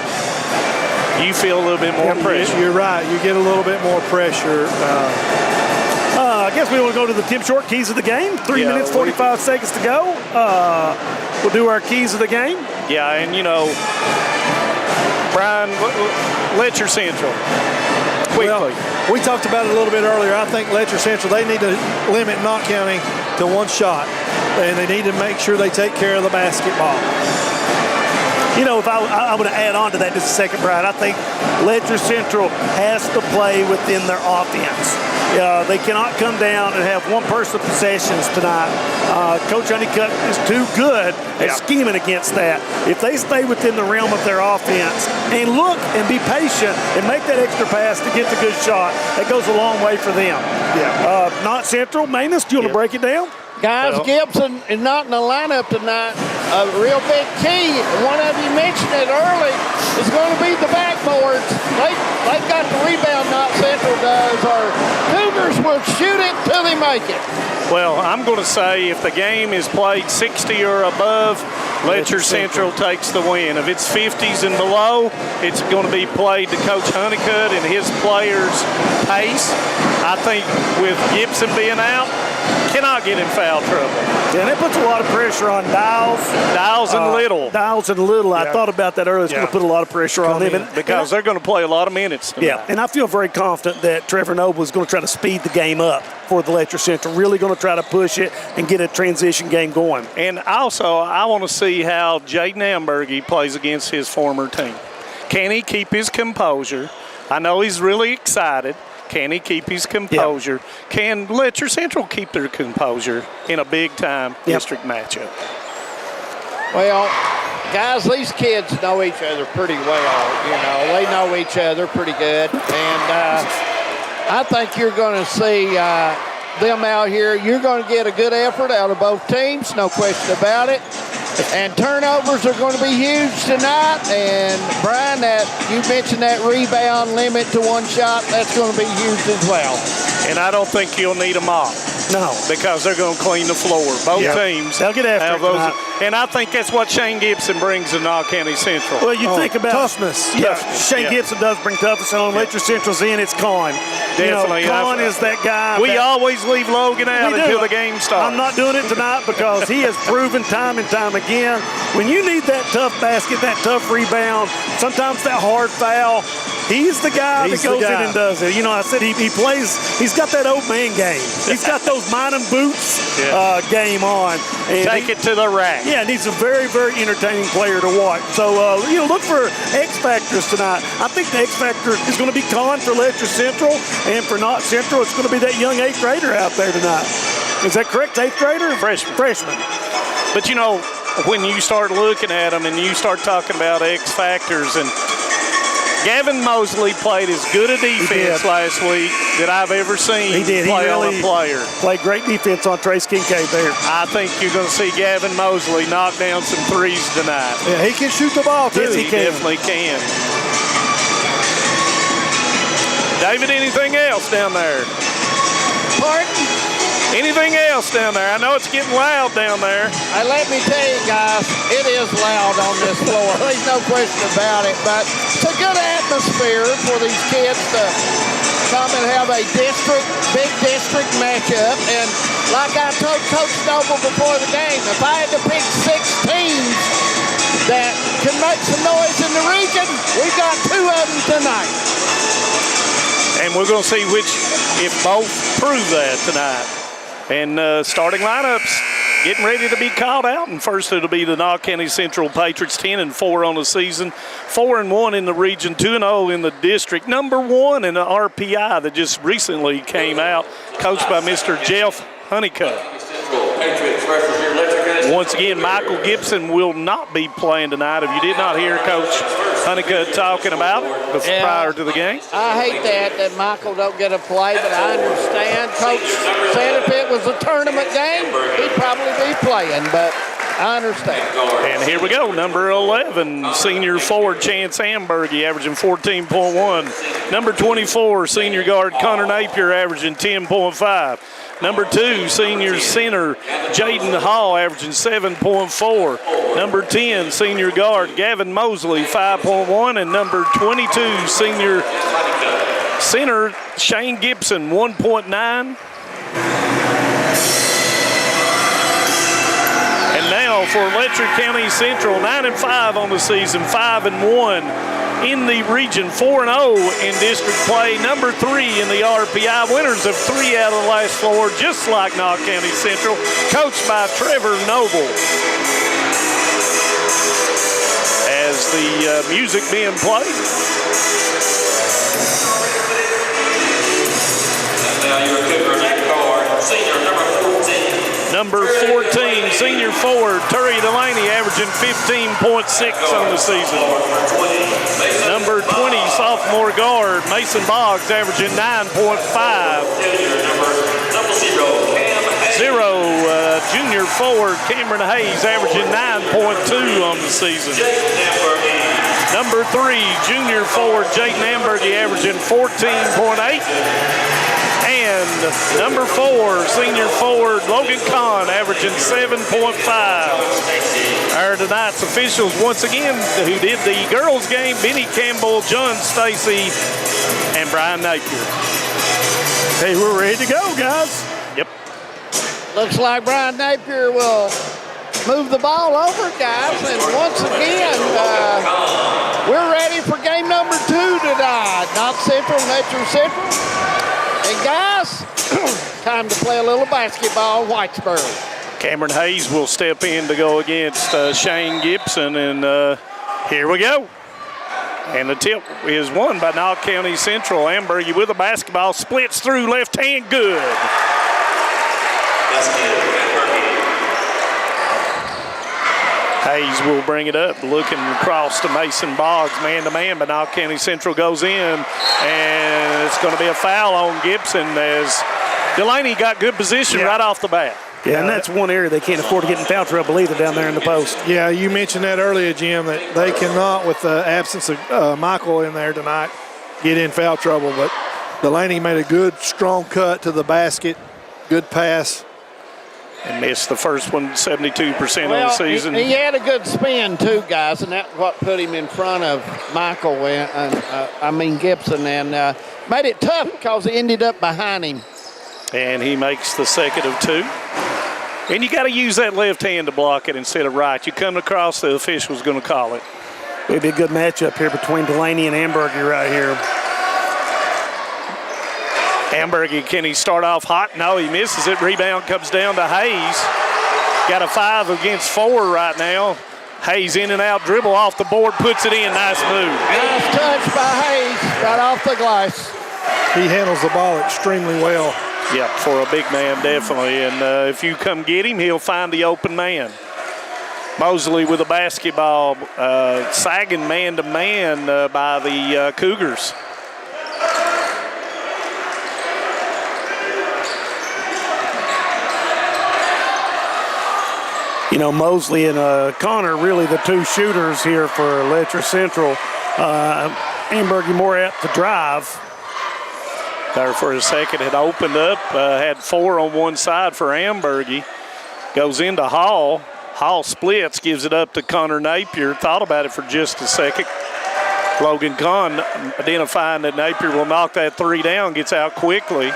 you feel a little bit more pressure. You're right. You get a little bit more pressure. I guess we want to go to the Tim Short keys of the game. 3 minutes, 45 seconds to go. we'll do our keys of the game. Yeah, and, you know, Brian, Letcher Central, quickly. Well, we talked about it a little bit earlier. I think Letcher Central, they need to limit Knott County to one shot, and they need to make sure they take care of the basketball. You know, if I would add on to that just a second, Brian, I think Letcher Central has to play within their offense. They cannot come down and have one-person possessions tonight. Coach Honeycutt is too good at scheming against that. If they stay within the realm of their offense and look and be patient and make that extra pass to get the good shot, that goes a long way for them. Knott Central, Manus, do you want to break it down? Guys, Gibson is not in the lineup tonight. A real big key, one of you mentioned it early, is going to be the backboards. They've got the rebound, Knott Central does. Our Cougars will shoot it till they make it. Well, I'm going to say if the game is played 60 or above, Letcher Central takes the win. If it's 50s and below, it's going to be played to Coach Honeycutt and his players' pace. I think with Gibson being out, cannot get in foul trouble. Yeah, that puts a lot of pressure on Dials and Little. Dials and Little. I thought about that earlier. It's going to put a lot of pressure on them. Because they're going to play a lot of minutes tonight. Yeah, and I feel very confident that Trevor Noble is going to try to speed the game up for the Letcher Central. Really going to try to push it and get a transition game going. And also, I want to see how Jaden Ambergy plays against his former team. Can he keep his composure? I know he's really excited. Can he keep his composure? Can Letcher Central keep their composure in a big-time district matchup? Well, guys, these kids know each other pretty well. You know, they know each other pretty good. And I think you're going to see them out here. You're going to get a good effort out of both teams, no question about it. And turnovers are going to be huge tonight. And, Brian, you mentioned that rebound limit to one shot. That's going to be huge as well. And I don't think you'll need a mop. No. Because they're going to clean the floor. Both teams. They'll get after those. And I think that's what Shane Gibson brings to Knott County Central. Well, you think about toughness. Yeah, Shane Gibson does bring toughness. And on Letcher Central's in, it's Con. Definitely. You know, Con is that guy. We always leave Logan out until the game starts. I'm not doing it tonight because he has proven time and time again, when you need that tough basket, that tough rebound, sometimes that hard foul, he's the guy that goes in and does it. You know, I said he plays, he's got that old man game. He's got those mine and boots game on. And take it to the rack. Yeah, and he's a very, very entertaining player to watch. So, look for X Factors tonight. I think the X Factor is going to be Con for Letcher Central, and for Knott Central, it's going to be that young 8th grader out there tonight. Is that correct, 8th grader? Freshman. But, you know, when you start looking at them and you start talking about X Factors, and Gavin Mosley played as good a defense last week that I've ever seen. He did. Play He really on a player. Played great defense on Trace Kincaid there. I think you're going to see Gavin Mosley knock down some threes tonight. Yeah, he can shoot the ball, too. Yes, he definitely can. David, anything else down there? Pardon? Anything else down there? I know it's getting loud down there. Let me tell you, guys, it is loud on this floor. There's no question about it. But it's a good atmosphere for these kids to come and have a big district matchup. And like I told Coach Noble before the game, if I had to pick 6 teams that can make some noise in the region, we've got 2 of them tonight. And we're going to see if both prove that tonight. And starting lineups getting ready to be called out. And first it'll be the Knott County Central Patriots, 10-4 on the season, 4-1 in the region, 2-0 in the district, number 1 in the RPI that just recently came out, coached by Mr. Jeff Honeycutt. Once again, Michael Gibson will not be playing tonight. If you did not hear Coach Honeycutt talking about it prior to the game. I hate that Michael don't get a play, but I understand. Coach said if it was a tournament game, he'd probably be playing, but I understand. And here we go, number 11, senior forward Chance Ambergy, averaging 14.1. Number 24, senior guard Connor Napier, averaging 10.5. Number 2, senior center Jaden Hall, averaging 7.4. Number 10, senior guard Gavin Mosley, 5.1. And number 22, senior center Shane Gibson, 1.9. And now foul for Letcher County Central. 9-5 on the season, 5-1 in the region, 4-0 in district play, number 3 in the RPI, winners of 3 out of the last 4, just like Knott County Central, coached by Trevor Noble. As the music being played. Now your Cougar next guard, senior number 14. Number 14, senior forward, Terry Delaney, averaging 15.6 on the season. Number 20, sophomore guard, Mason Boggs, averaging 9.5. Junior forward, Cameron Hayes, averaging 9.2 on the season. Number 3, junior forward, Jayden Ambergy, averaging 14.8. And number 4, senior forward, Logan Kahn, averaging 7.5. Our tonight's officials, once again, who did the girls' game, Benny Campbell, John Stacy, and Brian Napier. Hey, we're ready to go, guys. Yep. Looks like Brian Napier will move the ball over, guys. And once again, we're ready for game number 2 tonight. Knott Central, Letcher Central. And guys, time to play a little basketball in Whitesburg. Cameron Hayes will step in to go against Shane Gibson, and here we go. And the tip is won by Knott County Central. Ambergy with the basketball, splits through left hand, good. Hayes will bring it up, looking across to Mason Boggs, man-to-man, but Knott County Central goes in, and it's going to be a foul on Gibson as Delaney got good position right off the bat. Yeah, and that's one area they can't afford to get in foul trouble either down there in the post. Yeah, you mentioned that earlier, Jim, that they cannot, with the absence of Michael in there tonight, get in foul trouble. But Delaney made a good, strong cut to the basket, good pass. And missed the first one 72% of the season. He had a good spin, too, guys, and that's what put him in front of Michael, Gibson, and made it tough because he ended up behind him. And he makes the second of 2. And you got to use that left hand to block it instead of right. You come across, the official's going to call it. It'd be a good matchup here between Delaney and Ambergy right here. Ambergy, can he start off hot? No, he misses it. Rebound comes down to Hayes. Got a 5 against 4 right now. Hayes in and out, dribble off the board, puts it in. Nice move. Nice touch by Hayes, right off the glass. He handles the ball extremely well. Yeah, for a big man, definitely. And if you come get him, he'll find the open man. Mosley with the basketball, sagging man-to-man by the Cougars. You know, Mosley and Connor really the 2 shooters here for Letcher Central. Ambergy more apt to drive. There for a second, it opened up, had 4 on one side for Ambergy. Goes into Hall. Hall splits, gives it up to Connor Napier. Thought about it for just a second. Logan Kahn identifying that Napier will knock that 3 down, gets out quickly.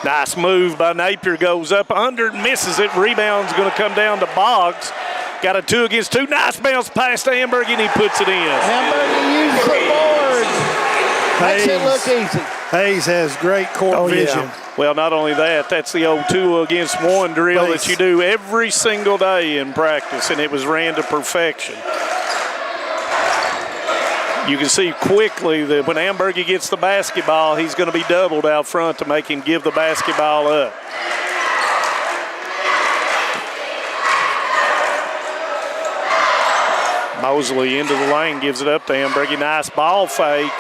Nice move by Napier, goes up under, misses it. Rebound's going to come down to Boggs. Got a 2 against 2. Nice bounce pass to Ambergy, and he puts it in. Ambergy uses the board. Makes it look easy. Hayes has great court vision. Well, not only that, that's the old 2 against 1 drill that you do every single day in practice, and it was ran to perfection. You can see quickly that when Ambergy gets the basketball, he's going to be doubled out front to make him give the basketball up. Mosley into the lane, gives it up to Ambergy. Nice ball fake.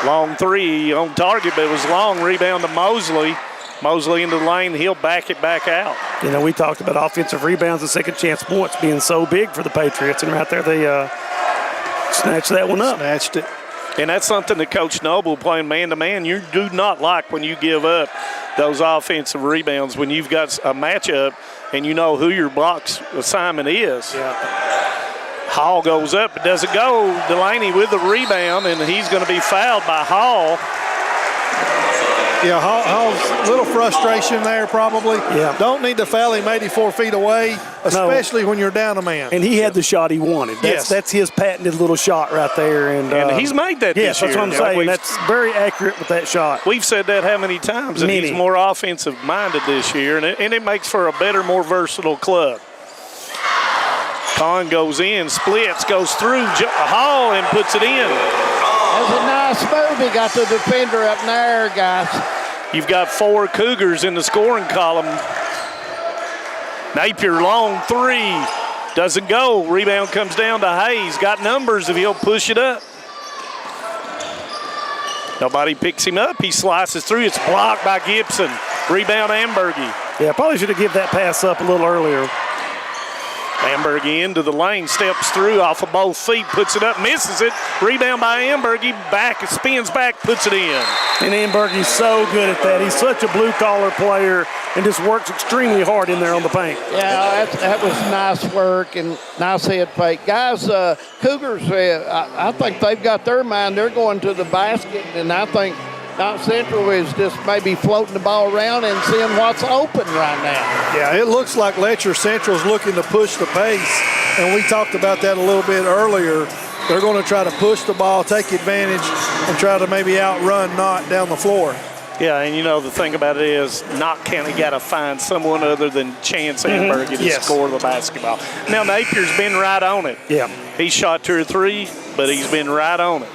Long 3 on target, but it was long. Rebound to Mosley. Mosley into the lane, he'll back it back out. You know, we talked about offensive rebounds and second chance points being so big for the Patriots, and right there they snatched that one up. Snatched it. And that's something that Coach Noble, playing man-to-man, you do not like when you give up those offensive rebounds when you've got a matchup and you know who your box assignment is. Yeah. Hall goes up, but doesn't go. Delaney with the rebound, and he's going to be fouled by Hall. Yeah, Hall's little frustration there probably. Yeah. Don't need to foul him 84 feet away, especially when you're down a man. And he had the shot he wanted. That's his patented little shot right there. And he's made that this year. Yes, that's what I'm saying. That's very accurate with that shot. We've said that how many times, and he's more offensive-minded this year, and it makes for a better, more versatile club. Kahn goes in, splits, goes through Hall and puts it in. That's a nice move. He got the defender up in there, guys. You've got 4 Cougars in the scoring column. Napier, long 3. Doesn't go. Rebound comes down to Hayes. Got numbers if he'll push it up. Nobody picks him up. He slices through. It's blocked by Gibson. Rebound, Ambergy. Yeah, probably should have given that pass up a little earlier. Ambergy into the lane, steps through off of both feet, puts it up, misses it. Rebound by Ambergy, back, it spins back, puts it in. And Ambergy's so good at that. He's such a blue-collar player and just works extremely hard in there on the paint. Yeah, that was nice work and nice head fake. Guys, Cougars, I think they've got their mind. They're going to the basket, and I think Knott Central is just maybe floating the ball around and seeing what's open right now. Yeah, it looks like Letcher Central's looking to push the pace, and we talked about that a little bit earlier. They're going to try to push the ball, take advantage, and try to maybe outrun Knott down the floor. Yeah, and the thing about it is Knott County got to find someone other than Chance Ambergy to score the basketball. Now, Napier's been right on it. Yeah. He shot 2 or 3, but he's been right on it.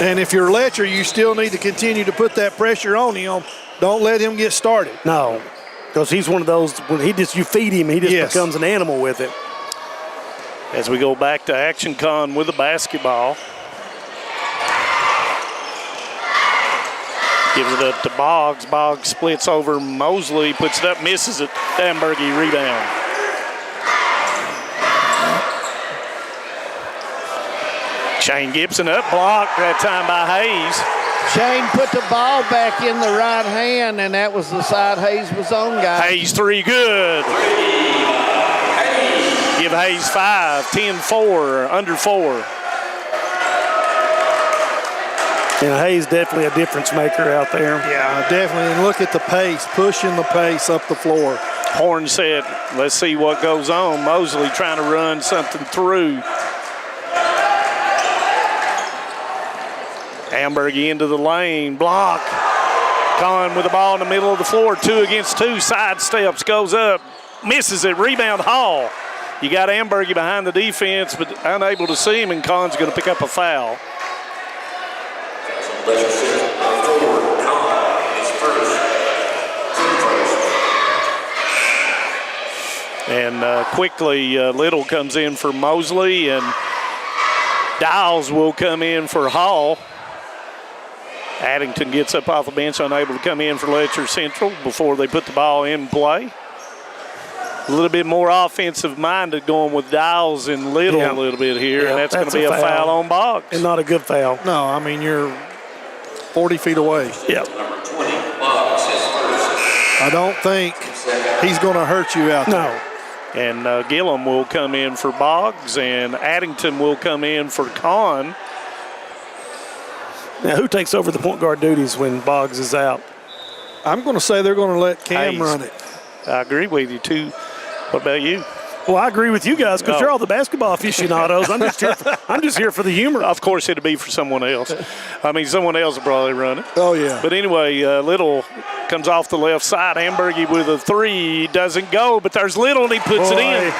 And if you're Letcher, you still need to continue to put that pressure on him. Don't let him get started. No, because he's one of those, when you feed him, he just becomes an animal with it. As we go back to Action Con with the basketball. Gives it up to Boggs. Boggs splits over Mosley, puts it up, misses it. Ambergy rebound. Shane Gibson up, blocked that time by Hayes. Shane put the ball back in the right hand, and that was the side Hayes was on, guys. Hayes 3, good. Give Hayes 5, 10-4, under 4. Hayes definitely a difference maker out there. Yeah, definitely. And look at the pace, pushing the pace up the floor. Horn said, let's see what goes on. Mosley trying to run something through. Ambergy into the lane, block. Kahn with the ball in the middle of the floor, 2 against 2, side steps, goes up, misses it, rebound Hall. You got Ambergy behind the defense, but unable to see him, and Kahn's going to pick up a foul. And quickly, Little comes in for Mosley, and Dials will come in for Hall. Addington gets up off the bench, unable to come in for Letcher Central before they put the ball in play. A little bit more offensive-minded going with Dials and Little a little bit here, and that's going to be a foul on Boggs. And not a good foul. No, I mean, you're 40 feet away. Yep. I don't think he's going to hurt you out there. No. And Gillum will come in for Boggs, and Addington will come in for Kahn. Now, who takes over the point guard duties when Boggs is out? I'm going to say they're going to let Cam Hayes. run it. I agree with you, too. What about you? Well, I agree with you guys because you're all the basketball aficionados. I'm just here for the humor. Of course, it'd be for someone else. I mean, someone else will probably run it. Oh, yeah. But anyway, Little comes off the left side. Ambergy with a 3. Doesn't go, but there's Little, and he puts it in.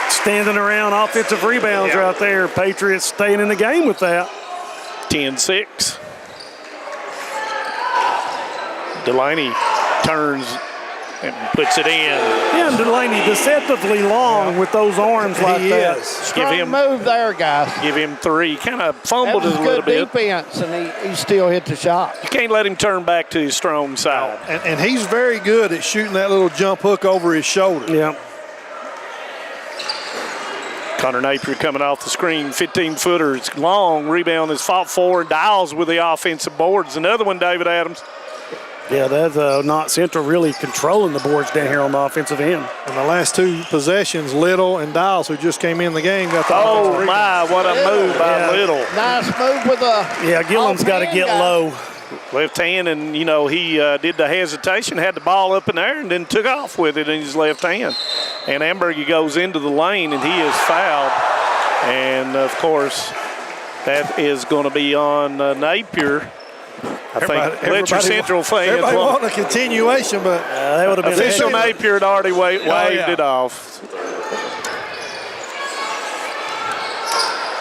Standing around offensive rebounds right there. Patriots staying in the game with that. 10-6. Delaney turns and puts it in. Yeah, and Delaney deceptively long with those arms like that. Strong move there, guys. Give him 3. Kind of fumbled it a little bit. Good defense, and he still hit the shot. You can't let him turn back to his strong side. And he's very good at shooting that little jump hook over his shoulder. Yeah. Connor Napier coming off the screen, 15-footer. It's long. Rebound is fought for. Dials with the offensive boards. Another one, David Adams. Yeah, that's Knott Central really controlling the boards down here on the offensive end. And the last 2 possessions, Little and Dials, who just came in the game, got the Oh, my, what a move by Little. Nice move with a Yeah, Gillen's got to get low. Left hand, and, you know, he did the hesitation, had the ball up in there, and then took off with it in his left hand. And Ambergy goes into the lane, and he is fouled. And, of course, that is going to be on Napier. I think Letcher Central fans. Everybody wanting a continuation, but that would have been official Napier had already waved it off.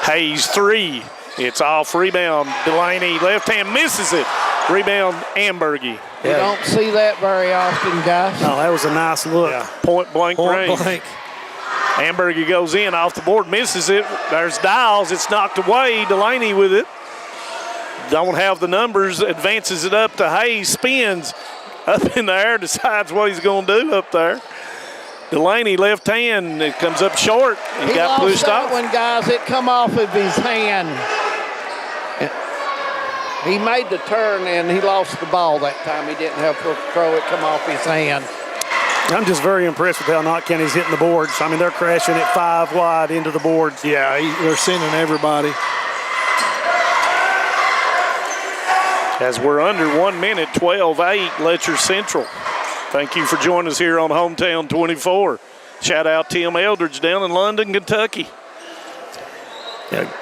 Hayes 3. It's off. Rebound. Delaney left hand misses it. Rebound Ambergy. You don't see that very often, guys. No, that was a nice look. Yeah. Point blank range. Ambergy goes in off the board, misses it. There's Dials. It's knocked away. Delaney with it. Don't have the numbers, advances it up to Hayes, spins up in the air, decides what he's going to do up there. Delaney, left hand, it comes up short and he got pushed off. One, guys, it come off of his hand. He made the turn and he lost the ball that time. He didn't have to throw it, come off his hand. I'm just very impressed with how Knott County's hitting the boards. I mean, they're crashing it 5 wide into the boards. Yeah, they're sending everybody. As we're under 1 minute, 12-8, Letcher Central. Thank you for joining us here on Hometown 24. Shout out Tim Eldridge down in London, Kentucky. Yeah.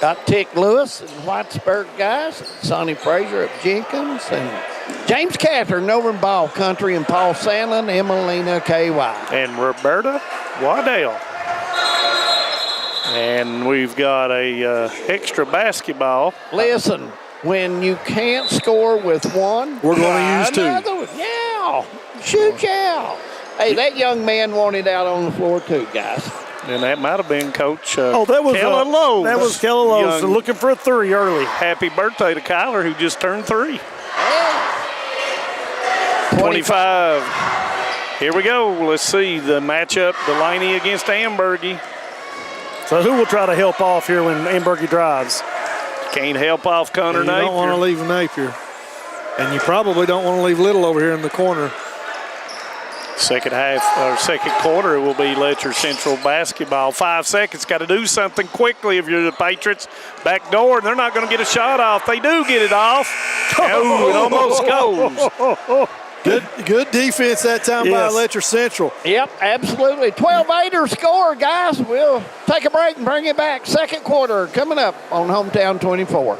Got Tick Lewis and Whitesburg guys, Sonny Frazier at Jenkins, and James Catherine over in Ball Country, and Paul Sandlin, Emelina KY. And Roberta Waddell. And we've got a extra basketball. Listen. When you can't score with one, we're going to use 2. Yeah, shoot you out. Hey, that young man wanted out on the floor too, guys. And that might have been Coach that was Kellen Lowe. That was Kellen Lowe looking for a 3 early. Happy birthday to Kyler, who just turned 3. Yeah. 25. Here we go. Let's see the matchup, Delaney against Ambergy. So who will try to help off here when Ambergy drives? Can't help off Connor Napier. You don't want to leave Napier. And you probably don't want to leave Little over here in the corner. Second quarter, it will be Letcher Central basketball. 5 seconds. Got to do something quickly if you're the Patriots. Back door, and they're not going to get a shot off. They do get it off. Oh, it almost goes. Good defense that time by Letcher Central. Yep, absolutely. 12-8 score, guys. We'll take a break and bring it back. Second quarter coming up on Hometown 24.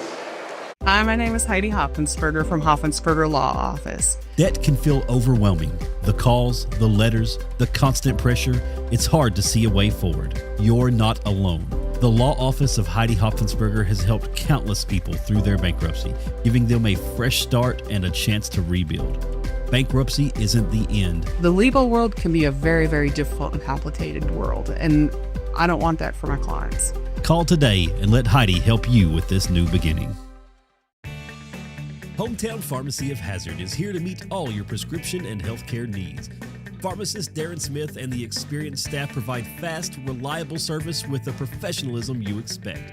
Hi, my name is Heidi Hoffensperger from Hoffensperger Law Office. Debt can feel overwhelming. The calls, the letters, the constant pressure. It's hard to see a way forward. You're not alone. The law office of Heidi Hoffensperger has helped countless people through their bankruptcy, giving them a fresh start and a chance to rebuild. Bankruptcy isn't the end. The legal world can be a very, very difficult and complicated world, and I don't want that for my clients. Call today and let Heidi help you with this new beginning. Hometown Pharmacy of Hazard is here to meet all your prescription and healthcare needs. Pharmacist Darren Smith and the experienced staff provide fast, reliable service with the professionalism you expect.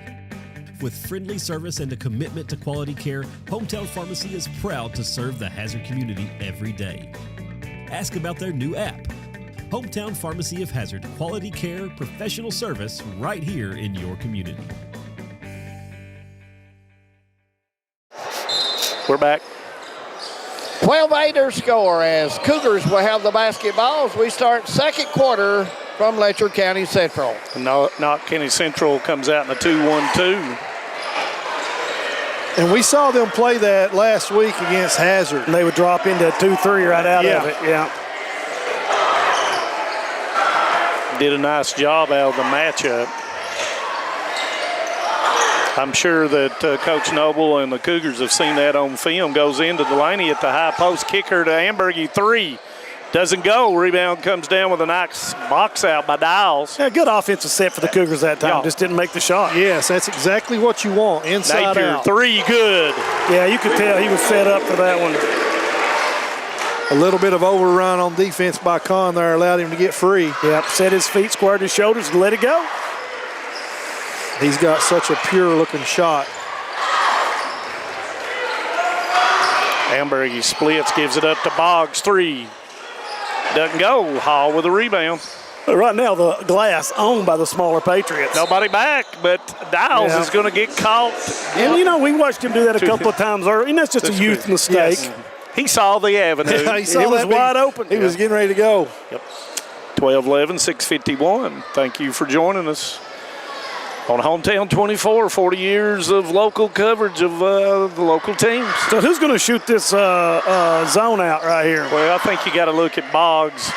With friendly service and a commitment to quality care, Hometown Pharmacy is proud to serve the Hazard community every day. Ask about their new app. Hometown Pharmacy of Hazard, quality care, professional service right here in your community. We're back. 12-8 score as Cougars will have the basketball as we start second quarter from Letcher County Central. Knott County Central comes out in a 2-1-2. And we saw them play that last week against Hazard. And they would drop into a 2-3 right out of it. Yeah. Did a nice job out of the matchup. I'm sure that Coach Noble and the Cougars have seen that on film. Goes into Delaney at the high post. Kicker to Ambergy, 3. Doesn't go. Rebound comes down with a nice box out by Dials. Yeah, good offensive set for the Cougars that time. Just didn't make the shot. Yes, that's exactly what you want. Inside Napier, out. 3, good. Yeah, you could tell he was set up for that one. A little bit of overrun on defense by Conn there allowed him to get free. Yep, set his feet, squared his shoulders, and let it go. He's got such a pure-looking shot. Ambergy splits, gives it up to Boggs. 3. Doesn't go. Hall with a rebound. But right now, the glass owned by the smaller Patriots. Nobody back, but Dials is going to get caught. And, we watched him do that a couple of times earlier, and that's just a youth mistake. Yes. He saw the avenue. Yeah, he saw it was wide open. He was getting ready to go. Yep. 12-11, 6:51. Thank you for joining us on Hometown 24, 40 years of local coverage of the local teams. So who's going to shoot this zone out right here? Well, I think you got to look at Boggs.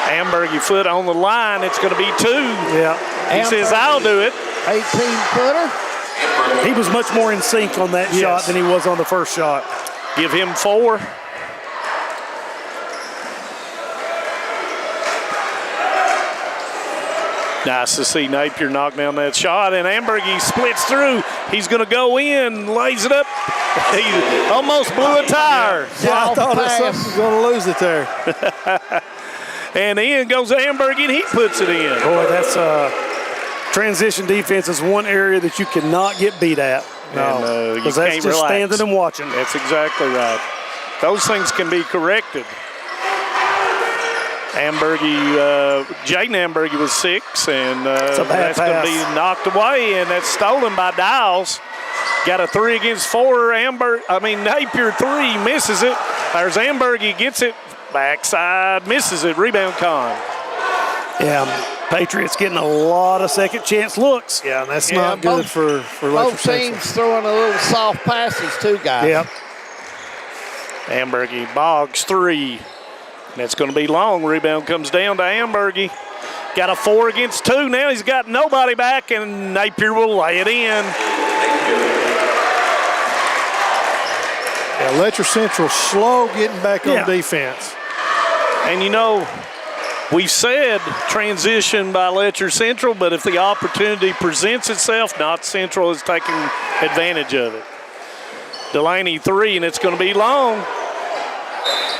Ambergy foot on the line. It's going to be 2. Yeah. He says, I'll do it. 18-footer. He was much more in sync on that shot than he was on the first shot. Give him 4. Nice to see Napier knock down that shot, and Ambergy splits through. He's going to go in, lays it up. He almost blew a tire. Yeah, I thought something was going to lose it there. And in goes Ambergy, and he puts it in. Boy, that's transition defense is one area that you cannot get beat at. No, because that's just standing and watching. That's exactly right. Those things can be corrected. Jaden Ambergy was 6, and that's going to be knocked away, and that's stolen by Dials. Got a 3 against 4. Napier 3 misses it. There's Ambergy, gets it. Backside, misses it. Rebound Con. Yeah, Patriots getting a lot of second chance looks. Yeah, and that's not good for both teams throwing a little soft passes too, guys. Yep. Ambergy, Boggs 3. That's going to be long. Rebound comes down to Ambergy. Got a 4 against 2. Now he's got nobody back, and Napier will lay it in. Yeah, Letcher Central slow getting back on defense. And we said transition by Letcher Central, but if the opportunity presents itself, Knott Central is taking advantage of it. Delaney 3, and it's going to be long.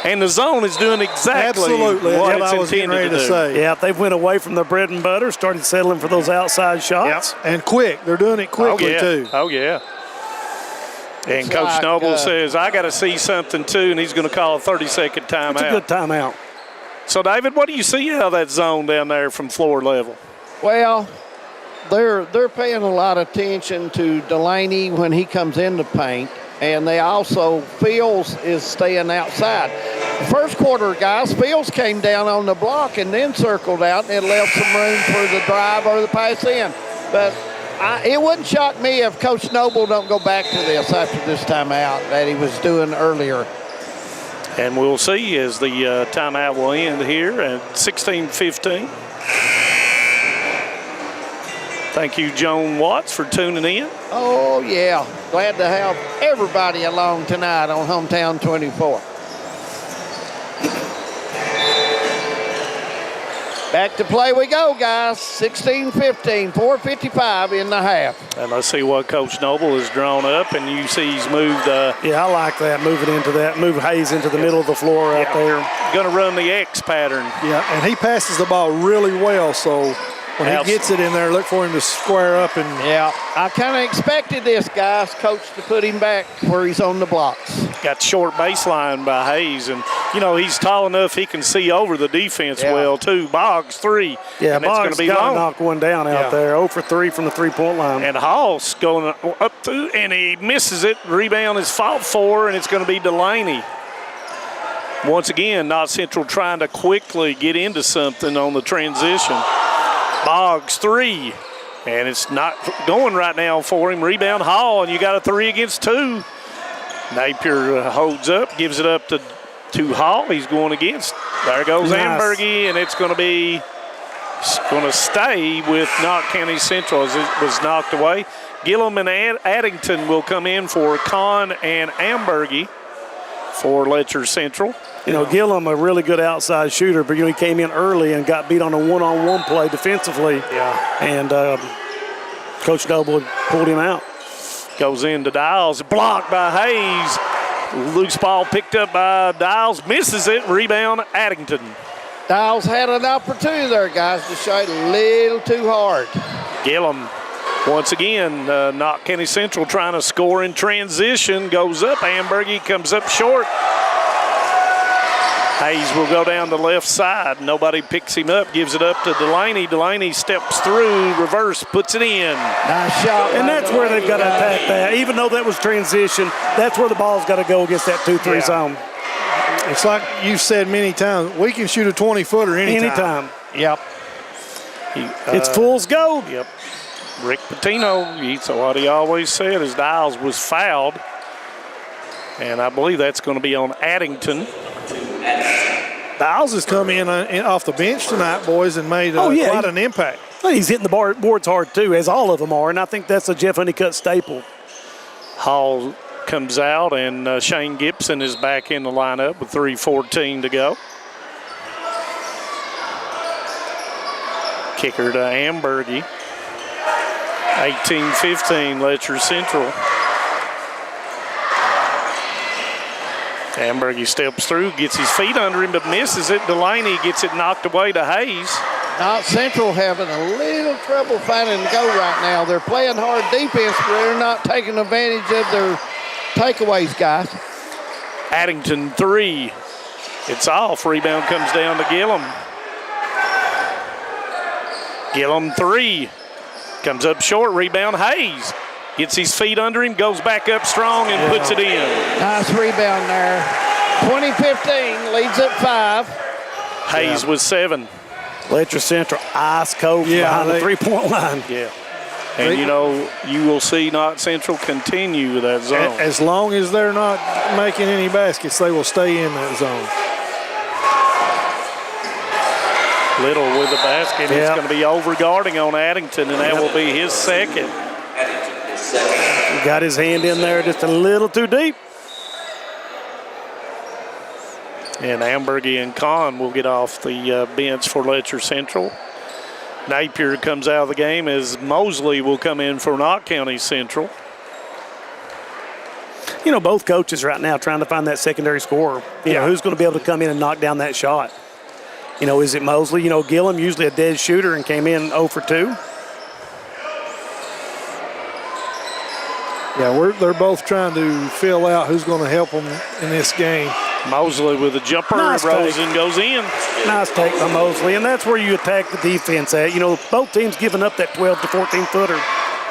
And the zone is doing exactly what it's I was getting ready intended to say. Yeah, they went away from their bread and butter, started settling for those outside shots. Yep. And quick. They're doing it quickly, too. Oh, yeah. And Coach Noble says, I got to see something, too, and he's going to call a 30-second timeout. It's a good timeout. So, David, what do you see out of that zone down there from floor level? Well, they're paying a lot of attention to Delaney when he comes in the paint, and they also, Fields is staying outside. First quarter, guys, Fields came down on the block and then circled out, and it left some room for the drive or the pass in. But it wouldn't shock me if Coach Noble don't go back to this after this timeout that he was doing earlier. And we'll see as the timeout will end here at 16:15. Thank you, Joan Watts, for tuning in. Oh, yeah. Glad to have everybody along tonight on Hometown 24. Back to play we go, guys. 16-15, 4:55 in the half. And let's see what Coach Noble has drawn up, and you see he's moved. Yeah, I like that, moving into that. Move Hayes into the middle of the floor out there. Going to run the X pattern. Yeah, and he passes the ball really well, so when he gets it in there, look for him to square up. And yeah, I kind of expected this, guys, Coach, to put him back where he's on the blocks. Got short baseline by Hayes, and, he's tall enough he can see over the defense well, too. Boggs 3. Yeah, and Boggs it's going to be got to long. knock one down out there. 0 for 3 from the three-point line. And Hall's going up through, and he misses it. Rebound is fought for, and it's going to be Delaney. Once again, Knott Central trying to quickly get into something on the transition. Boggs 3, and it's not going right now for him. Rebound Hall, and you got a 3 against 2. Napier holds up, gives it up to Hall. He's going against. There goes Ambergy, and it's going to stay with Knott County Central as it was knocked away. Gillum and Addington will come in for Con and Ambergy for Letcher Central. Gillum, a really good outside shooter, but he came in early and got beat on a one-on-one play defensively. Yeah. And Coach Noble pulled him out. Goes into Dials, blocked by Hayes. Loose ball picked up by Dials, misses it. Rebound, Addington. Dials had an opportunity there, guys, to shot a little too hard. Gillum Once again, Knott County Central trying to score in transition. Goes up. Ambergy comes up short. Hayes will go down the left side. Nobody picks him up. Gives it up to Delaney. Delaney steps through, reverse, puts it in. Nice shot. And that's where they've got to attack that. Even though that was transition, that's where the ball's got to go against that 2-3 zone. It's like you've said many times, we can shoot a 20-footer anytime. Yep. It's fool's gold. Yep. Rick Patino, so what he always said is Dials was fouled. And I believe that's going to be on Addington. Dials has come in off the bench tonight, boys, and made quite an impact. He's hitting the boards hard, too, as all of them are, and I think that's a Jeff Honeycutt staple. Hall comes out, and Shane Gibson is back in the lineup with 3:14 to go. Kicker to Ambergy. 18-15, Letcher Central. Ambergy steps through, gets his feet under him, but misses it. Delaney gets it knocked away to Hayes. Knott Central having a little trouble finding the goal right now. They're playing hard defense, but they're not taking advantage of their takeaways, guys. Addington 3. It's off. Rebound comes down to Gillum. Gillum 3. Comes up short. Rebound Hayes. Gets his feet under him, goes back up strong, and puts it in. Nice rebound there. 20-15, leads at 5. Hayes with 7. Letcher Central, ice cold behind the three-point line. Yeah. And, you will see Knott Central continue with that zone. As long as they're not making any baskets, they will stay in that zone. Little with the basket. It's going to be over-guarding on Addington, and that will be his second. Got his hand in there just a little too deep. And Ambergy and Kahn will get off the bench for Letcher Central. Napier comes out of the game as Mosley will come in for Knott County Central. Both coaches right now trying to find that secondary scorer. Who's going to be able to come in and knock down that shot? Is it Mosley? Gillum, usually a dead shooter, and came in 0 for 2. Yeah, they're both trying to fill out who's going to help them in this game. Mosley with a jumper, nice rolls and goes in. Nice take by Mosley, and that's where you attack the defense at. Both teams giving up that 12 to 14-footer.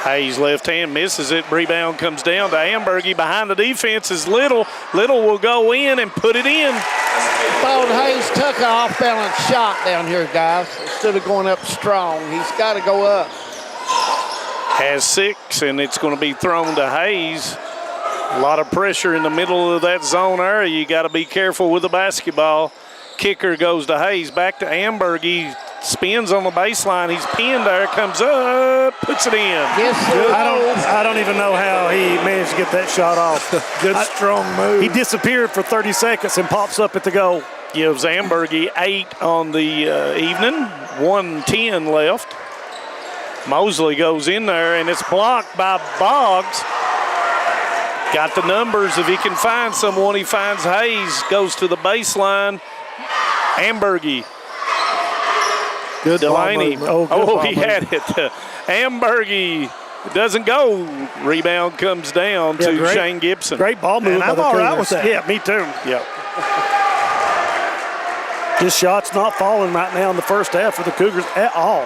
Hayes left hand misses it. Rebound comes down to Ambergy. Behind the defense is Little. Little will go in and put it in. Thought Hayes took an off-balance shot down here, guys. Instead of going up strong, he's got to go up. Has 6, and it's going to be thrown to Hayes. A lot of pressure in the middle of that zone area. You got to be careful with the basketball. Kicker goes to Hayes. Back to Ambergy. Spins on the baseline. He's pinned there. Comes up. Puts it in. Yes, I don't even know how he managed to get that shot off. Good strong move. He disappeared for 30 seconds and pops up at the goal. Gives Ambergy 8 on the evening. 1:10 left. Mosley goes in there, and it's blocked by Boggs. Got the numbers. If he can find someone, he finds Hayes. Goes to the baseline. Ambergy. Good Delaney. He had it. Ambergy doesn't go. Rebound comes down to Shane Gibson. Great ball move. I'm all right with that. Yeah, me too. Yep. This shot's not falling right now in the first half for the Cougars at all.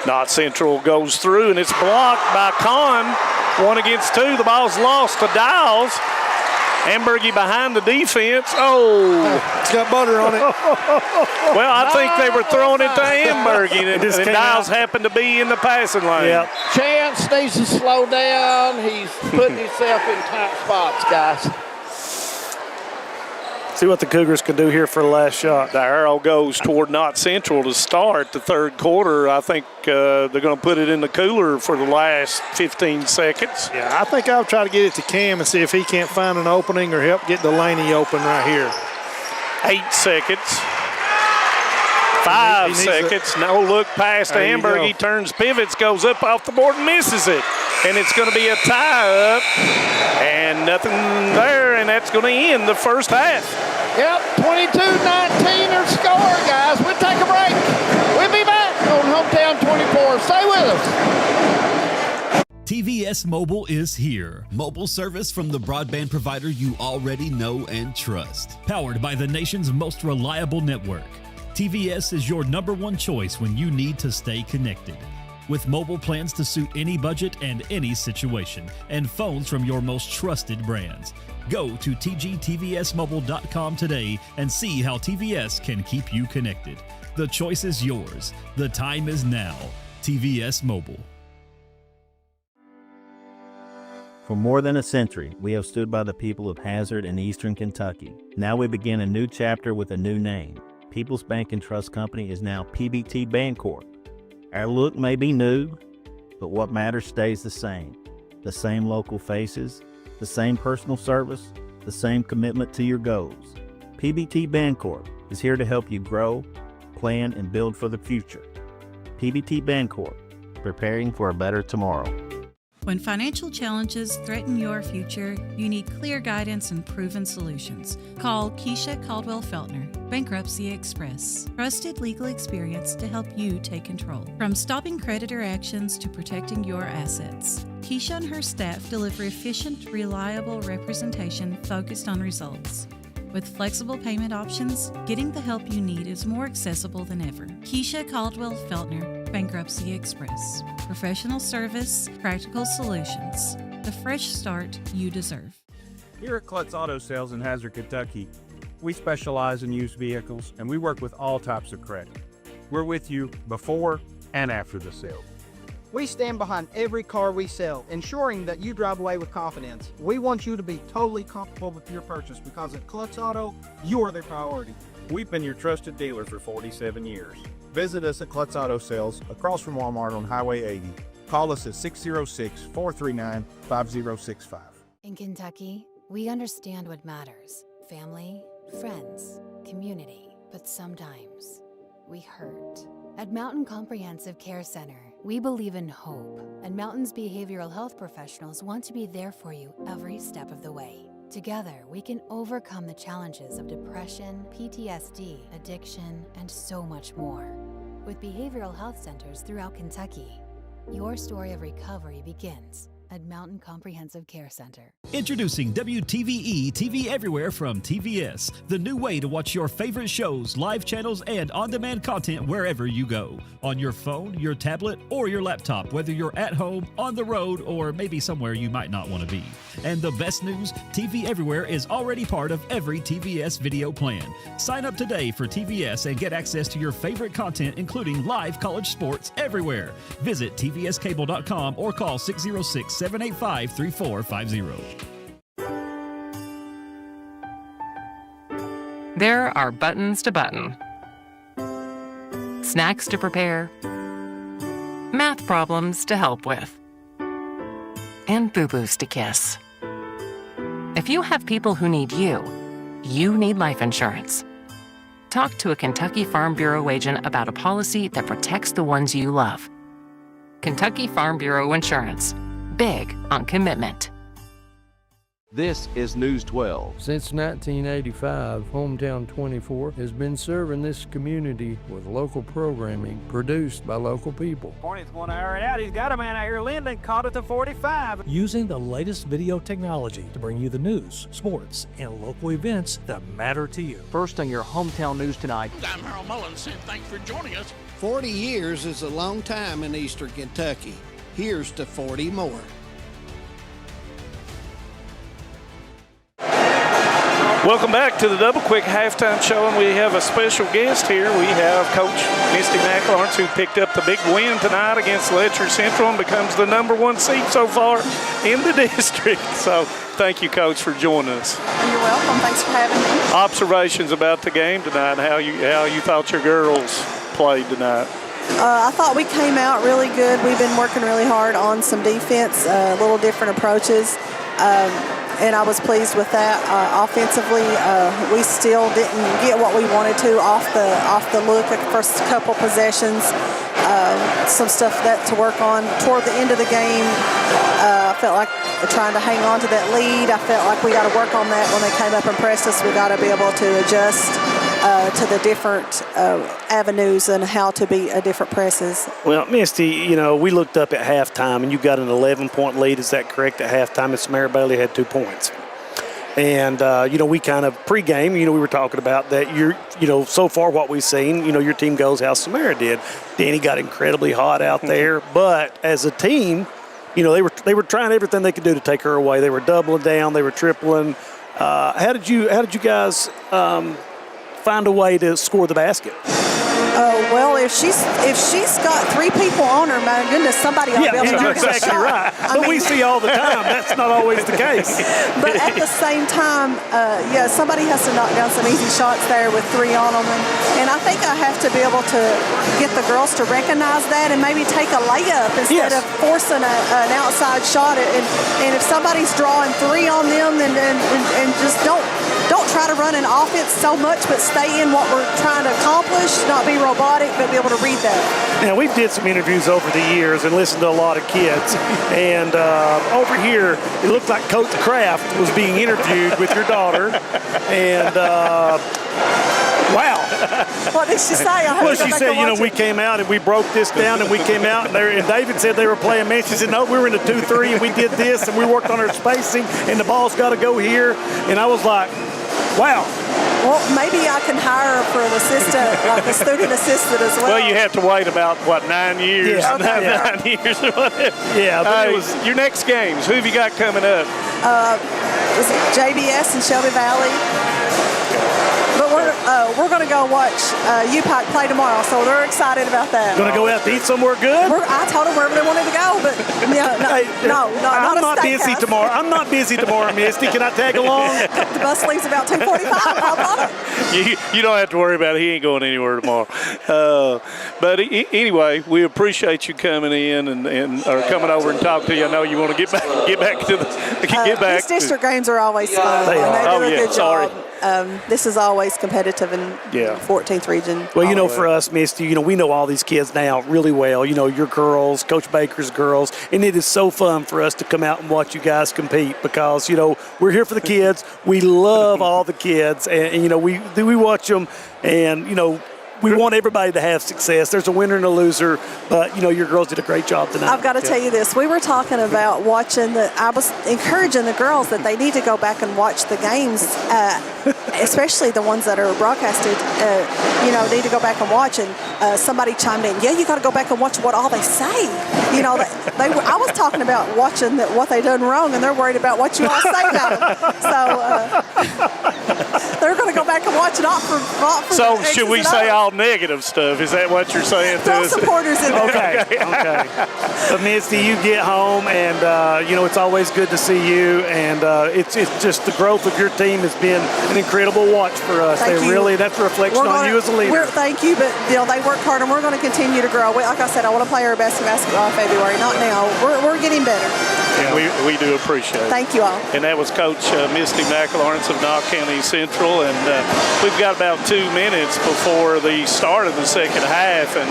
Knott Central goes through, and it's blocked by Kahn. 1 against 2. The ball's lost to Dials. Ambergy behind the defense. It's got butter on it. Well, I think they were throwing it to Ambergy, and Dials happened to be in the passing lane. Yep. Chance needs to slow down. He's putting himself in tight spots, guys. See what the Cougars can do here for the last shot. The arrow goes toward Knott Central to start the third quarter. I think they're going to put it in the cooler for the last 15 seconds. Yeah, I think I'll try to get it to Cam and see if he can't find an opening or help get Delaney open right here. 8 seconds. 5 seconds. No look past Amberg. He turns, pivots, goes up off the board and misses it. And it's going to be a tie up. And nothing there, and that's going to end the first half. Yep, 22-19 or score, guys. We'll take a break. We'll be back on Hometown 24. Stay with us. TVS Mobile is here. Mobile service from the broadband provider you already know and trust. Powered by the nation's most reliable network. TVS is your #1 choice when you need to stay connected. With mobile plans to suit any budget and any situation, and phones from your most trusted brands. Go to tgtvsmobile.com today and see how TVS can keep you connected. The choice is yours. The time is now. TVS Mobile. For more than a century, we have stood by the people of Hazard and Eastern Kentucky. Now we begin a new chapter with a new name. People's Bank and Trust Company is now PBT Bancorp. Our look may be new, but what matters stays the same. The same local faces, the same personal service, the same commitment to your goals. PBT Bancorp is here to help you grow, plan, and build for the future. PBT Bancorp, preparing for a better tomorrow. When financial challenges threaten your future, you need clear guidance and proven solutions. Call Keisha Caldwell Feltner, Bankruptcy Express. Trusted legal experience to help you take control. From stopping creditor actions to protecting your assets. Keisha and her staff deliver efficient, reliable representation focused on results. With flexible payment options, getting the help you need is more accessible than ever. Keisha Caldwell Feltner, Bankruptcy Express. Professional service, practical solutions. The fresh start you deserve. Here at Klutz Auto Sales in Hazard, Kentucky, we specialize in used vehicles and we work with all types of credit. We're with you before and after the sale. We stand behind every car we sell, ensuring that you drive away with confidence. We want you to be totally comfortable with your purchase because at Klutz Auto, you are the priority. We've been your trusted dealer for 47 years. Visit us at Klutz Auto Sales across from Walmart on Highway 80. Call us at 606-439-5065. In Kentucky, we understand what matters. Family, friends, community. But sometimes, we hurt. At Mountain Comprehensive Care Center, we believe in hope, and Mountain's behavioral health professionals want to be there for you every step of the way. Together, we can overcome the challenges of depression, PTSD, addiction, and so much more. With behavioral health centers throughout Kentucky, your story of recovery begins at Mountain Comprehensive Care Center. Introducing WTVE TV Everywhere from TVS, the new way to watch your favorite shows, live channels, and on-demand content wherever you go. On your phone, your tablet, or your laptop, whether you're at home, on the road, or maybe somewhere you might not want to be. And the best news, TV Everywhere is already part of every TVS video plan. Sign up today for TVS and get access to your favorite content, including live college sports everywhere. Visit tvscable.com or call 606-785-3450. There are buttons to button, snacks to prepare, math problems to help with, and boo-boos to kiss. If you have people who need you, you need life insurance. Talk to a Kentucky Farm Bureau agent about a policy that protects the ones you love. Kentucky Farm Bureau Insurance. Big on commitment. This is News 12. Since 1985, Hometown 24 has been serving this community with local programming produced by local people. 20th one hour out, he's got a man out here, Linden, caught at the 45. Using the latest video technology to bring you the news, sports, and local events that matter to you. First on your Hometown News tonight. I'm Harold Mullins, and thanks for joining us. 40 years is a long time in Eastern Kentucky. Here's to 40 more. Welcome back to the Double Quick Halftime Show, and we have a special guest here. We have Coach Misty McLawrence, who picked up the big win tonight against Letcher Central and becomes the #1 seed so far in the district. So thank you, Coach, for joining us. You're welcome. Thanks for having me. Observations about the game tonight, how you thought your girls played tonight. I thought we came out really good. We've been working really hard on some defense, a little different approaches. And I was pleased with that. Offensively, we still didn't get what we wanted to off the look at the first couple possessions. Some stuff that to work on toward the end of the game. I felt like trying to hang on to that lead. I felt like we got to work on that when they came up and pressed us. We got to be able to adjust to the different avenues and how to beat different presses. Well, Misty, we looked up at halftime, and you got an 11-point lead. Is that correct? At halftime, and Samara Bailey had 2 points. And, we kind of pregame, we were talking about that so far what we've seen, your team goes how Samara did. Danny got incredibly hot out there, but as a team, they were trying everything they could do to take her away. They were doubling down, they were tripling. How did you guys find a way to score the basket? Well, if she's got 3 people on her, my goodness, somebody ought to be able to knock you're exactly right. But we see all the time that's not always the case. But at the same time, somebody has to knock down some easy shots there with 3 on them, and I think I have to be able to get the girls to recognize that and maybe take a layup instead of forcing an outside shot. And if somebody's drawing 3 on them, and just don't try to run an offense so much, but stay in what we're trying to accomplish, not be robotic, but be able to read that. Now, we did some interviews over the years and listened to a lot of kids. And over here, it looked like Coach Kraft was being interviewed with your daughter. And, wow. What did she say? Well, she said, we came out and we broke this down, and we came out, and David said they were playing man. She said, no, we were in a 2-3, and we did this, and we worked on our spacing, and the ball's got to go here. And I was like, wow. Well, maybe I can hire her for an assistant, like a student assistant as well. Well, you have to wait about, 9 years? Yeah. 9 years or whatever. Yeah. But it was your next games, who have you got coming up? Is it JBS and Shelby Valley? But we're going to go watch UPAC play tomorrow, so they're excited about that. Going to go out to eat somewhere good? I told them wherever they wanted to go, but I'm not busy tomorrow. I'm not busy tomorrow, Misty. Can I tag along? The bus leaves about 2:45. How about it? You don't have to worry about it. He ain't going anywhere tomorrow. But anyway, we appreciate you coming in and or coming over and talk to you. I know you want to get back to These district games are always fun. They are. They do a good job. This is always competitive in the 14th region. Well, for us, Misty, we know all these kids now really well. Your girls, Coach Baker's girls, and it is so fun for us to come out and watch you guys compete because, we're here for the kids. We love all the kids, and we watch them, and, we want everybody to have success. There's a winner and a loser, but, your girls did a great job tonight. I've got to tell you this. We were talking about I was encouraging the girls that they need to go back and watch the games, especially the ones that are broadcasted, need to go back and watch. And somebody chimed in, you got to go back and watch what all they say. I was talking about watching what they done wrong, and they're worried about what you all say about them. So they're going to go back and watch it not for So should we say all negative stuff? Is that what you're saying to us? Supporters in there. Okay. But Misty, you get home, and it's always good to see you. And it's just the growth of your team has been an incredible watch for us. That's a reflection on you as a leader. Thank you, but they work hard, and we're going to continue to grow. Like I said, I want to play our best basketball in February. Not now. We're getting better. And we do appreciate it. Thank you all. And that was Coach Misty McLawrence of Knott County Central. And we've got about 2 minutes before the start of the second half. And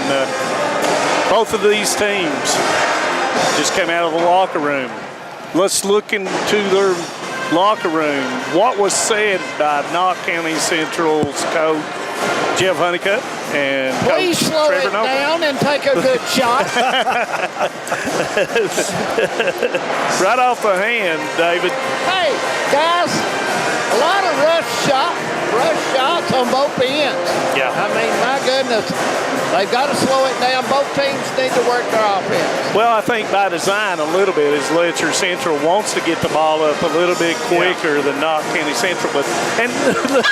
both of these teams just came out of the locker room. Let's look into their locker room. What was said by Knott County Central's coach, Jeff Honeycutt, and Please Coach slow Trevor it Noble. down and take a good shot. Right off the hand, David. Hey, guys, a lot of rush shots on both ends. Yeah. I mean, my goodness, they've got to slow it down. Both teams need to work their offense. Well, I think by design a little bit is Letcher Central wants to get the ball up a little bit quicker than Knott County Central. And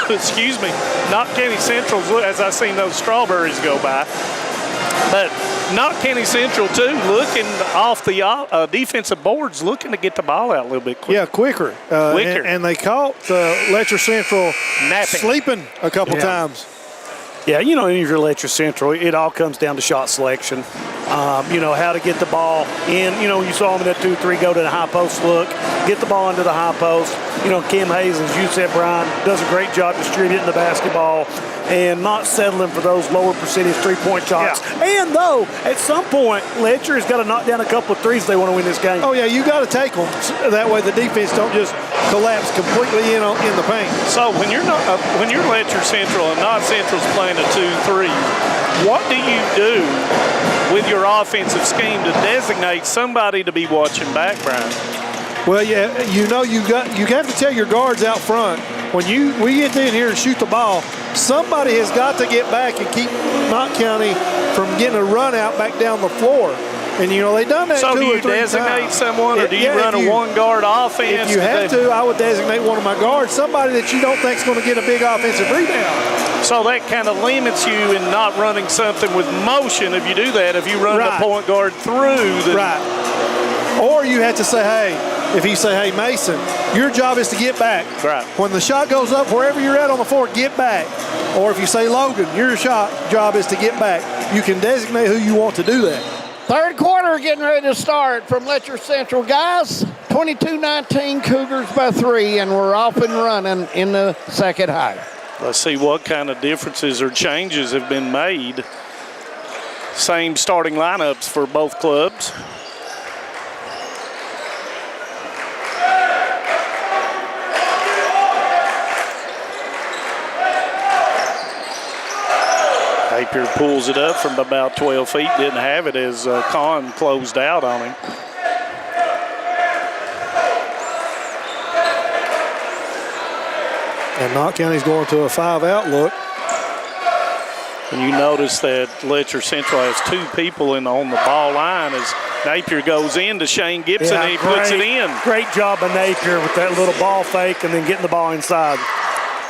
excuse me, Knott County Central, as I seen those strawberries go by. But Knott County Central, too, looking off the defensive boards, looking to get the ball out a little bit quicker. Yeah, quicker. And they caught Letcher Central sleeping a couple times. Yeah, if you're Letcher Central, it all comes down to shot selection. How to get the ball in. You saw them in that 2-3 go to the high post look, get the ball into the high post. Kim Hayes, as you said, Brian, does a great job distributing the basketball. and not settling for those lower percentage three-point shots. Yeah. And though, at some point, Letcher has got to knock down a couple of threes if they want to win this game. Oh, yeah, you got to take them. That way the defense don't just collapse completely in the paint. So when you're Letcher Central and Knott Central's playing a 2-3, what do you do with your offensive scheme to designate somebody to be watching back, Brian? Well, yeah, you have to tell your guards out front, when we get in here and shoot the ball, somebody has got to get back and keep Knott County from getting a run out back down the floor. And, they done that 2 or 3 times. So do you designate someone, or do you run a one-guard offense? If you have to, I would designate one of my guards, somebody that you don't think is going to get a big offensive rebound. So that kind of limits you in not running something with motion if you do that. If you run the point guard through. Right. Or you have to say, hey, if you say, hey, Mason, your job is to get back. Right. When the shot goes up, wherever you're at on the floor, get back. Or if you say, Logan, your job is to get back. You can designate who you want to do that. Third quarter getting ready to start from Letcher Central. Guys, 22-19 Cougars by 3, and we're off and running in the second half. Let's see what kind of differences or changes have been made. Same starting lineups for both clubs. Napier pulls it up from about 12 feet. Didn't have it as Kahn closed out on him. And Knott County's going to a 5-out look. And you notice that Letcher Central has 2 people on the ball line as Napier goes in to Shane Gibson and he puts it in. Great job by Napier with that little ball fake and then getting the ball inside.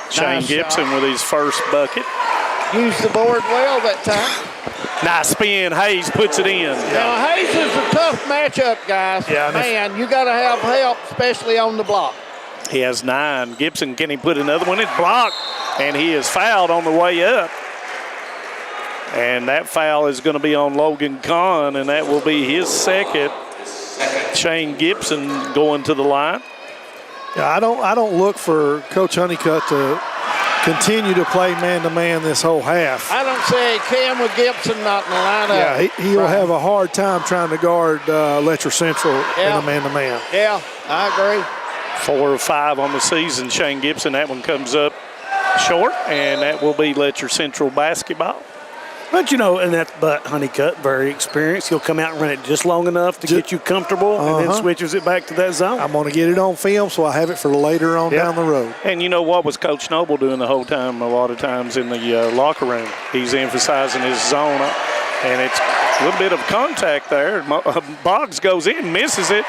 Shane Gibson with his first bucket. Used the board well that time. Nice spin. Hayes puts it in. Now, Hayes is a tough matchup, guys. Yeah, man, you got to have help, especially on the block. He has 9. Gibson, can he put another one in? Blocked, and he is fouled on the way up. And that foul is going to be on Logan Kahn, and that will be his second. Shane Gibson going to the line. Yeah, I don't look for Coach Honeycutt to continue to play man-to-man this whole half. I don't say he can with Gibson not in the lineup. Yeah, he'll have a hard time trying to guard Letcher Central in a man-to-man. Yeah, I agree. 4 of 5 on the season. Shane Gibson, that one comes up short, and that will be Letcher Central basketball. But, but Honeycutt, very experienced. He'll come out and run it just long enough to get you comfortable and then switches it back to that zone. I'm going to get it on film so I have it for later on down the road. And you know what was Coach Noble doing the whole time, a lot of times in the locker room? He's emphasizing his zone, and it's a little bit of contact there. Boggs goes in, misses it.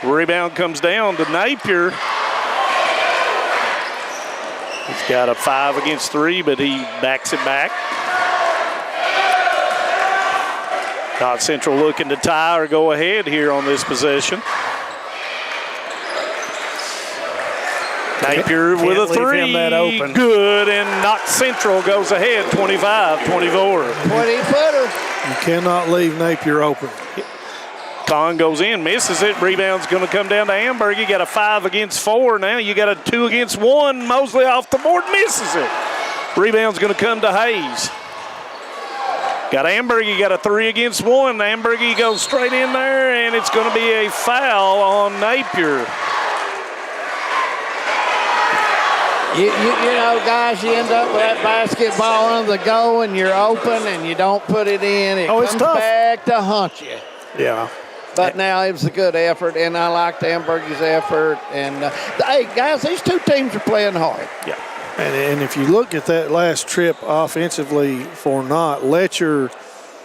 Rebound comes down to Napier. He's got a 5 against 3, but he backs it back. Knott Central looking to tie or go ahead here on this possession. Napier with a 3, good, and Knott Central goes ahead 25-24. 20-footer. You cannot leave Napier open. Kahn goes in, misses it. Rebound's going to come down to Amberg. You got a 5 against 4 now. You got a 2 against 1. Mosley off the board, misses it. Rebound's going to come to Hayes. Got Amberg, got a 3 against 1. Amberg goes straight in there, and it's going to be a foul on Napier. You know, guys, you end up with that basketball on the go, and you're open, and you don't put it in. It comes back to haunt you. Yeah. But now it was a good effort, and I liked Amberg's effort. And, hey, guys, these 2 teams are playing hard. Yeah. And if you look at that last trip offensively for Knott, Letcher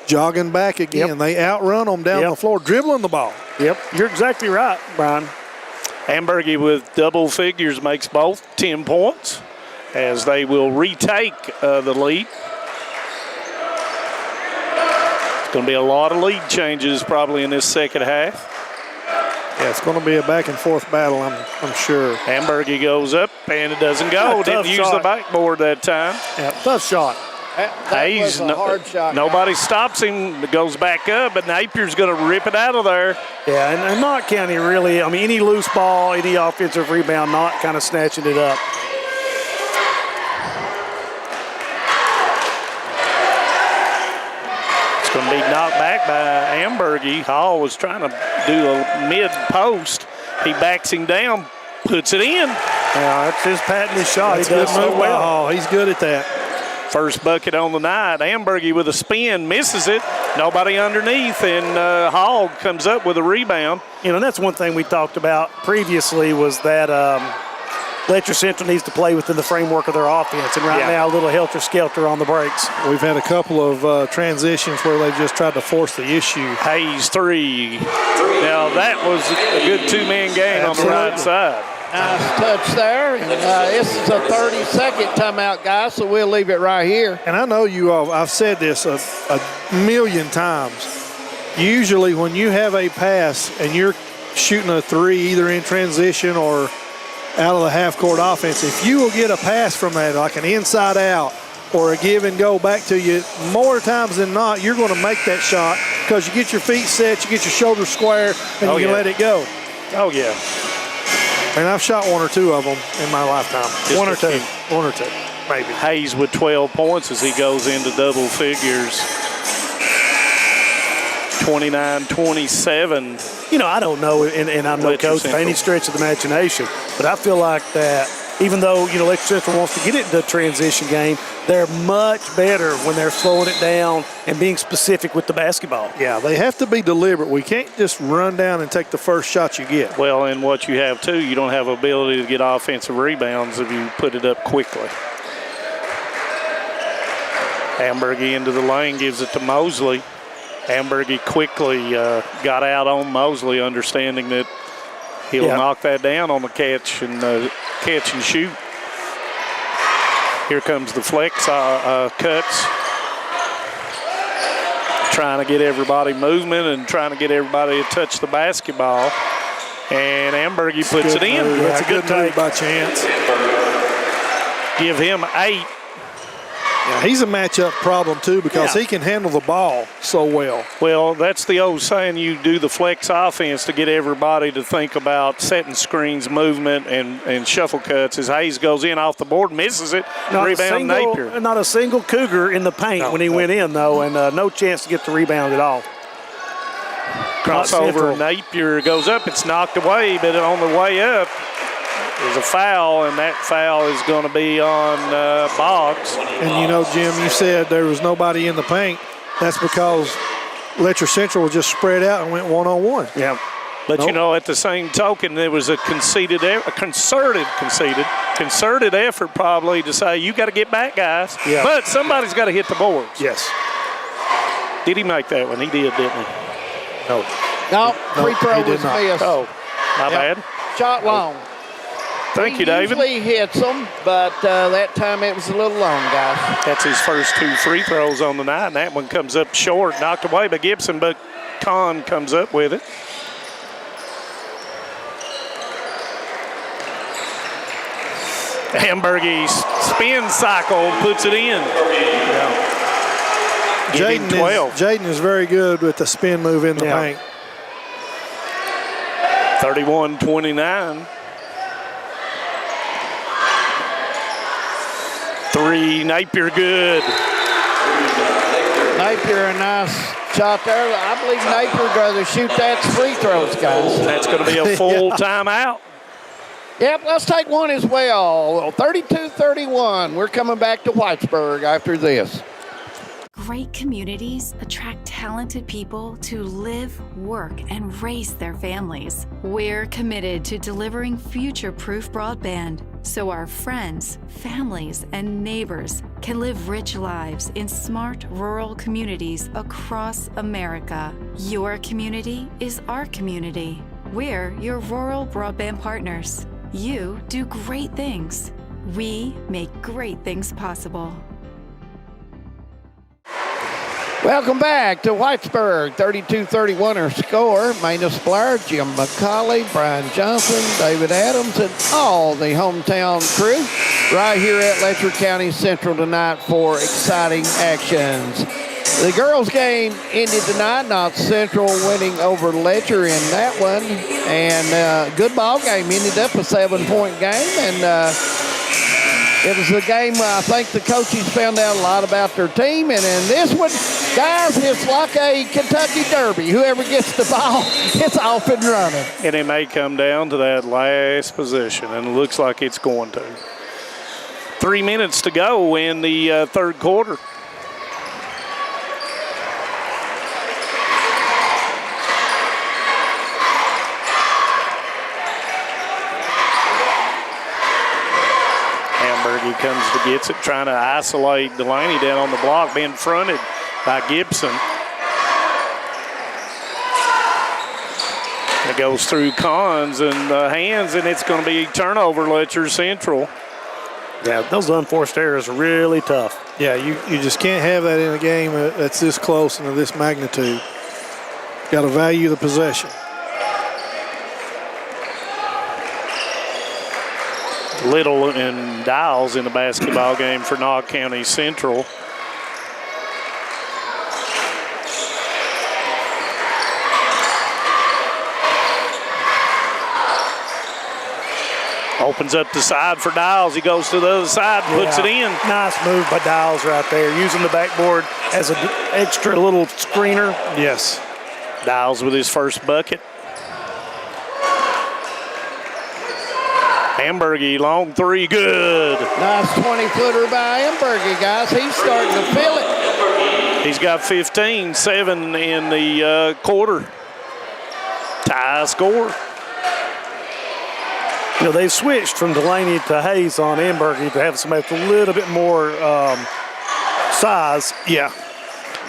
jogging back again. Yep. They outrun them down the floor, dribbling the ball. Yep, you're exactly right, Brian. Amberg with double figures makes both 10 points as they will retake the lead. It's going to be a lot of lead changes probably in this second half. Yeah, it's going to be a back-and-forth battle, I'm sure. Amberg goes up, and it doesn't go. Didn't use the backboard that time. Yeah, tough shot. That was a hard shot. Nobody stops him. It goes back up, but Napier's going to rip it out of there. Yeah, and Knott County really, I mean, any loose ball, any offensive rebound, Knott kind of snatching it up. Going to be knocked back by Ambergy. Hall was trying to do a mid-post. He backs him down, puts it in. Yeah, that's his patented shot. That's He does good so move by well. Hall. He's good at that. First bucket on the night. Ambergy with a spin, misses it. Nobody underneath, and Hall comes up with a rebound. You know, that's one thing we talked about previously was that Letcher Central needs to play within the framework of their offense, and right now a little helter-skelter on the breaks. We've had a couple of transitions where they've just tried to force the issue. Hayes 3. Now that was a good two-man game on the right side. Nice touch there. And, this is a 30-second timeout, guys, so we'll leave it right here. And I know you all, I've said this a million times. Usually when you have a pass and you're shooting a three either in transition or out of the half-court offense, if you will get a pass from that, like an inside out or a give and go back to you, more times than not, you're going to make that shot because you get your feet set, you get your shoulders square, and you can let it go. Oh, yeah. And I've shot one or two of them in my lifetime. Just One a or two. few. One or two, maybe. Hayes with 12 points as he goes into double figures. 29-27. You know, I don't know, and I'm no coach by any stretch of the imagination, but I feel like that even though, you know, Letcher Central wants to get it into a transition game, they're much better when they're slowing it down and being specific with the basketball. Yeah, they have to be deliberate. We can't just run down and take the first shot you get. Well, and what you have, too, you don't have ability to get offensive rebounds if you put it up quickly. Ambergy into the lane, gives it to Mosley. Ambergy quickly got out on Mosley, understanding that he'll knock that down on the catch and shoot. Here comes the flex cuts. Trying to get everybody movement and trying to get everybody to touch the basketball. And Ambergy puts it in. That's a good move by Chance. Give him 8. Yeah, he's a matchup problem, too, because he can handle the ball so well. Well, that's the old saying, you do the flex offense to get everybody to think about setting screens, movement, and shuffle cuts. As Hayes goes in off the board, misses it, rebound Napier. Not a single Cougar in the paint when he went in, though, and no chance to get the rebound at all. Crossover, Napier goes up. It's knocked away, but on the way up, there's a foul, and that foul is going to be on Boggs. And, you know, Jim, you said there was nobody in the paint. That's because Letcher Central was just spread out and went one-on-one. Yeah. But, you know, at the same token, there was a concerted effort probably to say, you got to get back, guys. Yeah. But somebody's got to hit the boards. Yes. Did he make that one? He did, didn't he? No. No, free throw was missed. Oh, my bad. Shot long. Thank you, David. He usually hits them, but that time it was a little long, guys. That's his first 2 free throws on the night, and that one comes up short, knocked away by Gibson, but Kahn comes up with it. Ambergy spin cycle, puts it in. Jaden is very good with the spin move in the paint. 31-29. 3, Napier good. Napier, a nice shot there. I believe Napier would rather shoot that free throws, guys. That's going to be a full timeout. Yep, let's take one as well. 32-31. We're coming back to Whitesburg after this. Great communities attract talented people to live, work, and raise their families. We're committed to delivering future-proof broadband so our friends, families, and neighbors can live rich lives in smart rural communities across America. Your community is our community. We're your rural broadband partners. You do great things. We make great things possible. Welcome back to Whitesburg. 32-31 our score. Maynard Blair, Jim McCauley, Brian Johnson, David Adams, and all the hometown crew right here at Letcher County Central tonight for exciting actions. The girls' game ended tonight. Knott Central winning over Letcher in that one. And good ball game. Ended up a 7-point game. And it was a game I think the coaches found out a lot about their team. And in this one, Guys, it's like a Kentucky Derby. Whoever gets the ball, it's off and running. And it may come down to that last possession, and it looks like it's going to. 3 minutes to go in the third quarter. Hamburg comes to gets it, trying to isolate Delaney down on the block, being fronted by Gibson. It goes through Collins and hands, and it's going to be turnover, Letcher Central. Yeah, those unforced errors are really tough. Yeah, you just can't have that in a game that's this close and of this magnitude. Got to value the possession. Little and Dials in the basketball game for Knott County Central. Opens up the side for Dials. He goes to the other side, puts it in. Nice move by Dials right there, using the backboard as an extra little screener. Yes. Dials with his first bucket. Hamburgy, long three, good. Nice 20-footer by Hamburgy, guys. He's starting to feel it. He's got 15, 7 in the quarter. Tie score. You know, they've switched from Delaney to Hayes on Hamburgy to have somebody with a little bit more size. Yeah.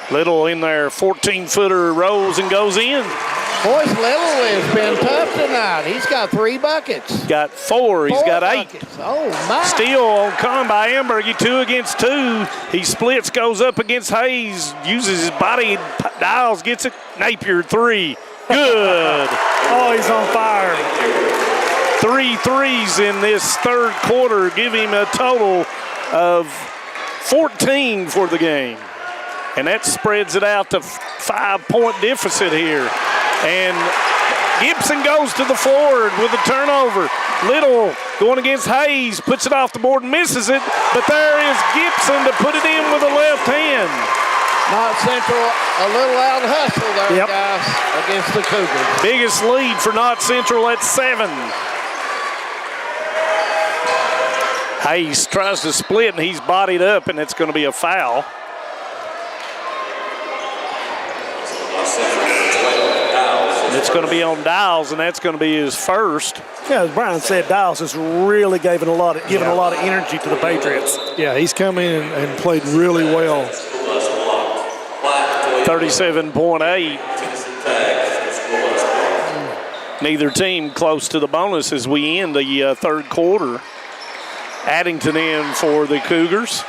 Little in there, 14-footer rolls and goes in. Boys, Little has been tough tonight. He's got 3 buckets. Got 4. He's got 8. Buckets. Oh, my. Steal on come by Hamburgy, 2 against 2. He splits, goes up against Hayes, uses his body, Dials, gets it. Napier, 3. Good. Oh, he's on fire. 3 threes in this third quarter, give him a total of 14 for the game. And that spreads it out to 5-point deficit here. And Gibson goes to the forward with a turnover. Little going against Hayes, puts it off the board and misses it. But there is Gibson to put it in with the left hand. Knott Central, a little out hustle there, guys, against the Cougars. Biggest lead for Knott Central at 7. Hayes tries to split, and he's bodied up, and it's going to be a foul. And it's going to be on Dials, and that's going to be his first. Yeah, as Brian said, Dials has really given a lot of energy to the Patriots. Yeah, he's come in and played really well. 37.8. Neither team close to the bonus as we end the third quarter. Addington in for the Cougars.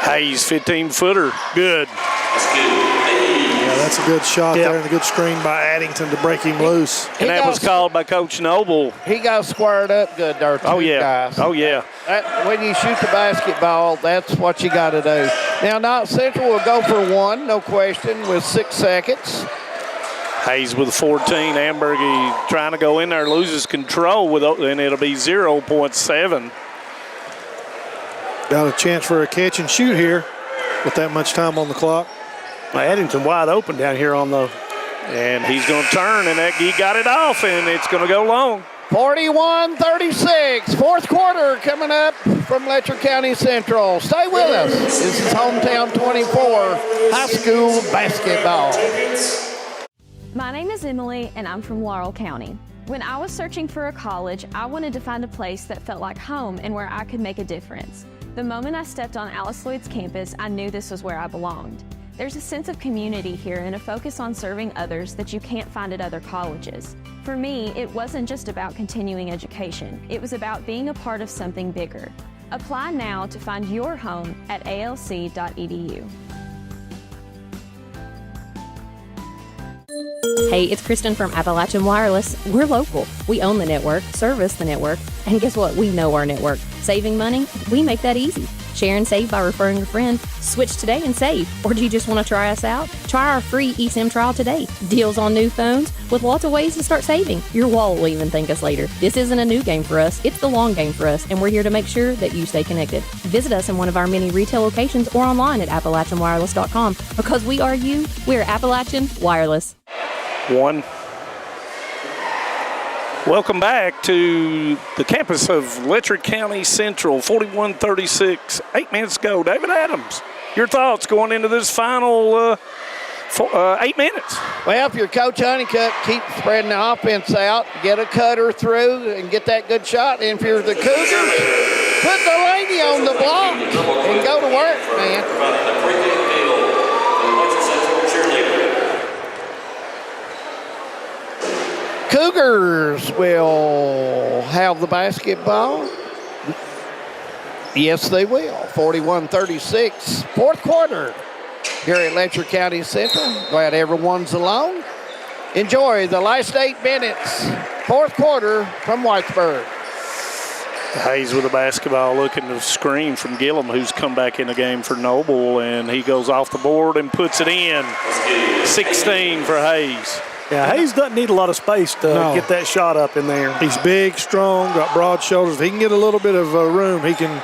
Hayes, 15-footer, good. Yeah, that's a good shot there and a good screen by Addington to break him loose. And that was called by Coach Noble. He got squared up good there, too, guys. Oh, yeah. When you shoot the basketball, that's what you got to do. Now, Knott Central will go for 1, no question, with 6 seconds. Hayes with 14. Hamburgy trying to go in there, loses control, and it'll be 0.7. Got a chance for a catch and shoot here with that much time on the clock. Addington wide open down here on the. And he's going to turn, and he got it off, and it's going to go long. 41-36, fourth quarter coming up from Letcher County Central. Stay with us. This is Hometown 24 high school basketball. My name is Emily, and I'm from Laurel County. When I was searching for a college, I wanted to find a place that felt like home and where I could make a difference. The moment I stepped on Alice Lloyd's campus, I knew this was where I belonged. There's a sense of community here and a focus on serving others that you can't find at other colleges. For me, it wasn't just about continuing education. It was about being a part of something bigger. Apply now to find your home at alc.edu. Hey, it's Kristen from Appalachian Wireless. We're local. We own the network, service the network, and guess what? We know our network. Saving money? We make that easy. Share and save by referring a friend. Switch today and save. Or do you just want to try us out? Try our free eSIM trial today. Deals on new phones with lots of ways to start saving. Your wallet will even thank us later. This isn't a new game for us. It's the long game for us, and we're here to make sure that you stay connected. Visit us in one of our many retail locations or online at AppalachianWireless.com. Because we are you, we're Appalachian Wireless. One. Welcome back to the campus of Letcher County Central, 41-36. 8 minutes ago. David Adams, your thoughts going into this final 8 minutes? Well, if you're Coach Honeycutt, keep spreading the offense out, get a cutter through, and get that good shot. And if you're the Cougars, put the lady on the block and go to work, man. Cougars will have the basketball. Yes, they will. 41-36, fourth quarter here at Letcher County Central. Glad everyone's along. Enjoy the last 8 minutes, fourth quarter from Whitesburg. Hayes with the basketball looking to screen from Gillum, who's come back in the game for Noble, and he goes off the board and puts it in. 16 for Hayes. Yeah, Hayes doesn't need a lot of space to get that shot up in there. He's big, strong, got broad shoulders. If he can get a little bit of room, he can.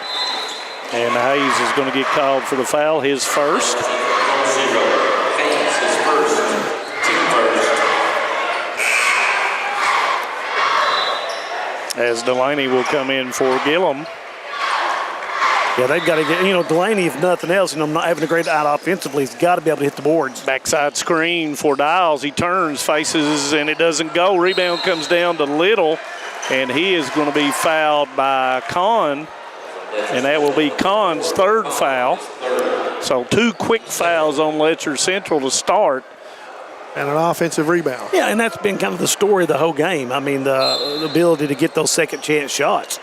And Hayes is going to get called for the foul, his first. As Delaney will come in for Gillum. Yeah, they've got to get, Delaney, if nothing else, not having a great night offensively, he's got to be able to hit the boards. Backside screen for Dials. He turns, faces, and it doesn't go. Rebound comes down to Little, and he is going to be fouled by Kahn, and that will be Kahn's third foul. So 2 quick fouls on Letcher Central to start. And an offensive rebound. Yeah, and that's been kind of the story of the whole game. I mean, the ability to get those second chance shots.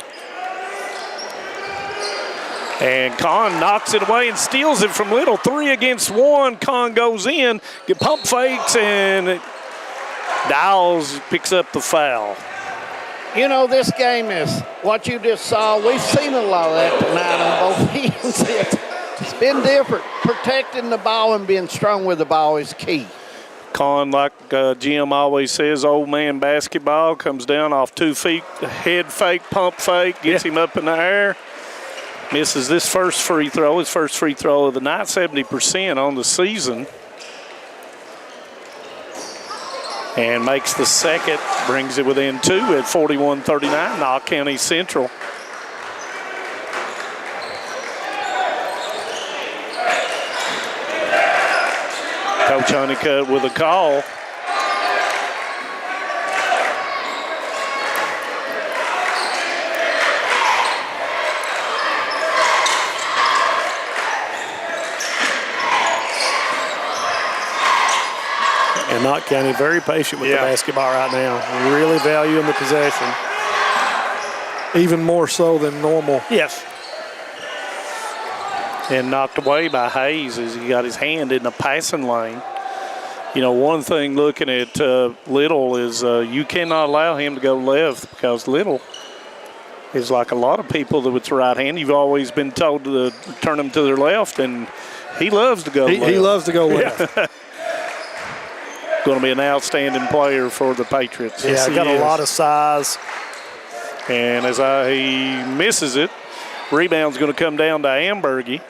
And Kahn knocks it away and steals it from Little. 3 against 1. Kahn goes in, get pump fakes, and Dials picks up the foul. This game is what you just saw. We've seen a lot of that tonight on both ends. It's been different. Protecting the ball and being strong with the ball is key. Kahn, like Jim always says, old man basketball, comes down off 2 feet, head fake, pump fake, gets him up in the air. Misses this first free throw, his first free throw of the night, 70% on the season. And makes the second, brings it within 2 at 41-39, Knott County Central. Coach Honeycutt with a call. And Knott County very patient with the basketball right now. Really valuing the possession. Even more so than normal. Yes. And knocked away by Hayes as he got his hand in the passing lane. One thing looking at Little is you cannot allow him to go left because Little is like a lot of people that with the right hand. You've always been told to turn them to their left, and he loves to go left. He loves to go left. Yeah. Going to be an outstanding player for the Patriots. Yeah, got a lot of size. And as he misses it, rebound's going to come down to Ambergy.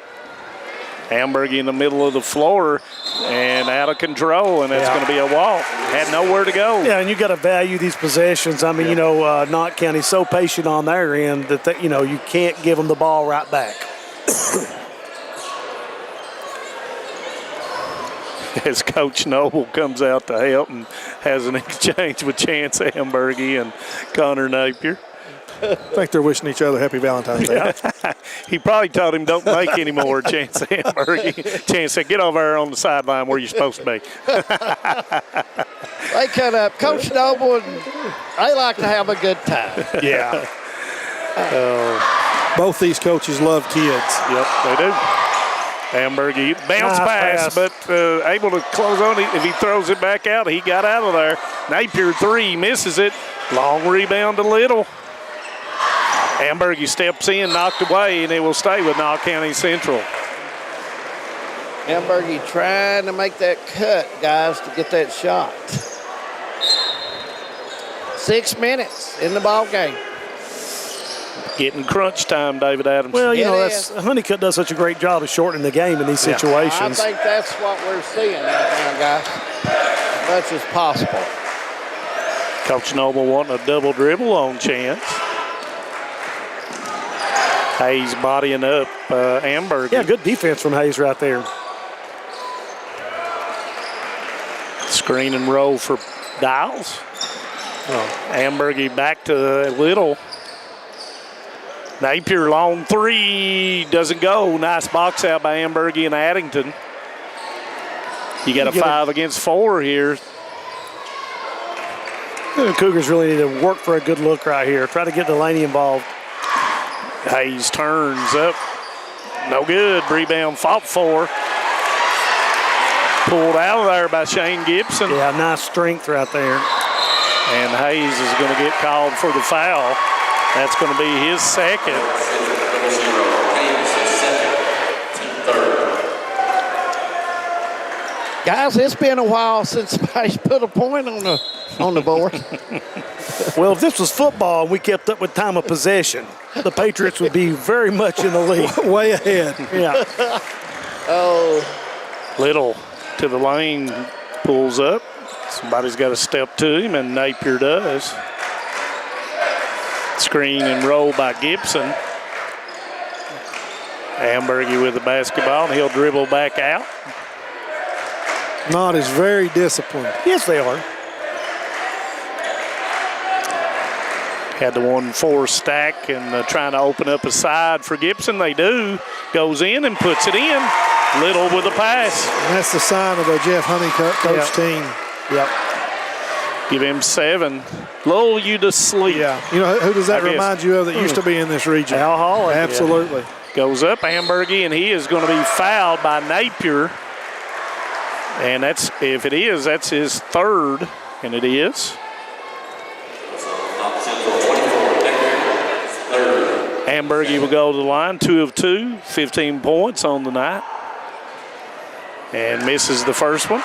Ambergy in the middle of the floor and out of control, and that's going to be a walk. Had nowhere to go. Yeah, and you got to value these possessions. I mean, Knott County's so patient on their end that you can't give them the ball right back. As Coach Noble comes out to help and has an exchange with Chance Ambergy and Connor Napier. I think they're wishing each other happy Valentine's Day. He probably told him don't make any more, Chance Ambergy. Chance said, get over there on the sideline where you're supposed to be. They cut up. Coach Noble, and they like to have a good time. Yeah. Both these coaches love kids. Yep, they do. Ambergy bounce pass, but able to close on it. If he throws it back out, he got out of there. Napier 3, misses it. Long rebound to Little. Ambergy steps in, knocked away, and it will stay with Knott County Central. Ambergy trying to make that cut, guys, to get that shot. 6 minutes in the ball game. Getting crunch time, David Adams. Well, Honeycutt does such a great job of shortening the game in these situations. I think that's what we're seeing right now, guys. As much as possible. Coach Noble wanting a double dribble on chance. Hayes bodying up Ambergy. Yeah, good defense from Hayes right there. Screen and roll for Dials. Ambergy back to Little. Napier long three, doesn't go. Nice box out by Ambergy and Addington. You got a 5 against 4 here. The Cougars really need to work for a good look right here. Try to get Delaney involved. Hayes turns up. No good. Rebound fought for. Pulled out of there by Shane Gibson. Yeah, nice strength right there. And Hayes is going to get called for the foul. That's going to be his second. Guys, it's been a while since somebody's put a point on the board. Well, if this was football and we kept up with time of possession, the Patriots would be very much in the lead. Way ahead. Yeah. Little to the lane, pulls up. Somebody's got to step to him, and Napier does. Screen and roll by Gibson. Ambergy with the basketball, and he'll dribble back out. Knott is very disciplined. Yes, they are. Had the 1-4 stack and trying to open up a side for Gibson. They do. Goes in and puts it in. Little with a pass. And that's the sign of a Jeff Honeycutt coach team. Yep. Give him 7. Lull you to sleep. Yeah. You know, who does that remind you of that used to be in this region? Al Hall. Absolutely. Yeah. Goes up Ambergy, and he is going to be fouled by Napier. And that's, if it is, that's his 3rd, and it is. Ambergy will go to the line, 2 of 2, 15 points on the night. And misses the first one.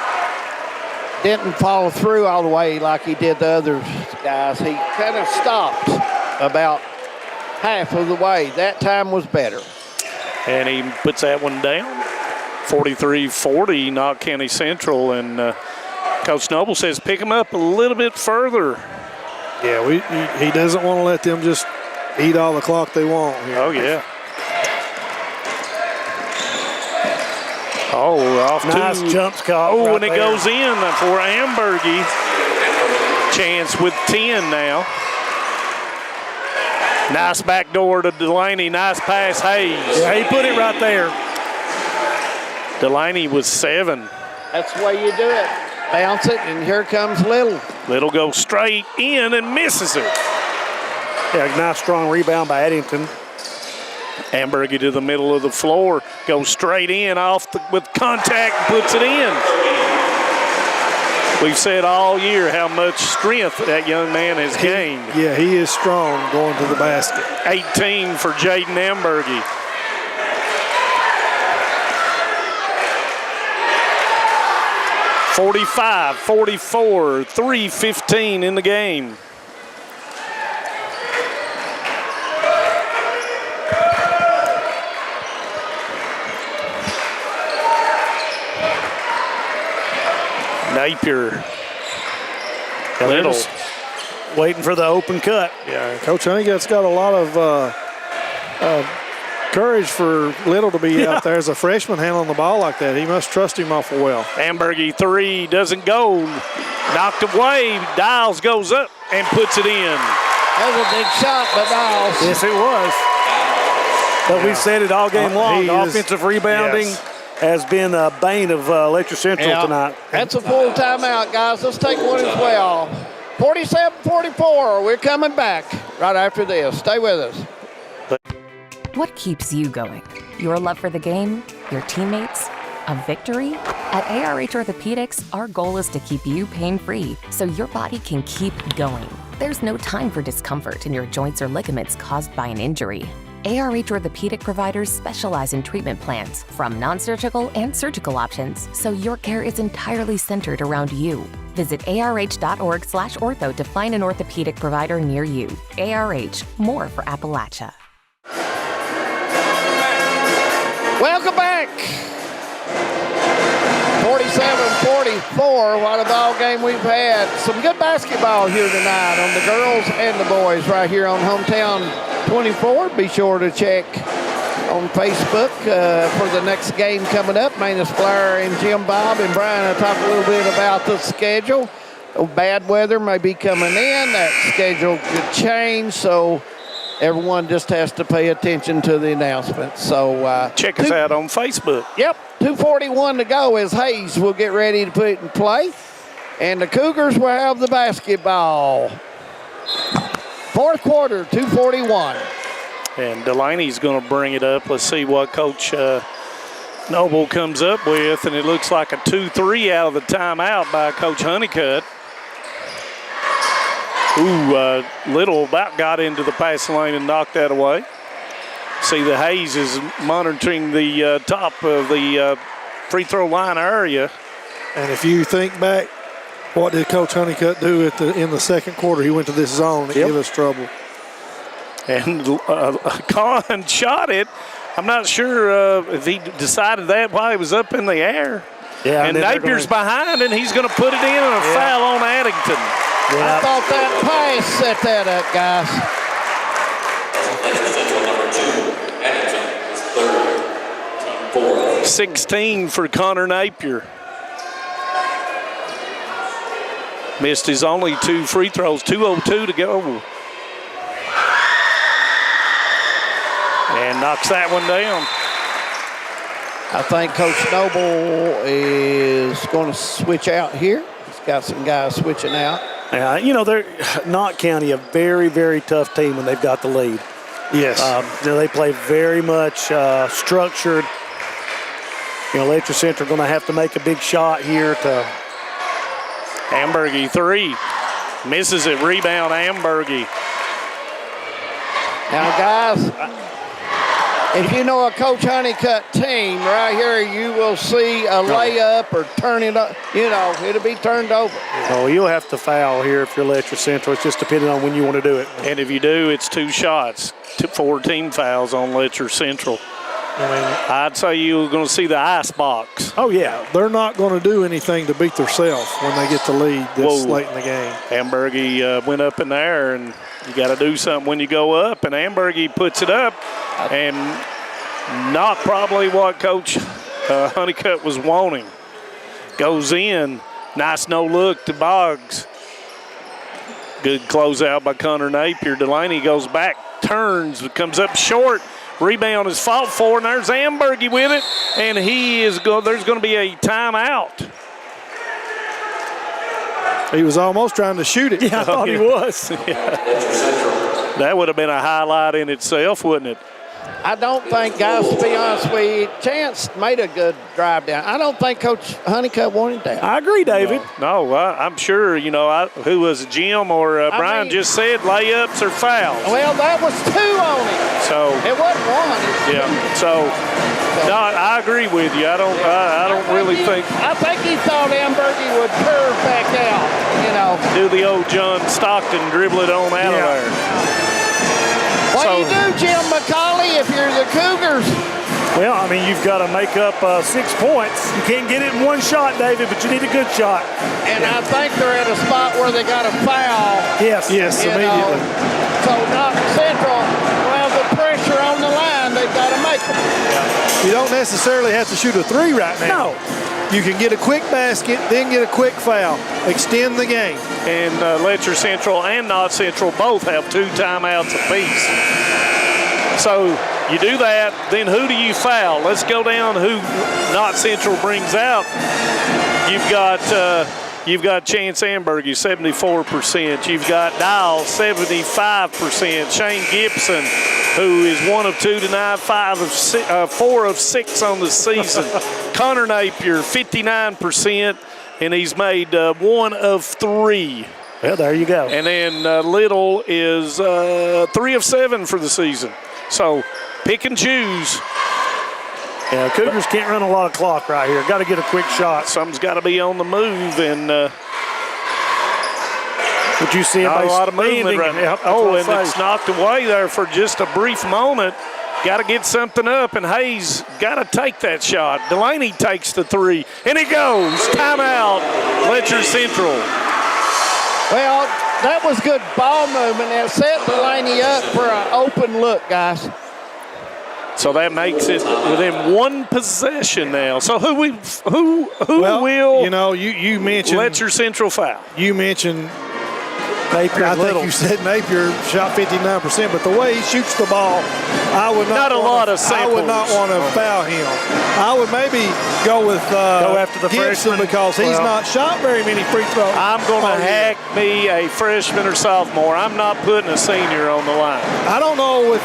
Didn't follow through all the way like he did the other guys. He kind of stopped about half of the way. That time was better. And he puts that one down. 43-40, Knott County Central. And Coach Noble says pick him up a little bit further. Yeah, he doesn't want to let them just eat all the clock they want here. Oh, yeah. Oh, off nice jump call. Oh, right and it there. goes in for Ambergy. Chance with 10 now. Nice back door to Delaney. Nice pass, Hayes. Yeah, he put it right there. Delaney was 7. That's the way you do it. Bounce it, and here comes Little. Little goes straight in and misses it. Yeah, nice strong rebound by Addington. Ambergy to the middle of the floor, goes straight in with contact, puts it in. We've said all year how much strength that young man has gained. Yeah, he is strong going to the basket. 18 for Jaden Ambergy. (45-44), 3:15 in the game. Napier. Little. Waiting for the open cut. Yeah, Coach Honeycutt's got a lot of courage for Little to be out there as a freshman handling the ball like that. He must trust him awful well. Ambergy 3 doesn't go. Knocked away. Dials goes up and puts it in. That was a big shot by Dials. Yes, it was. But we've said it all game long. The offensive rebounding has been a bane of Letcher Central tonight. That's a full timeout, guys. Let's take one as well. 47-44. We're coming back right after this. Stay with us. What keeps you going? Your love for the game? Your teammates? A victory? At ARH Orthopedics, our goal is to keep you pain-free so your body can keep going. There's no time for discomfort in your joints or ligaments caused by an injury. ARH Orthopedic providers specialize in treatment plans, from non-surgical and surgical options, so your care is entirely centered around you. Visit arh.org/ortho to find an orthopedic provider near you. ARH, more for Appalachia. Welcome back. 47-44, what a ball game we've had. Some good basketball here tonight on the girls and the boys right here on Hometown 24. Be sure to check on Facebook for the next game coming up. Manus Blair and Jim Bob and Brian will talk a little bit about the schedule. Bad weather may be coming in. That schedule could change, so everyone just has to pay attention to the announcements. So check us out on Facebook. Yep, 2:41 to go as Hayes will get ready to put it in play. And the Cougars will have the basketball. Fourth quarter, 2:41. And Delaney's going to bring it up. Let's see what Coach Noble comes up with. And it looks like a 2-3 out of the timeout by Coach Honeycutt. Ooh, Little about got into the passing lane and knocked that away. See, the Hayes is monitoring the top of the free throw line area. And if you think back, what did Coach Honeycutt do in the second quarter? He went to this zone to give us trouble. And Kahn shot it. I'm not sure if he decided that while he was up in the air. Yeah, and Napier's behind, and he's going to put it in and a foul on Addington. I thought that pass set that up, guys. 16 for Connor Napier. Missed his only 2 free throws, 2:02 to go. And knocks that one down. I think Coach Noble is going to switch out here. He's got some guys switching out. They're Knott County, a very, very tough team when they've got the lead. Yes. They play very much structured. Letcher Central going to have to make a big shot here to. Ambergy 3. Misses it. Rebound, Ambergy. Now, guys, if you know a Coach Honeycutt team right here, you will see a layup or turn it up. It'll be turned over. Oh, you'll have to foul here if you're Letcher Central. It's just depending on when you want to do it. And if you do, it's 2 shots. 4 team fouls on Letcher Central. I'd say you're going to see the ice box. Oh, yeah. They're not going to do anything to beat themselves when they get the lead this late in the game. Ambergy went up in there, and you got to do something when you go up. And Ambergy puts it up, and not probably what Coach Honeycutt was wanting. Goes in. Nice no look to Boggs. Good closeout by Connor Napier. Delaney goes back, turns, comes up short. Rebound is fought for, and there's Ambergy with it, and there's going to be a timeout. He was almost trying to shoot it. Yeah, I thought he was. That would have been a highlight in itself, wouldn't it? I don't think, guys, to be honest with you, Chance made a good drive down. I don't think Coach Honeycutt wanted that. I agree, David. No, I'm sure, who was it, Jim or Brian just said layups or fouls. Well, that was 2 on it. So it wasn't 1. Yeah. So no, I agree with you. I don't really think. I think he thought Ambergy would curve back out, Do the old John Stockton, dribble it on out of there. What do you do, Jim McCauley, if you're the Cougars? Well, you've got to make up 6 points. You can't get it in 1 shot, David, but you need a good shot. And I think they're at a spot where they got a foul. Yes, immediately. So Knott Central will have the pressure on the line. They've got to make them. You don't necessarily have to shoot a 3 right now. No. You can get a quick basket, then get a quick foul. Extend the game. And Letcher Central and Knott Central both have 2 timeouts apiece. So you do that, then who do you foul? Let's go down who Knott Central brings out. You've got Chance Ambergy, 74%. You've got Dial, 75%. Shane Gibson, who is 1 of 2 tonight, 4 of 6 on the season. Connor Napier, 59%, and he's made 1 of 3 Well, there you go. And then Little is 3 of 7 for the season. So pick and choose. Yeah, Cougars can't run a lot of clock right here. Got to get a quick shot. Something's got to be on the move. And would you see not a lot of movement right now. Oh, and it's knocked away there for just a brief moment. Got to get something up, and Hayes got to take that shot. Delaney takes the 3, and he goes. Timeout, Letcher Central. Well, that was good ball movement. It set Delaney up for an open look, guys. So that makes it within 1 possession now. So who will? You know, you mentioned Letcher Central foul. You mentioned Napier. I think you said Napier shot 59%, but the way he shoots the ball, I would not want to foul him. I would maybe go with go after the Gibson freshman because he's not shot very many free throws. I'm going to hack me a freshman or sophomore. I'm not putting a senior on the line. I don't know if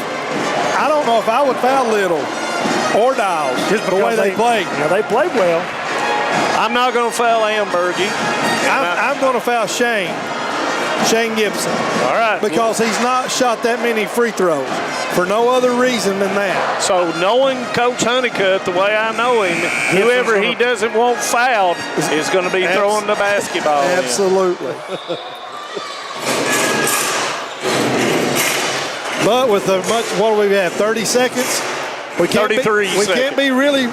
I would foul Little or Dials just the way they played. Yeah, they played well. I'm not going to foul Ambergy. I'm going to foul Shane Gibson. All right. Because he's not shot that many free throws for no other reason than that. So knowing Coach Honeycutt the way I know him, whoever he doesn't want fouled is going to be throwing the basketball. Absolutely. But with what do we have, 30 seconds? We can't 33 seconds. We can't be really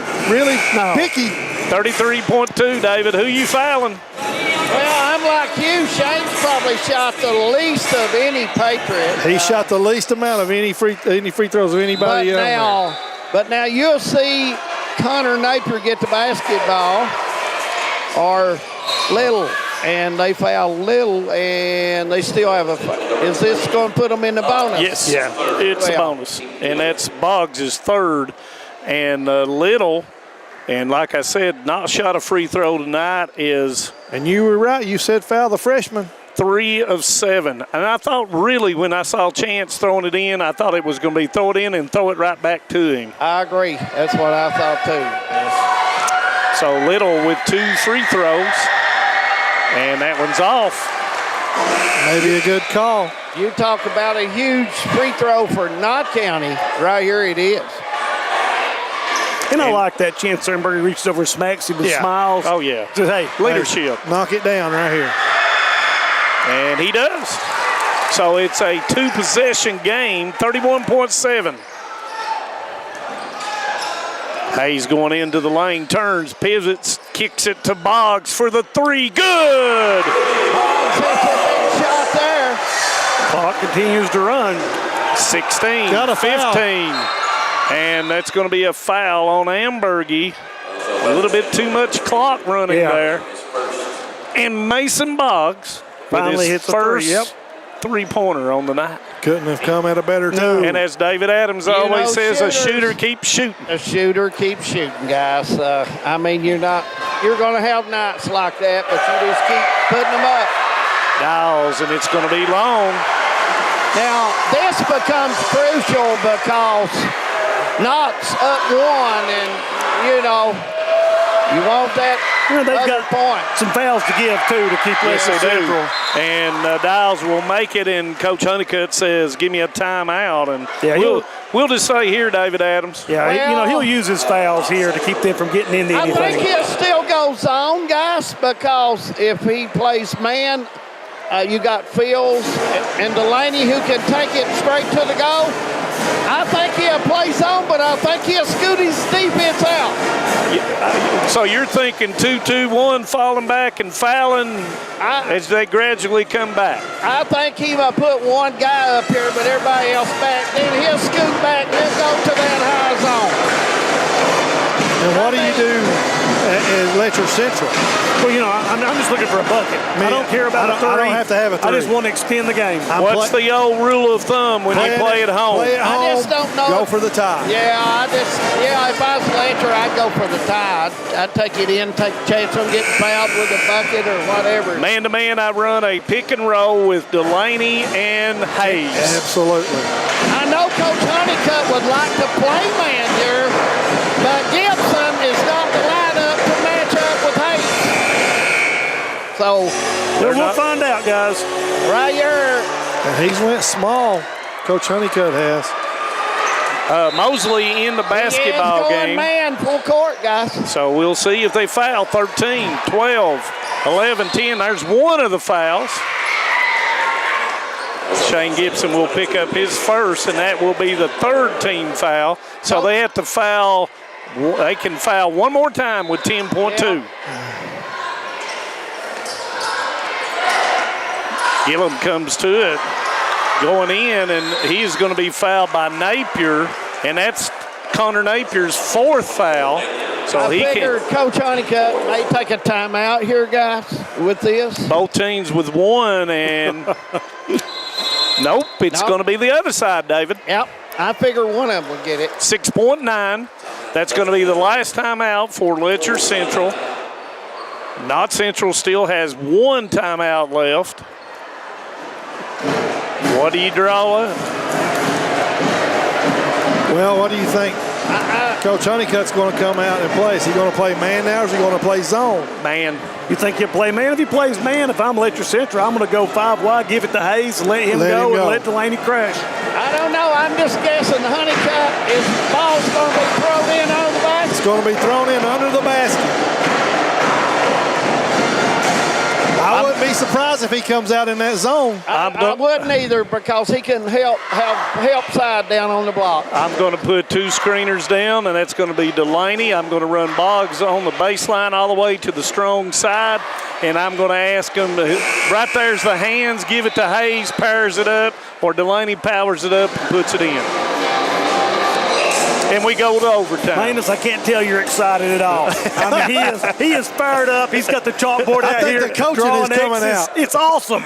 picky. 33.2, David. Who you fouling? Well, I'm like you. Shane's probably shot the least of any Patriot. He shot the least amount of any free throws of anybody else. But now you'll see Connor Napier get the basketball or Little, and they foul Little, and they still have a. Is this going to put them in the bonus? Yes, yeah, it's a bonus, and that's Boggs' 3rd, and Little. And like I said, not shot a free throw tonight is. And you were right. You said foul the freshman. 3 of 7. And I thought really when I saw Chance throwing it in, I thought it was going to be throw it in and throw it right back to him. I agree. That's what I thought too. Yes. So Little with 2 free throws. And that one's off. Maybe a good call. You talk about a huge free throw for Knott County. Right here it is. And I like that Chance Sternberger reaches over, smacks him, and smiles. Oh, yeah. Says, hey, leadership. Knock it down right here. And he does. So it's a 2-possession game, 31.7. Hayes going into the lane, turns, pivots, kicks it to Boggs for the 3. Good! Boggs hits a big shot there. Clock continues to run. 16, Got a 15. foul. And that's going to be a foul on Ambergy. A little bit too much clock running there. And Mason Boggs finally hits the first 3. Yep. 3-pointer on the night. Couldn't have come at a better time. And as David Adams always says, a shooter keeps shooting. A shooter keeps shooting, guys. I mean, you're going to have nights like that, but you just keep putting them up. Dials, and it's going to be long. Now, this becomes crucial because Knott's up 1, and, you want that they've got point. Some fouls to give, too, to keep Letcher Central. And Dials will make it, and Coach Honeycutt says, give me a timeout. And we'll just say here, David Adams. Yeah, he'll use his fouls here to keep them from getting into anything. I think he'll still go zone, guys, because if he plays man, you got Fields and Delaney who can take it straight to the goal. I think he'll play zone, but I think he'll scoot his defense out. So you're thinking 2-2-1, falling back and fouling as they gradually come back? I think he will put one guy up here, but everybody else back. Then he'll scoot back, then go to that high zone. And what do you do at Letcher Central? Well, I'm just looking for a bucket. I don't care about a 3. I don't have to have a 3. I just want to extend the game. What's the old rule of thumb when you play at home? Play at home, I just don't know. Go for the tie. If I was Letcher, I'd go for the tie. I'd take it in, take a chance on getting fouled with a bucket or whatever. Man-to-man, I run a pick and roll with Delaney and Hayes. Absolutely. I know Coach Honeycutt would like to play man here, but Gibson is not the lineup to match up with Hayes. So we'll find out, guys. Right here. And he's went small. Coach Honeycutt has. Mosley in the basketball He is going game. man full court, guys. So we'll see if they foul. 13, 12, 11, 10. There's one of the fouls. Shane Gibson will pick up his first, and that will be the third team foul. So they have to foul. They can foul one more time with 10.2. Gillum comes to it, going in, and he's going to be fouled by Napier, and that's Connor Napier's fourth foul. So I figured Coach Honeycutt may take a timeout here, guys, with this. Both teams with one, and nope, it's going to be the other side, David. Yep, I figured one of them would get it. 6.9. That's going to be the last timeout for Letcher Central. Knott Central still has one timeout left. What do you draw up? Well, what do you think? Coach Honeycutt's going to come out and play. Is he going to play man now, or is he going to play zone? Man. You think he'll play man? If he plays man, if I'm Letcher Central, I'm going to go 5 wide, give it to Hayes, let him go, and let Delaney crash. I don't know. I'm just guessing Honeycutt, his ball's going to be thrown in under the basket. It's going to be thrown in under the basket. I wouldn't be surprised if he comes out in that zone. I wouldn't either, because he can have help side down on the block. I'm going to put two screeners down, and that's going to be Delaney. I'm going to run Boggs on the baseline all the way to the strong side, and I'm going to ask him to, right there's the hands, give it to Hayes, powers it up, or Delaney powers it up and puts it in. And we go to overtime. Manus, I can't tell you're excited at all. I mean, he is fired up. He's got the chalkboard out here. I think the coaching is coming out. It's awesome.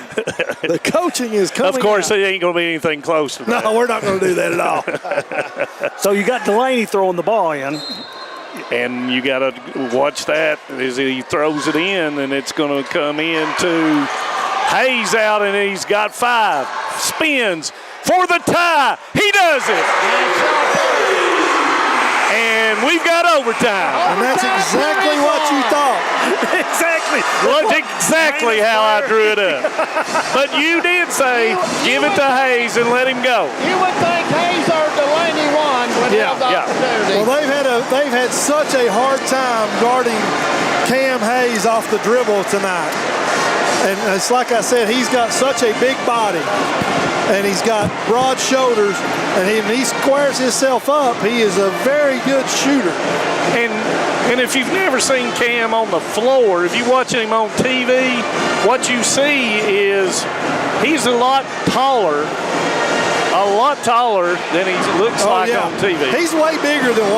The coaching is coming out. Of course, it ain't going to be anything close to that. No, we're not going to do that at all. So you got Delaney throwing the ball in. And you got to watch that as he throws it in, and it's going to come into Hayes out, and he's got 5. Spins for the tie. He does it. And we've got overtime. And that's exactly what you thought. Exactly. Well, that's exactly how I drew it up. But you did say, give it to Hayes and let him go. You would think Hayes or Delaney won when he had the opportunity. Well, they've had such a hard time guarding Cam Hayes off the dribble tonight. And it's like I said, he's got such a big body. And he's got broad shoulders, and he squares himself up. He is a very good shooter. And if you've never seen Cam on the floor, if you're watching him on TV, what you see is he's a lot taller than he looks on TV. He's way bigger than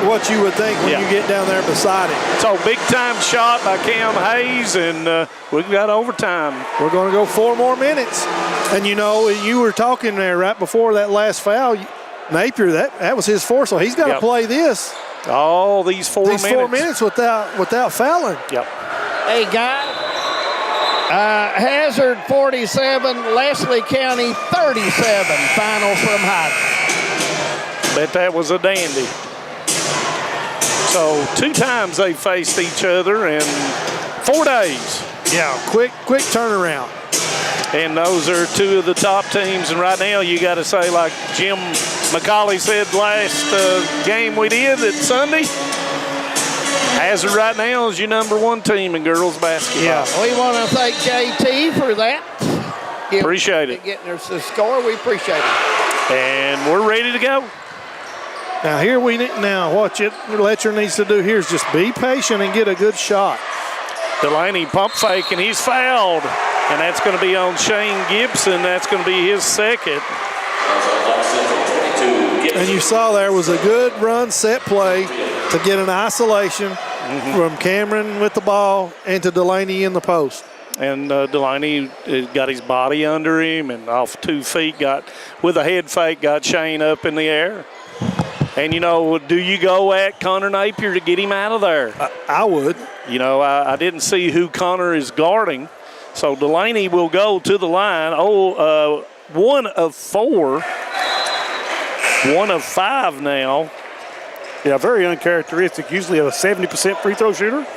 what you would think when you get down there beside him. So big time shot by Cam Hayes, and we've got overtime. We're going to go 4 more minutes. And you were talking there right before that last foul. Napier, that was his 4, so he's got to play this. All these 4 minutes. 4 minutes without fouling. Yep. Hey, guys. Hazard 47, Leslie County 37. Final from Hyde. Bet that was a dandy. So 2 times they faced each other in 4 days. Yeah, quick turnaround. And those are 2 of the top teams. And right now, you got to say, like Jim McCauley said last game we did at Sunday, Hazard right now is your #1 team in girls basketball. Yeah, we want to thank JT for that. Appreciate it. Getting us the score, we appreciate it. And we're ready to go. Now what Letcher needs to do here is just be patient and get a good shot. Delaney pump fake, and he's fouled. And that's going to be on Shane Gibson. That's going to be his second. And you saw there was a good run set play to get an isolation from Cameron with the ball and to Delaney in the post. And Delaney got his body under him and off 2 feet, with a head fake, got Shane up in the air. And, do you go at Connor Napier to get him out of there? I would. I didn't see who Connor is guarding. So Delaney will go to the line. 1 of 4. 1 of 5 now. Yeah, very uncharacteristic. Usually a 70% free throw shooter.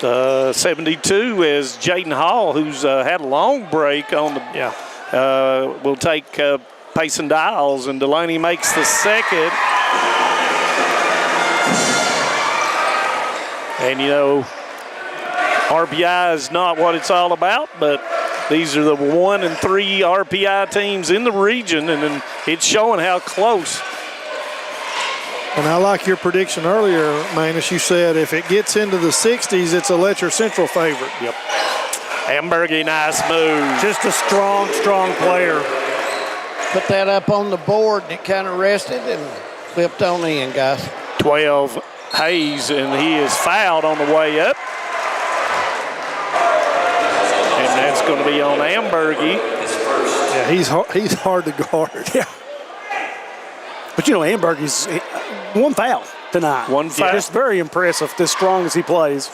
72 is Jaden Hall, who's had a long break on the. Will take Payson Dials, and Delaney makes the second. And RPI is not what it's all about, but these are the 1 and 3 RPI teams in the region, and then it's showing how close. And I like your prediction earlier, Manus. You said if it gets into the 60s, it's a Letcher Central favorite. Yep. Ambergy, nice move. Just a strong player. Put that up on the board, and it kind of rested and flipped on in, guys. 12, Hayes, and he is fouled on the way up. And that's going to be on Ambergy. Yeah, he's hard to guard. Yeah. But, Ambergy's one foul tonight. One foul. Just very impressive, as strong as he plays.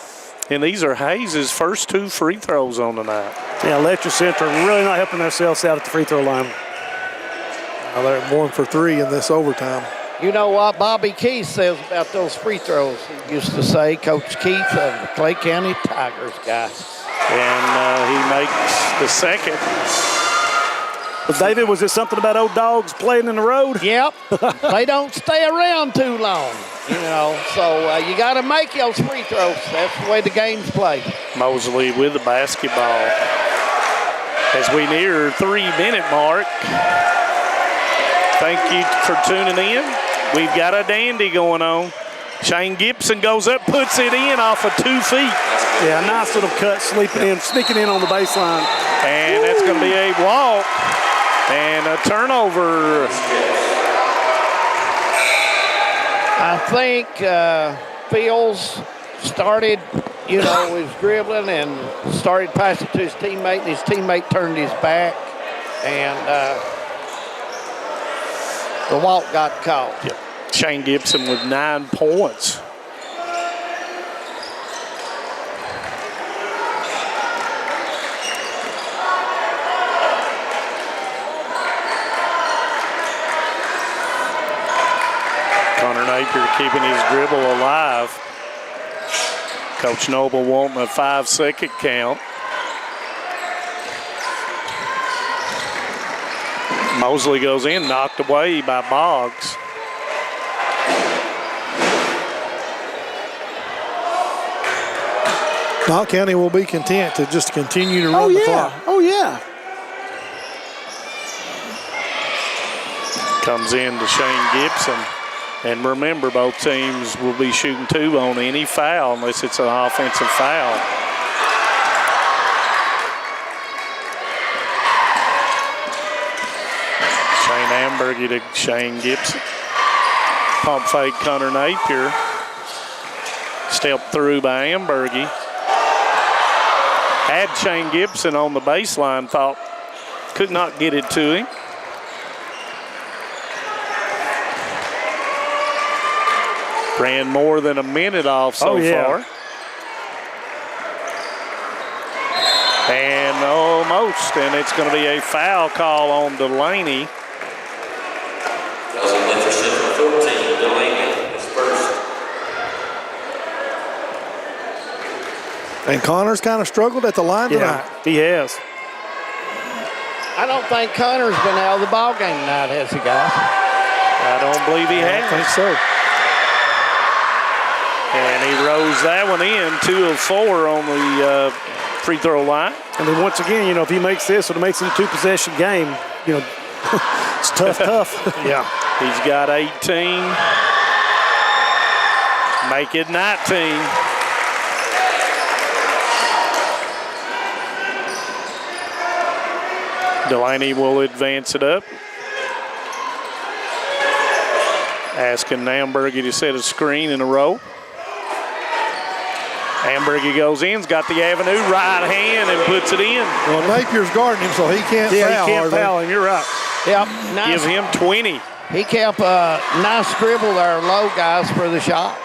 And these are Hayes' first 2 free throws on the night. Yeah, Letcher Central really not helping themselves out at the free throw line. Now they're 1 for 3 in this overtime. You know what Bobby Keith says about those free throws? He used to say, Coach Keith of the Clay County Tigers guy. And he makes the second. But David, was it something about old dogs playing in the road? Yep. They don't stay around too long, so you got to make those free throws. That's the way the game's played. Mosley with the basketball. As we near 3-minute mark. Thank you for tuning in. We've got a dandy going on. Shane Gibson goes up, puts it in off of 2 feet. Yeah, a nice little cut, sneaking in on the baseline. And that's going to be a walk. And a turnover. I think Fields started, was dribbling and started passing to his teammate, and his teammate turned his back, and the walk got called. Yep. Shane Gibson with 9 points. Connor Napier keeping his dribble alive. Coach Noble wanting a 5-second count. Mosley goes in, knocked away by Boggs. Knott County will be content to just continue to run the clock. Oh, yeah. Comes in to Shane Gibson. And remember, both teams will be shooting 2 on any foul unless it's an offensive foul. Shane Ambergy to Shane Gibson. Pump fake Connor Napier. Step through by Ambergy. Had Shane Gibson on the baseline, thought could not get it to him. Ran more than a minute off so far. And almost, and it's going to be a foul call on Delaney. Letcher Central 14, Delaney is first. And Connor's kind of struggled at the line tonight. He has. I don't think Connor's been out of the ball game tonight, has he, guys? I don't believe he has. I think so. And he rose that one in, 2 of 4 on the free throw line. And then once again, if he makes this, it'll make it a 2-possession game. It's tough. Yeah. He's got 18. Make it 19. Delaney will advance it up. Asking Ambergy to set a screen in a row. Ambergy goes in, has got the avenue, right hand, and puts it in. Well, Napier's guarding him, so he can't foul. Yeah, he can't foul him. You're right. Yep. Nice. Give him 20. He kept a nice dribble there low, guys, for the shot.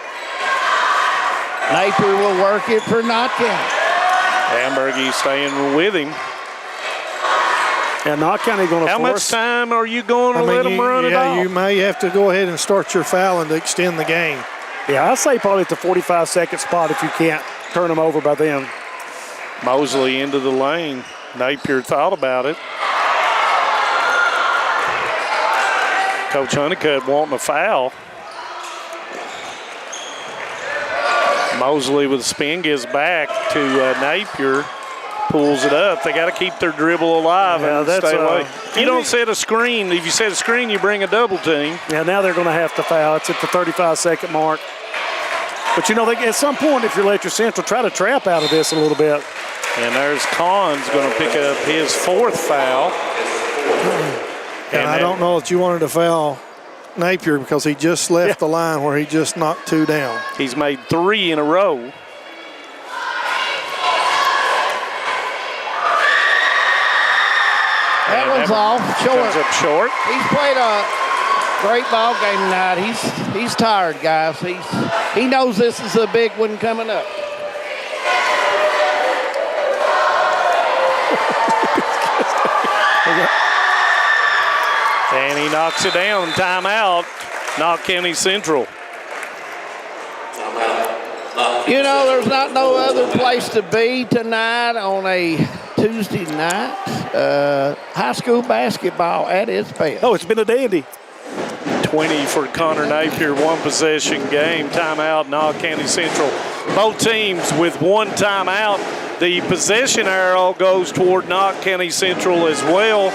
Napier will work it for Knott County. Ambergy staying with him. And Knott County going to How much time are you going to let them run it off? Yeah, you may have to go ahead and start your fouling to extend the game. Yeah, I'd say probably at the 45-second spot if you can't turn them over by them. Mosley into the lane. Napier thought about it. Coach Honeycutt wanting a foul. Mosley with a spin gives back to Napier. Pulls it up. They got to keep their dribble alive and stay away. You don't set a screen. If you set a screen, you bring a double team. Yeah, now they're going to have to foul. It's at the 35-second mark. But, you know, at some point, if you're Letcher Central, try to trap out of this a little bit. And there's Collins going to pick up his 4th foul. And I don't know that you wanted to foul Napier because he just left the line where he just knocked 2 down. He's made 3 in a row. That one's off, short. Comes up short. He's played a great ball game tonight. He's tired, guys. He knows this is a big one coming up. And he knocks it down. Timeout. Knott County Central. You know, there's not no other place to be tonight on a Tuesday night. High school basketball at its best. Oh, it's been a dandy. 20 for Connor Napier, 1 possession game. Timeout, Knott County Central. Both teams with 1 timeout. The possession arrow goes toward Knott County Central as well.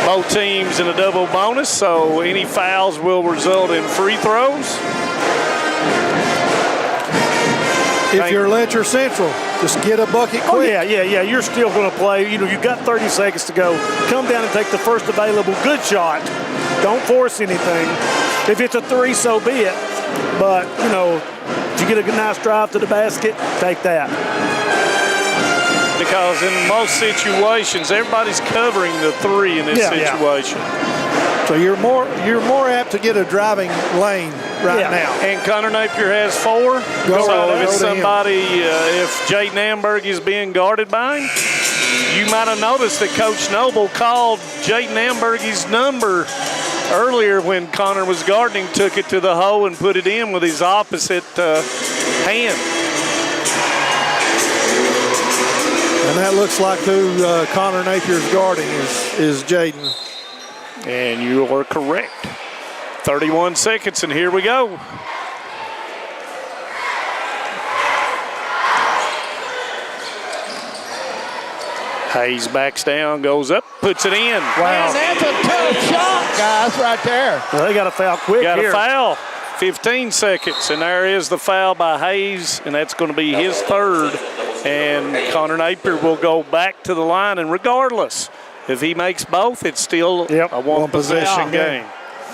Both teams in a double bonus, so any fouls will result in free throws. If you're Letcher Central, just get a bucket quick. Oh, yeah. You're still going to play. You know, you've got 30 seconds to go. Come down and take the first available good shot. Don't force anything. If it's a 3, so be it. But, you know, if you get a nice drive to the basket, take that. Because in most situations, everybody's covering the 3 in this situation. So you're more apt to get a driving lane now. And Connor Napier has 4. So if it's somebody, if Jaden Amberg is being guarded by him, you might have noticed that Coach Noble called Jaden Amberg's number earlier when Connor was guarding, took it to the hole and put it in with his opposite hand. And that looks like who Connor Napier's guarding is Jaden. And you are correct. 31 seconds, and here we go. Hayes backs down, goes up, puts it in. Wow. And that's a tough shot, guys, right there. Well, they got to foul quick Got here. a foul. 15 seconds, and there is the foul by Hayes, and that's going to be his 3rd. And Connor Napier will go back to the line, and regardless, if he makes both, it's still a 1 possession game.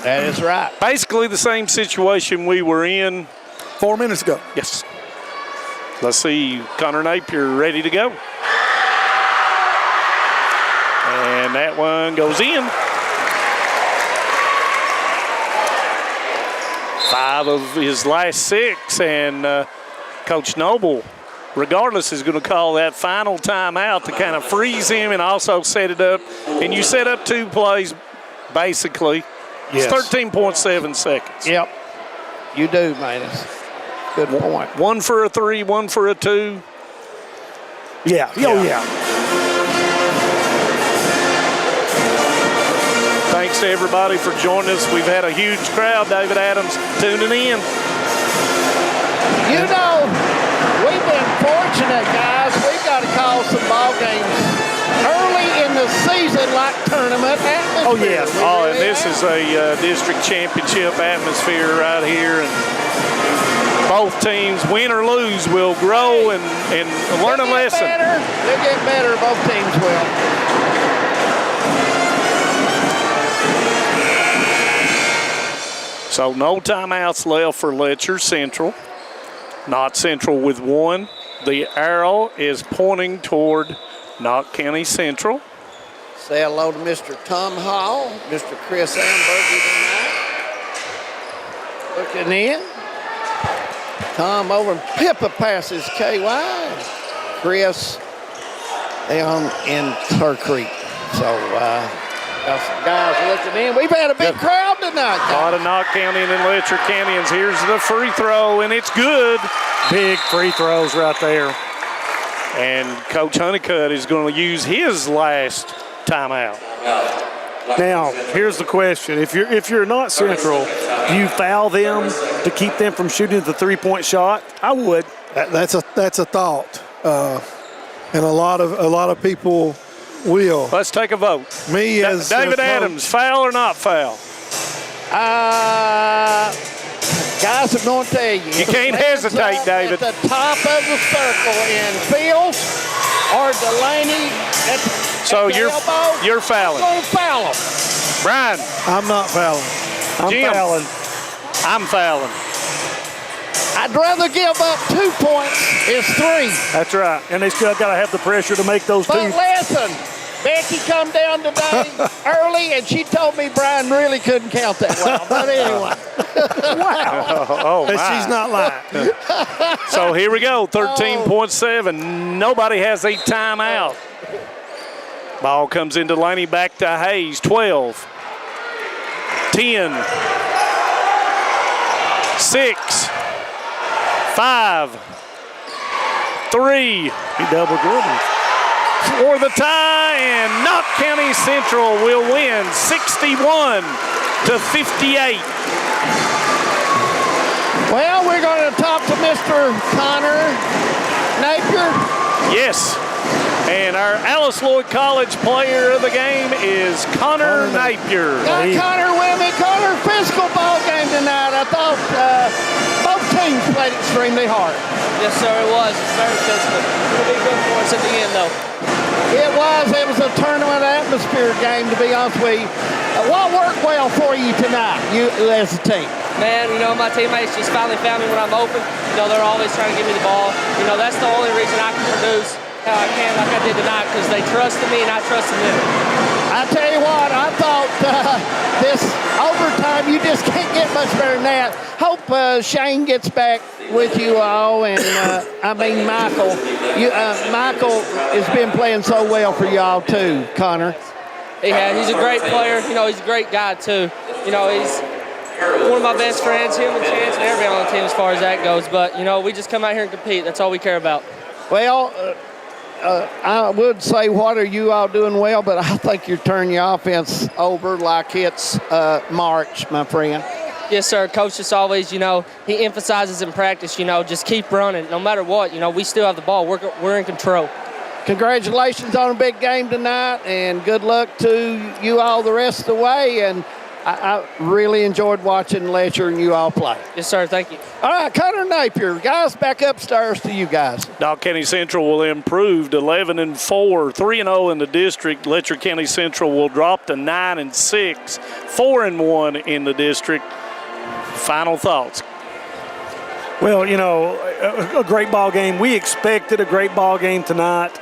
That is right. Basically the same situation we were in 4 minutes ago. Yes. Let's see Connor Napier ready to go. And that one goes in. 5 of his last 6, and Coach Noble, regardless, is going to call that final timeout to kind of freeze him and also set it up. And you set up 2 plays, basically. Yes. It's 13.7 seconds. Yep. You do, man. Good point. 1 for a 3, 1 for a 2. Yeah. Oh, yeah. Thanks to everybody for joining us. We've had a huge crowd. David Adams tuning in. You know, we've been fortunate, guys. We've got to call some ball games early in the season, like tournament atmosphere. Oh, yes. And this is a district championship atmosphere right here. And both teams, win or lose, will grow and learn a lesson. They'll get better. Both teams will. So no timeouts left for Letcher Central. Knott Central with 1. The arrow is pointing toward Knott County Central. Say hello to Mr. Tom Hall, Mr. Chris Amberg tonight. Looking in. Tom over and Pippa passes KY. Chris down in Clear Creek. So Got some guys looking in. We've had a big crowd tonight. A lot of Knott County and Letcher Countyans. Here's the free throw, and it's good. Big free throws right there. And Coach Honeycutt is going to use his last timeout. Now, here's the question. If you're not Central, do you foul them to keep them from shooting the three-point shot? I would. That's a thought. And a lot of people will. Let's take a vote. Me as David Adams, foul or not foul? Guys, I'm going to tell you. You can't hesitate, David. At the top of the circle in Fields or Delaney So at the elbow, you're fouling. I'm going to foul them. Brian. I'm not fouling. Jim. I'm fouling. I'd rather give up 2 points as 3. That's right. And they still got to have the pressure to make those But two. listen, Becky come down today early, and she told me Brian really couldn't count that well. But anyway. Wow. She's not lying. So here we go, 13.7. Nobody has a timeout. Ball comes into Laney, back to Hayes, 12, 10, 6, 5, 3. He double dribbled. For the tie, and Knott County Central will win 61-58. Well, we're going to talk to Mr. Connor Napier. Yes. And our Alice Lloyd College player of the game is Connor Napier. Got Connor with me. Connor, physical ball game tonight. I thought both teams played extremely hard. Yes, sir, it was. It's very physical. It'll be good for us at the end, though. It was a tournament atmosphere game, to be honest with you. What worked well for you tonight, you as a team? Man, my teammates just finally found me when I'm open. They're always trying to give me the ball. That's the only reason I can produce how I can like I did tonight, because they trusted me and I trusted them. I tell you what, I thought this overtime, you just can't get much better than that. Hope Shane gets back with you all, and Michael. Michael has been playing so well for y'all too, Connor. He has. He's a great player. He's a great guy too. He's one of my best friends. Him and Chance and everybody on the team as far as that goes. But we just come out here and compete. That's all we care about. Well, I would say, what are you all doing well? But I think you're turning your offense over like it's March, my friend. Yes, sir. Coach just always, he emphasizes in practice, just keep running. No matter what, we still have the ball. We're in control. Congratulations on a big game tonight, and good luck to you all the rest of the way. And I really enjoyed watching Letcher and you all play. Yes, sir. Thank you. All right, Connor Napier. Guys, back upstairs to you guys. Knott County Central will improve to 11-4, 3-0 in the district. Letcher County Central will drop to 9-6, 4-1 in the district. Final thoughts. Well, a great ball game. We expected a great ball game tonight.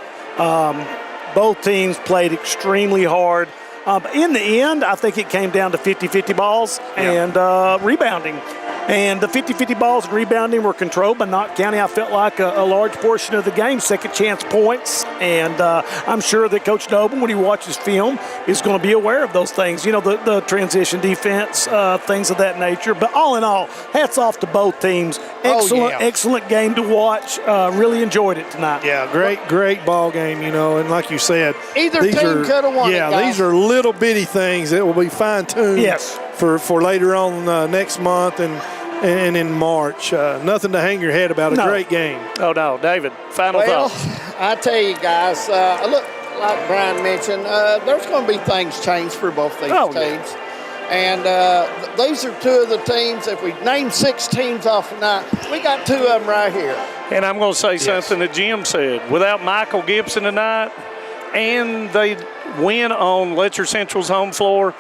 Both teams played extremely hard. In the end, I think it came down to 50-50 balls and rebounding. And the 50-50 balls and rebounding were controlled by Knott County. I felt like a large portion of the game, second chance points. And I'm sure that Coach Noble, when he watches film, is going to be aware of those things. The transition defense, things of that nature. But all in all, hats off to both teams. Excellent game to watch. Really enjoyed it tonight. Yeah, great ball game, And like you said, either team could have won it, guys. These are little bitty things that will be fine-tuned. Yes. For later on next month and in March. Nothing to hang your head about. A great game. Oh, no. David, final thoughts. I tell you guys, look, like Brian mentioned, there's going to be things changed for both these teams. And these are two of the teams. If we name 6 teams off tonight, we got 2 of them right here. And I'm going to say something that Jim said. Without Michael Gibson tonight, and they win on Letcher Central's home floor,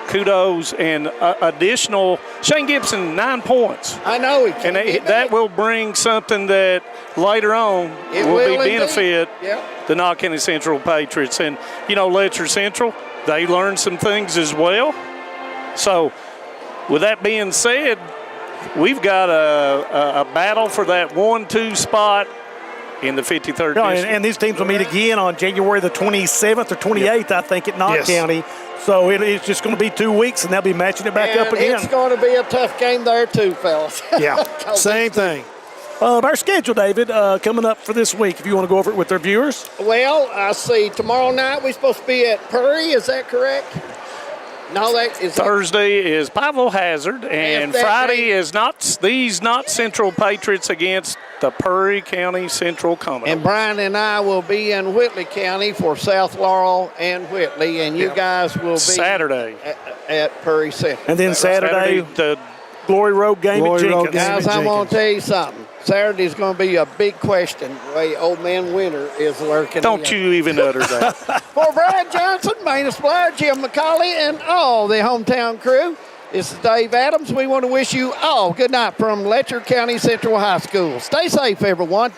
kudos, and additional Shane Gibson, 9 points. I know. And that will bring something that later on will be benefit the Knott County Central Patriots. And, Letcher Central, they learned some things as well. So, with that being said, we've got a battle for that 1-2 spot in the 53rd No, district. and these teams will meet again on January the 27th or 28th, I think, at Knott Yes. County. So it's just going to be 2 weeks, and they'll be matching it back up again. It's going to be a tough game there too, fellas. Yeah, same thing. Our schedule, David, coming up for this week, if you want to go over it with our viewers. Well, I see tomorrow night we're supposed to be at Purry. Is that correct? No, that is Thursday is Pivel Hazard, and Friday is these Knott Central Patriots against the Purry County Central Commodores. And Brian and I will be in Whitley County for South Laurel and Whitley, and you guys will be Saturday at Purry Central. And then Saturday, the Glory Road game at Jenkins. Guys, I'm going to tell you something. Saturday's going to be a big question. The way Old Man Winter is lurking. Don't you even utter that. For Brad Johnson, Maine Blair, Jim McCauley, and all the hometown crew, this is Dave Adams. We want to wish you all good night from Letcher County Central High School. Stay safe, everyone.